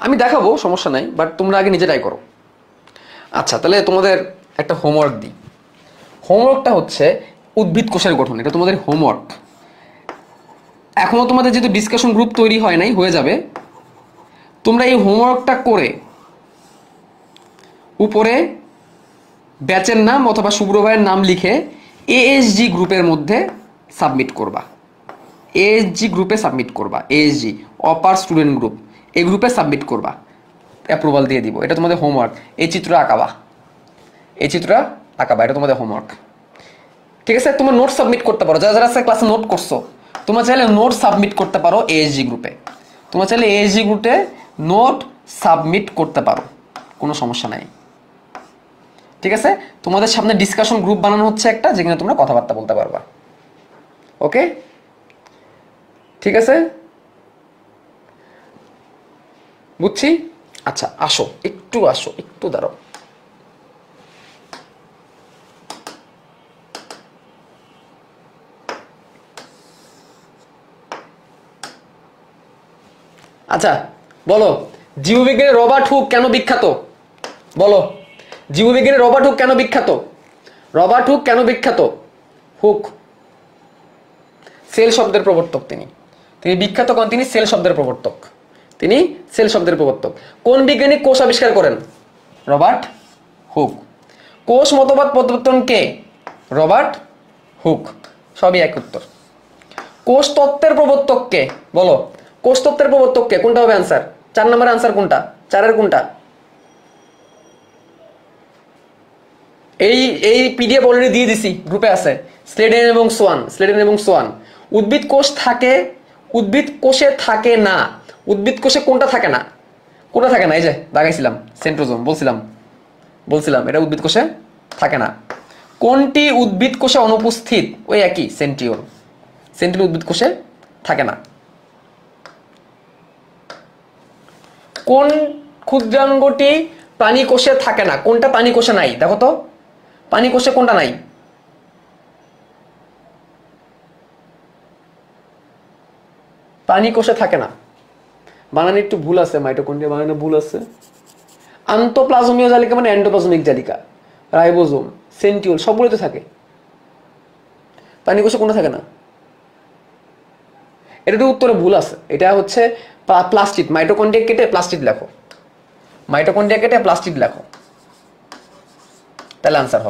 Speaker 1: আমি দেখাবো, সমস্যা নাই, বাট তোমরা আগে নিজেরাই করো। আচ্ছা, তাহলে তোমাদের একটা হোমওয়ার্ক দিই। হোমওয়ার্কটা হচ্ছে উদ্ভিদ কোষের গঠন, এটা তোমাদের হোমওয়ার্ক। এখনো তোমাদের যেহেতু ডিসকাশন গ্রুপ তৈরি হয় নাই, হয়ে যাবে। তোমরা এই হোমওয়ার্কটা করে উপরে ব্যাচের নাম অথবা শুভ্র ভাইয়ের নাম লিখে এএসজি গ্রুপের মধ্যে সাবমিট করবা। এএসজি গ্রুপে সাবমিট করবা, এএসজি অপার স্টুডেন্ট গ্রুপ, এই গ্রুপে সাবমিট করবা, অ্যাপ্রুভাল দিয়ে দিব। এটা তোমাদের হোমওয়ার্ক। এই চিত্রটা আঁকাবা, এটা তোমাদের হোমওয়ার্ক। ঠিক আছে, তোমরা নোট সাবমিট করতে পারো, যারা যারা ক্লাসে নোট করছো, তোমরা চাইলে নোট সাবমিট করতে পারো এএসজি গ্রুপে। নোট সাবমিট করতে পারো, কোনো সমস্যা নাই। ঠিক আছে, তোমাদের সামনে ডিসকাশন গ্রুপ বানানো হচ্ছে একটা, যেখানে তোমরা কথাবার্তা বলতে পারবা। ওকে, ঠিক আছে, বুঝছি। আচ্ছা, একটু দাঁড়াও। আচ্ছা, বলো জীববিজ্ঞানী রবার্ট হুক কেন বিখ্যাত? হুক সেল শব্দের প্রবর্তক। তিনি বিখ্যাত কোন? তিনি সেল শব্দের প্রবর্তক। কোন বিজ্ঞানী কোষ আবিষ্কার করেন? Robert Hooke. কোষ মতবাদ প্রবর্তন কে? Robert Hooke. সবই এক উত্তর। কোষ তত্ত্বের প্রবর্তক কে? বলো, কোষ তত্ত্বের প্রবর্তক কে? কোনটা হবে অ্যান্সার? 4 নম্বরের আনসার কোনটা? 4 এর কোনটা? এই পিডিএফ অলরেডি দিয়ে দিছি, গ্রুপে আছে। স্লেডেন এবং সোয়ান। উদ্ভিদ কোষ থাকে, উদ্ভিদ কোষে থাকে না। উদ্ভিদ কোষে কোনটা থাকে না? কোনটা থাকে না? এই যে দাগাইছিলাম, সেন্ট্রোজোম। বলছিলাম এটা উদ্ভিদ কোষে থাকে না। কোনটি উদ্ভিদ কোষে অনুপস্থিত? ওই একই, সেন্ট্রিওল উদ্ভিদ কোষে থাকে না। কোন ক্ষুদ্রাঙ্গটি প্রাণী কোষে থাকে না? কোনটা প্রাণী কোষে নাই? দেখো তো, প্রাণী কোষে কোনটা নাই? প্রাণী কোষে থাকে না। বানানে একটু ভুল আছে, মাইটোকন্ড্রিয়া বানানে ভুল আছে। আন্তঃপ্লাজমীয় জালিকা মানে এন্ডোপ্লাজমিক জালিকা, রাইবোজোম, সেন্ট্রিওল সবগুলোতে থাকে। প্রাণী কোষে কোনটা থাকে না? এটা উত্তরে ভুল আছে। এটা হচ্ছে প্লাস্টিড। মাইটোকন্ড্রিয়া কেটে প্লাস্টিড লেখো, তাহলে আনসার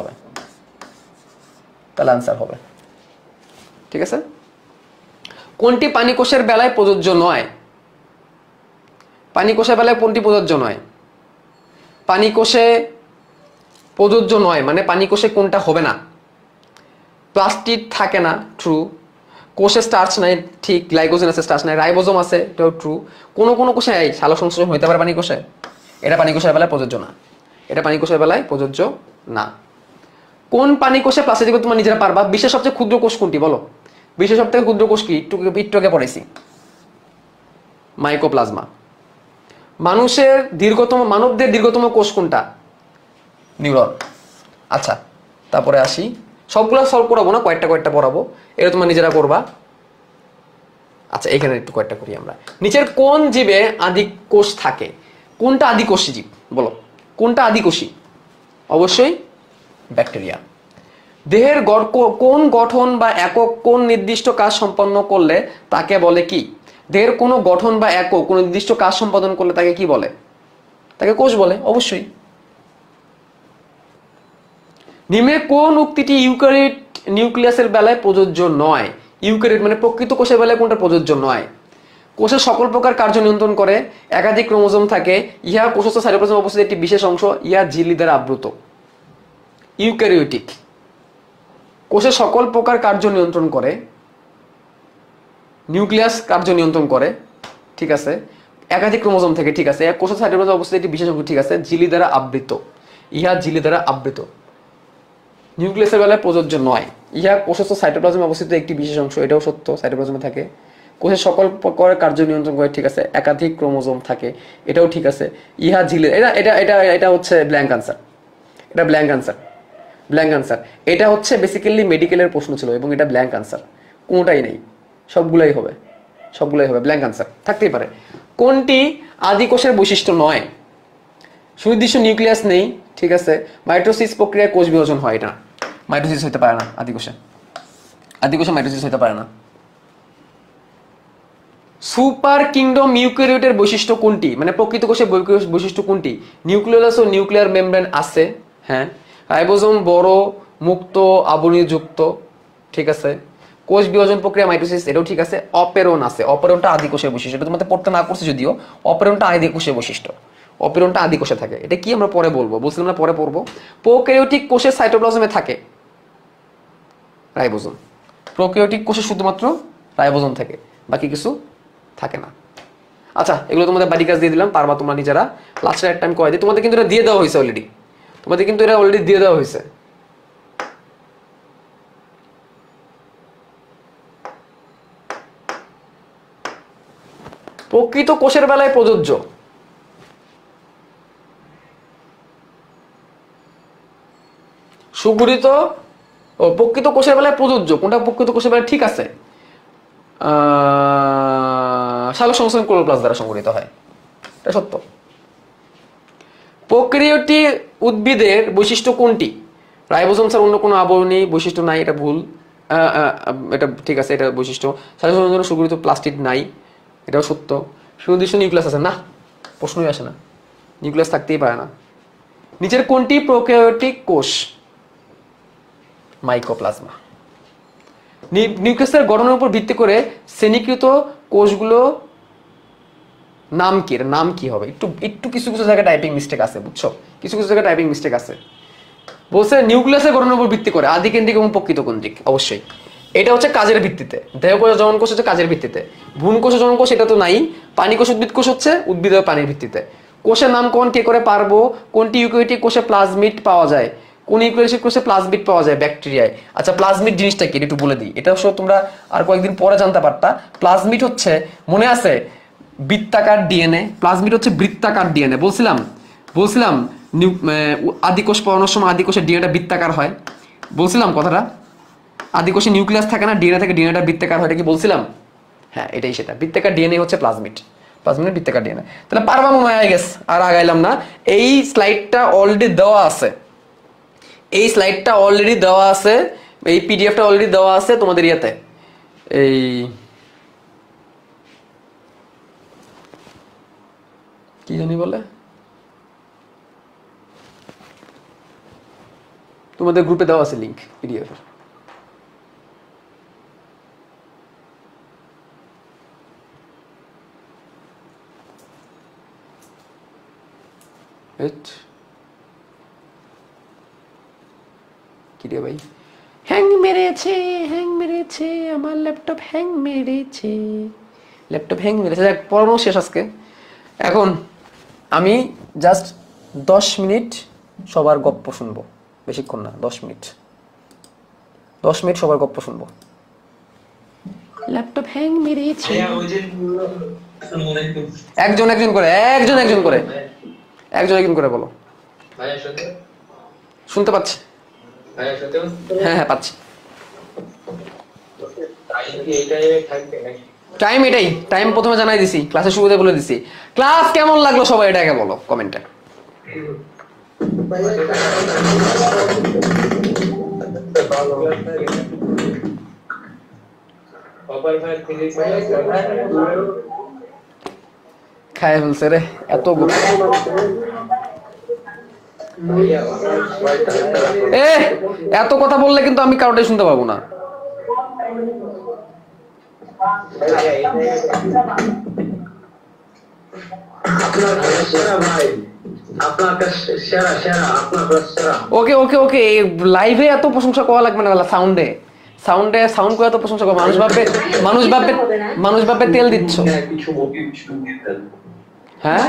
Speaker 1: হবে। ঠিক আছে। কোনটি প্রাণী কোষের বেলায় প্রযোজ্য নয়? প্রাণী কোষের বেলায় কোনটি প্রযোজ্য নয়? প্রাণী কোষে প্রযোজ্য নয় মানে প্রাণী কোষে কোনটা হবে না? প্লাস্টিড থাকে না, ট্রু। কোষে স্টার্চ নাই, ঠিক। গ্লাইকোজেন আছে, স্টার্চ নাই। রাইবোজোম আছে, এটাও ট্রু। কোন কোষে এই সালোক সংশ্লেষণ হতে পারে প্রাণী কোষে? এটা প্রাণী কোষের বেলায় প্রযোজ্য না। কোন প্রাণী কোষে প্লাস্টিড? তোমরা নিজেরা পারবা। বিশ্বের সবচেয়ে ক্ষুদ্র কোষ কোনটি বলো? বিশ্বের সবথেকে ক্ষুদ্র কোষ কি? একটু আগে পড়েছি, মাইকোপ্লাজমা। মানবদের দীর্ঘতম কোষ কোনটা? নিউরন। আচ্ছা, তারপরে আসি। সবগুলো সলভ করাবো না, কয়েকটা পড়াবো, এটা তোমরা নিজেরা করবা। আচ্ছা, এখানে একটু কয়েকটা করি আমরা। নিচের কোন জীবে আদি কোষ থাকে? কোনটা আদিকোষী জীব বলো? কোনটা আদিকোষী? অবশ্যই ব্যাকটেরিয়া। দেহের কোন গঠন বা একক কোন নির্দিষ্ট কাজ সম্পন্ন করলে তাকে বলে কি? দেহের কোন গঠন বা একক কোন নির্দিষ্ট কাজ সম্পাদন করলে তাকে কি বলে? তাকে কোষ বলে, অবশ্যই। নিম্নে কোন উক্তিটি ইউক্যারিওট নিউক্লিয়াসের বেলায় প্রযোজ্য নয়? ইউক্যারিওট মানে প্রকৃত কোষের বেলায় কোনটা প্রযোজ্য নয়? কোষের সকল প্রকার কার্য নিয়ন্ত্রণ করে, একাধিক ক্রোমোজোম থাকে, ইহা কোষস্থ সাইটোপ্লাজমে অবস্থিত একটি বিশেষ অংশ, ইহা ঝিল্লি দ্বারা আবৃত। ইউক্যারিওটিক। কোষের সকল প্রকার কার্য নিয়ন্ত্রণ করে, নিউক্লিয়াস কার্য নিয়ন্ত্রণ করে, ঠিক আছে। একাধিক ক্রোমোজোম থেকে, ঠিক আছে। কোষস্থ সাইটোপ্লাজমে অবস্থিত একটি বিশেষ অংশ, ঠিক আছে। ঝিল্লি দ্বারা আবৃত, ইহা ঝিল্লি দ্বারা আবৃত। নিউক্লিয়াসের বেলায় প্রযোজ্য নয়। ইহা কোষস্থ সাইটোপ্লাজমে অবস্থিত একটি বিশেষ অংশ, এটাও সত্য, সাইটোপ্লাজমে থাকে। কোষের সকল প্রকার কার্য নিয়ন্ত্রণ করে, ঠিক আছে। একাধিক ক্রোমোজোম থাকে, এটাও ঠিক আছে। ইহা ঝিল্লি, এটা হচ্ছে ব্ল্যাঙ্ক আনসার। এটা হচ্ছে বেসিক্যালি মেডিকেলের প্রশ্ন ছিল এবং এটা ব্ল্যাঙ্ক আনসার, কোনটাই নেই, সবগুলাই হবে ব্ল্যাঙ্ক আনসার, থাকতেই পারে। কোনটি আদি কোষের বৈশিষ্ট্য নয়? সুনির্দিষ্ট নিউক্লিয়াস নেই, ঠিক আছে। মাইটোসিস প্রক্রিয়ায় কোষ বিভাজন হয়, এটা মাইটোসিস হতে পারে না। আদি কোষে মাইটোসিস হতে পারে না। সুপার কিংডম ইউক্যারিওটের বৈশিষ্ট্য কোনটি? মানে প্রকৃত কোষের বৈশিষ্ট্য কোনটি? নিউক্লিয়াস ও নিউক্লিয়ার মেমব্রেন আছে, হ্যাঁ। রাইবোজোম বড়, মুক্ত, আবরণীযুক্ত, ঠিক আছে। কোষ বিভাজন প্রক্রিয়া মাইটোসিস, এটাও ঠিক আছে। অপেরন আছে, অপেরনটা আদি কোষের বৈশিষ্ট্য, এটা তোমাদের পড়তে না করছি যদিও। অপেরনটা আদি কোষের বৈশিষ্ট্য, অপেরনটা আদি কোষে থাকে। এটা কি আমরা পরে বলবো, বলছিলাম না পরে পড়বো। প্রোক্যারিওটিক কোষের সাইটোপ্লাজমে থাকে রাইবোজোম। প্রোক্যারিওটিক কোষে শুধুমাত্র রাইবোজোম থাকে, বাকি কিছু থাকে না। আচ্ছা, এগুলো তোমাদের বাড়ি কাজ দিয়ে দিলাম, পারবা তোমরা নিজেরা। লাস্টের একটা আমি কয়ে দিই, তোমাদের কিন্তু এটা দিয়ে দেওয়া হয়েছে অলরেডি, প্রকৃত কোষের বেলায় প্রযোজ্য। সুগঠিত ও প্রকৃত কোষের বেলায় প্রযোজ্য কোনটা? প্রকৃত কোষের বেলায় ঠিক আছে, সালোক সংশ্লেষণ ক্লোরোপ্লাস্ট দ্বারা সংঘটিত হয়, এটা সত্য। প্রোক্যারিওটিক উদ্ভিদের বৈশিষ্ট্য কোনটি? রাইবোজোম ছাড়া অন্য কোনো আবরণী বৈশিষ্ট্য নাই, এটা ভুল। এটা ঠিক আছে, এটা বৈশিষ্ট্য। সালোক সংশ্লেষণ সুগঠিত প্লাস্টিড নাই, এটাও সত্য। সুনির্দিষ্ট নিউক্লিয়াস আছে না, প্রশ্নই আসে না, নিউক্লিয়াস থাকতেই পারে না। নিচের কোনটি প্রোক্যারিওটিক কোষ? মাইকোপ্লাজমা। নিউক্লিয়াসের গঠনের উপর ভিত্তি করে শ্রেণীকৃত কোষগুলো নাম কি, এর নাম কি হবে? একটু একটু কিছু কিছু জায়গায় টাইপিং মিস্টেক আছে, বুঝছো? কিছু কিছু জায়গায় টাইপিং মিস্টেক আছে। বলছে নিউক্লিয়াসের গঠনের উপর ভিত্তি করে আদিকেন্দ্রিক এবং প্রকৃতকেন্দ্রিক। অবশ্যই এটা হচ্ছে কাজের ভিত্তিতে, দেহকোষ জনন কোষ হচ্ছে কাজের ভিত্তিতে, ভ্রূণ কোষ জনন কোষ এটা তো নাই, পানি কোষ উদ্ভিদ কোষ হচ্ছে উদ্ভিদ ও পানির ভিত্তিতে। কোষের নাম কোন কে করে পারবো? কোনটি ইউক্যারিওটিক কোষে প্লাজমিড পাওয়া যায়, কোন ইউক্যারিওটিক কোষে প্লাজমিড পাওয়া যায়? ব্যাকটেরিয়ায়। আচ্ছা প্লাজমিড জিনিসটা কি একটু বলে দিই, এটা অবশ্য তোমরা আর কয়েকদিন পরে জানতে পারতা। প্লাজমিড হচ্ছে, মনে আছে বৃত্তাকার ডিএনএ, প্লাজমিড হচ্ছে বৃত্তাকার ডিএনএ। বলছিলাম আদিকোষ পড়ানোর সময় আদিকোষের ডিএনএটা বৃত্তাকার হয়, বলছিলাম কথাটা। আদিকোষে নিউক্লিয়াস থাকে না, ডিএনএ থাকে, ডিএনএটা বৃত্তাকার হয়, এটা কি বলছিলাম? হ্যাঁ এটাই সেটা, বৃত্তাকার ডিএনএ হচ্ছে প্লাজমিড, প্লাজমিড বৃত্তাকার ডিএনএ। তাহলে পারবা মনে হয় গেছে, আর আগাইলাম না। এই স্লাইডটা অলরেডি দেওয়া আছে, এই স্লাইডটা অলরেডি দেওয়া আছে, এই পিডিএফটা অলরেডি দেওয়া আছে তোমাদের ইয়েতে, এই কি জানি বলে, তোমাদের গ্রুপে দেওয়া আছে লিংক পিডিএফ এর। কি রে ভাই, হ্যাং মেরেছে আমার ল্যাপটপ, হ্যাং মেরেছে। দেখ পড়ানো শেষ আজকে। এখন আমি জাস্ট 10 মিনিট সবার গপ্প শুনবো, বেশিক্ষণ না, 10 মিনিট সবার গপ্প শুনবো। ল্যাপটপ হ্যাং মেরেছে। একজন করে বলো। শুনতে পাচ্ছি? হ্যাঁ পাচ্ছি। টাইম এটাই, টাইম প্রথমে জানাই দিছি, ক্লাসের শুরুতে বলে দিছি। ক্লাস কেমন লাগলো সবাই এটাকে বলো কমেন্টে। খায় ফেলছে রে এত এত কথা বললে কিন্তু আমি কারোটাই শুনতে পাবো না। ওকে ওকে ওকে, লাইভে এত প্রশংসা করা লাগবে না, সাউন্ড করে এত প্রশংসা করো। মানুষ ভাববে তেল দিচ্ছ। হ্যাঁ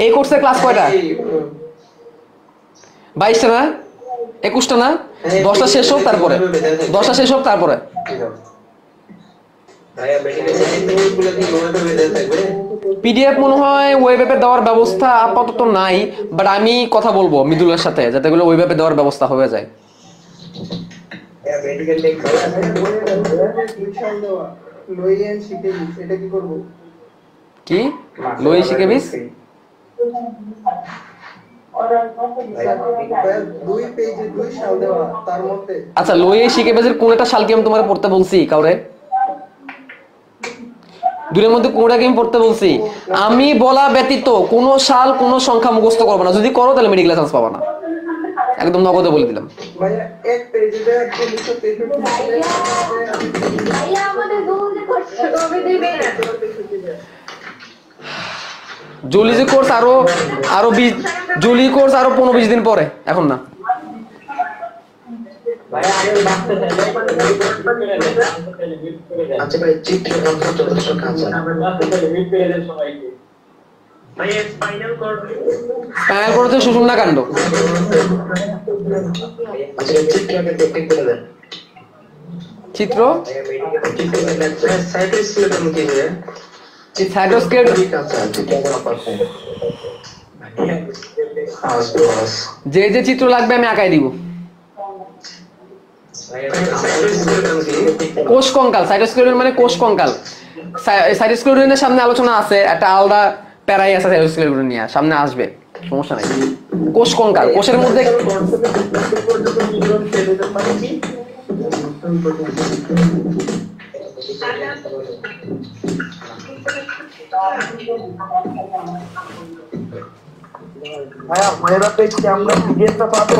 Speaker 1: এই কোর্সের ক্লাস কয়টা? 22টা না 21টা না? 10টা শেষ হোক তারপরে পিডিএফ মনে হয় ওয়েব অ্যাপে দেওয়ার ব্যবস্থা আপাতত নাই, বাট আমি কথা বলবো মৃদুলের সাথে যাতে এগুলো ওয়েব অ্যাপে দেওয়ার ব্যবস্থা হয়ে যায়। কি লোই শিখে বিস? আচ্ছা লোয়ে শিখে বেজের কোন একটা সাল কি আমি তোমার পড়তে বলছি কাউরে? দুইয়ের মধ্যে কোনটাকে আমি পড়তে বলছি? আমি বলা ব্যতীত কোন সাল কোন সংখ্যা মুখস্থ করবে না, যদি করো তাহলে মেডিকেল চান্স পাবা না, একদম নগদে বলে দিলাম। জুলি কোর্স আরো 15-20 দিন পরে, এখন না।
Speaker 3: আচ্ছা ভাই চিত্র
Speaker 1: স্পাইনাল কর্ড সুষুম্না কাণ্ড। চিত্র যে যে চিত্র লাগবে আমি আঁকাই দিব। কোষ কঙ্কাল, সাইটোস্কেলেটন মানে কোষ কঙ্কাল। সাইটোস্কেলেটনের সামনে আলোচনা আছে, একটা আলাদা প্যারাই আছে সাইটোস্কেলেটন নিয়ে, সামনে আসবে, সমস্যা নাই। কোষ কঙ্কাল, কোষের মধ্যে
Speaker 4: ভাইয়া আমরা পিডিএফটা পাবো?